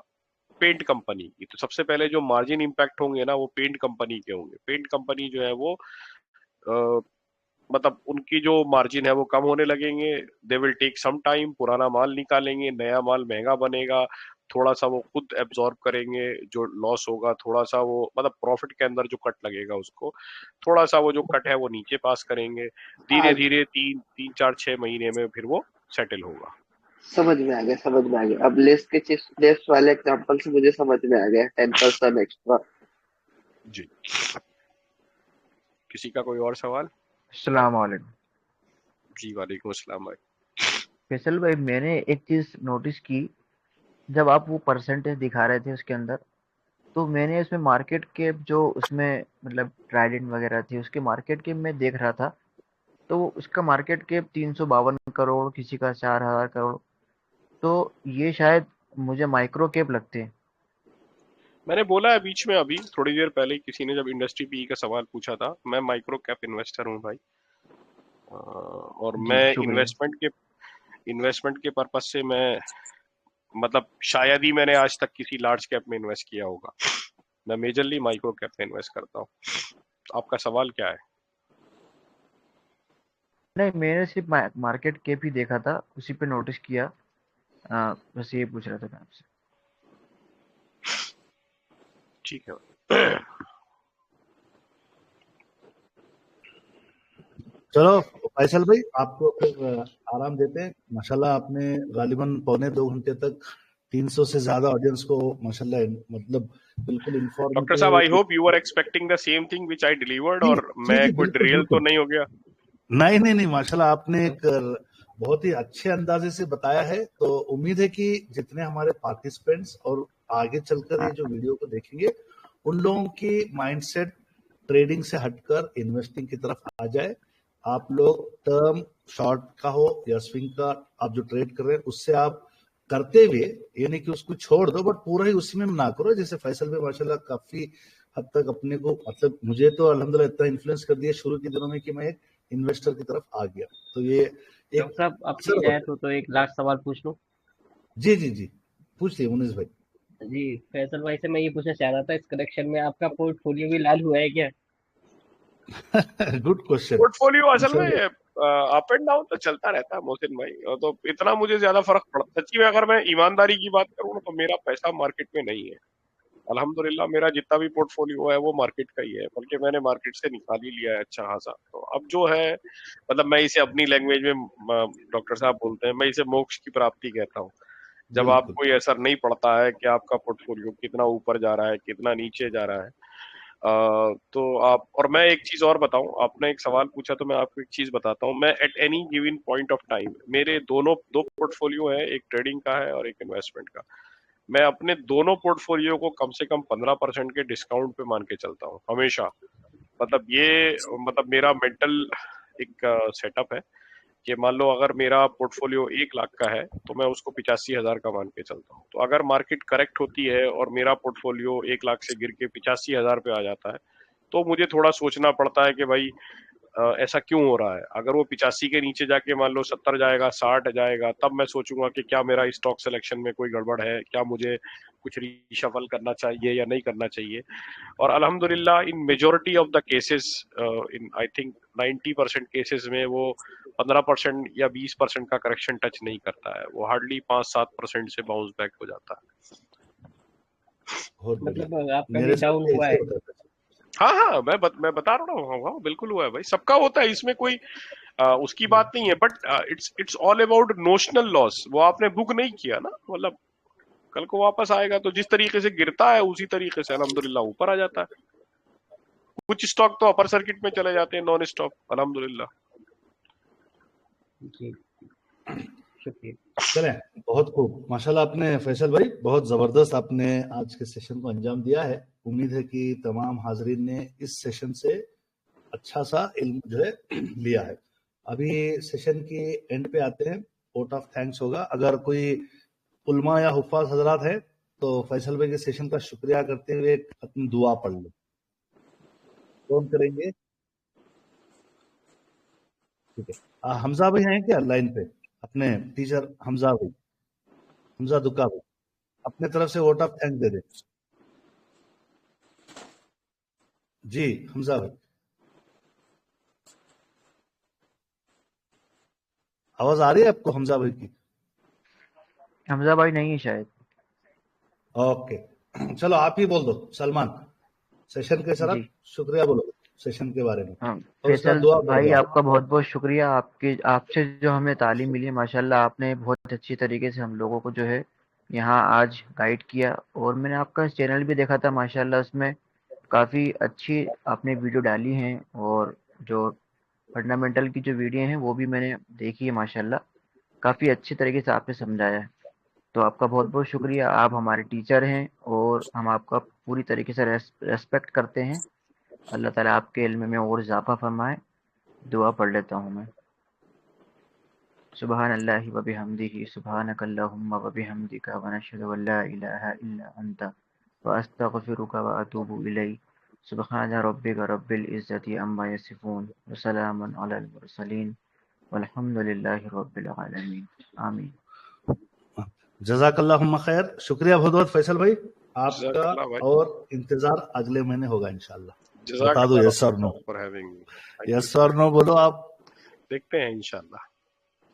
पेंट कंपनी की। तो सबसे पहले जो मार्जिन इम्पैक्ट होंगे ना वो पेंट कंपनी के होंगे। पेंट कंपनी जो है वो मतलब उनकी जो मार्जिन है वो कम होने लगेंगे। They will take some time, पुराना माल निकालेंगे, नया माल महंगा बनेगा, थोड़ा सा वो खुद एब्जॉर्ब करेंगे जो लॉस होगा, थोड़ा सा वो मतलब प्रॉफिट के अंदर जो कट लगेगा उसको थोड़ा सा वो जो कट है वो नीचे पास करेंगे। धीरे धीरे 3-4-6 महीने में फिर वो सेटल होगा। समझ में आ गया, समझ में आ गया। अब लेस वाले एग्जांपल से मुझे समझ में आ गया 10% एक्स्ट्रा। जी किसी का कोई और सवाल? अस्सलाम वालेकुम। जी वालेकुम अस्सलाम भाई। फैसल भाई मैंने एक चीज नोटिस की, जब आप वो परसेंटेज दिखा रहे थे उसके अंदर, तो मैंने उसमें मार्केट कैप जो उसमें मतलब ट्राइडेंट वगैरह थी उसके मार्केट कैप में देख रहा था, तो उसका मार्केट कैप 352 करोड़, किसी का 4000 करोड़, तो ये शायद मुझे माइक्रो कैप लगते हैं। मैंने बोला है बीच में अभी थोड़ी देर पहले किसी ने जब इंडस्ट्री पी का सवाल पूछा था, मैं माइक्रो कैप इन्वेस्टर हूँ भाई। और मैं इन्वेस्टमेंट के पर्पज से मैं मतलब शायद ही मैंने आज तक किसी लार्ज कैप में इन्वेस्ट किया होगा। मैं मेजरली माइक्रो कैप में इन्वेस्ट करता हूँ। आपका सवाल क्या है? नहीं, मैंने सिर्फ मार्केट कैप ही देखा था, उसी पे नोटिस किया, बस ये पूछ रहा था मैं आपसे। ठीक है चलो फैसल भाई आपको फिर आराम देते हैं। माशाल्लाह आपने गालिबन 1.25 घंटे तक 300 से ज्यादा ऑडियंस को माशाल्लाह मतलब बिल्कुल इन्फॉर्मेटिव। डॉक्टर साहब I hope you are expecting the same thing which I delivered, और मैं कोई ड्रिल तो नहीं हो गया? नहीं माशाल्लाह आपने एक बहुत ही अच्छे अंदाजे से बताया है। तो उम्मीद है कि जितने हमारे पार्टिसिपेंट्स और आगे चलकर ये जो वीडियो को देखेंगे उन लोगों की माइंडसेट ट्रेडिंग से हटकर इन्वेस्टिंग की तरफ आ जाए। आप लोग टर्म शॉर्ट का हो या स्विंग का आप जो ट्रेड कर रहे हैं उससे आप करते हुए ये नहीं कि उसको छोड़ दो, बट पूरा ही उसी में ना करो। जैसे फैसल में माशाल्लाह काफी हद तक अपने को मतलब मुझे तो अल्हम्दुलिल्लाह इतना इन्फ्लुएंस कर दिया शुरू के दिनों में कि मैं एक इन्वेस्टर की तरफ आ गया। तो ये एक साहब आपकी इजाजत हो तो एक लास्ट सवाल पूछ लूं? जी पूछिए मुनीस भाई। जी फैसल भाई से मैं ये पूछना चाह रहा था, इस करेक्शन में आपका पोर्टफोलियो भी लाल हुआ है क्या? Good question. पोर्टफोलियो असल में अप एंड डाउन तो चलता रहता है मोहसिन भाई, तो इतना मुझे ज्यादा फर्क पड़ता। सच्ची में अगर मैं ईमानदारी की बात करूँ तो मेरा पैसा मार्केट में नहीं है अल्हम्दुलिल्लाह। मेरा जितना भी पोर्टफोलियो है वो मार्केट का ही है, बल्कि मैंने मार्केट से निकाल ही लिया है अच्छा खासा। तो अब जो है मतलब मैं इसे अपनी लैंग्वेज में डॉक्टर साहब बोलते हैं, मैं इसे मोक्ष की प्राप्ति कहता हूँ। जब आपको ये असर नहीं पड़ता है कि आपका पोर्टफोलियो कितना ऊपर जा रहा है कितना नीचे जा रहा है। तो आप, और मैं एक चीज और बताऊं, आपने एक सवाल पूछा तो मैं आपको एक चीज बताता हूं। मैं at any given point of time मेरे दो पोर्टफोलियो है, एक ट्रेडिंग का है और एक इन्वेस्टमेंट का। मैं अपने दोनों पोर्टफोलियो को कम से कम 15% के डिस्काउंट पे मान के चलता हूँ हमेशा। मतलब मेरा मेंटल एक सेटअप है कि मान लो अगर मेरा पोर्टफोलियो 1 लाख का है तो मैं उसको 85,000 का मान के चलता हूँ। तो अगर मार्केट करेक्ट होती है और मेरा पोर्टफोलियो 1 लाख से गिर के 85,000 पे आ जाता है तो मुझे थोड़ा सोचना पड़ता है कि भाई ऐसा क्यों हो रहा है। अगर वो 85 के नीचे जाके मान लो 70 जाएगा, 60 जाएगा, तब मैं सोचूंगा कि क्या मेरा स्टॉक सिलेक्शन में कोई गड़बड़ है, क्या मुझे कुछ रीशफल करना चाहिए या नहीं करना चाहिए। और अल्हम्दुलिल्लाह इन majority of the cases, in I think 90% cases में वो 15% या 20% का करेक्शन टच नहीं करता है, वो हार्डली 5-7% से बाउंस बैक हो जाता है। बहुत बढ़िया। मतलब आपका मेरे भी साथ डाउन भी हुआ ऐसे है? होता था। हाँ, मैं बता रहा हूँ, हाँ, बिल्कुल हुआ है भाई, सबका होता है, इसमें कोई उसकी बात नहीं है। But it's all about notional loss. वो आपने बुक नहीं किया ना, मतलब कल को वापस आएगा तो जिस तरीके से गिरता है उसी तरीके से अल्हम्दुलिल्लाह ऊपर आ जाता है। कुछ स्टॉक तो अपर सर्किट में चले जाते हैं, नॉन स्टॉप, अल्हम्दुलिल्लाह। जी, शुक्रिया। चलें, बहुत खूब माशाल्लाह। आपने फैसल भाई बहुत जबरदस्त आपने आज के सेशन को अंजाम दिया है। उम्मीद है कि तमाम हाजरीन ने इस सेशन से अच्छा सा इल्म जो है लिया है। अभी सेशन की एंड पे आते हैं, वोट ऑफ थैंक्स होगा। अगर कोई उलमा या हुफ्फाज हजरात है तो फैसल भाई के सेशन का शुक्रिया करते हुए एक अपनी दुआ पढ़ लो। कौन करेंगे? ठीक है, हमजा भाई हैं क्या लाइन पे? अपने टीचर हमजा भाई, हमजा दुक्का भाई, अपने तरफ से वोट ऑफ थैंक्स दे दे। जी हमजा भाई, आवाज आ रही है आपको हमजा भाई की? हमजा भाई नहीं है शायद। ओके, चलो आप ही बोल दो। सलमान, सेशन कैसा रहा? जी शुक्रिया बोलो सेशन के बारे में, हाँ, और उसका फैसल दुआ पढ़ भाई दो आप। आपका बहुत बहुत शुक्रिया। आपसे जो हमें तालीम मिली माशाल्लाह, आपने बहुत अच्छी तरीके से हम लोगों को जो है यहाँ आज गाइड किया। और मैंने आपका चैनल भी देखा था माशाल्लाह, उसमें काफ़ी अच्छी आपने वीडियो डाली हैं, और जो फंडामेंटल की जो वीडियो हैं वो भी मैंने देखी है माशाल्लाह। काफ़ी अच्छी तरीके से आपने समझाया है, तो आपका बहुत बहुत शुक्रिया। आप हमारे टीचर हैं और हम आपका पूरी तरीके से रेस्पेक्ट करते हैं। अल्लाह ताला आपके इल्म में और इजाफा फरमाए। दुआ पढ़ लेता हूँ मैं। सुबहान अल्लाहि व बिहम्दिही, सुबहानक अल्लाहुम्मा व बिहम्दिका, व नशहदु अन ला इलाहा इल्ला अंता, व अस्तगफिरुका व अतूबु इलैक। सुबहान रब्बिका रब्बिल इज्जति अम्मा यसिफून, व सलामुन अलल मुरसलीन, वल्हम्दुलिल्लाहि रब्बिल आलमीन। आमीन। जज़ाकल्लाहुम्मा खैर। शुक्रिया बहुत बहुत फैसल भाई आपका, जज़ाकल्लाह भाई, और इंतजार अगले महीने होगा इंशाल्लाह। बता दो जज़ाकल्लाह यस और no, for having me. Thank you, yes और नो बोलो आप। देखते हैं इंशाल्लाह।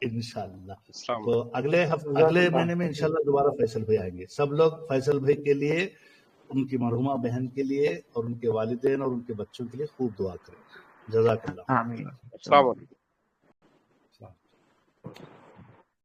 इंशाल्लाह। अस्सलाम तो अगले महीने में इंशाल्लाह दोबारा फैसल भाई आएंगे। सब लोग फैसल भाई के लिए, उनकी मरहुमा बहन के लिए, और उनके वालिदैन और उनके बच्चों के लिए खूब दुआ करें। जज़ाकल्लाह। आमीन। अस्सलाम वालेकुम।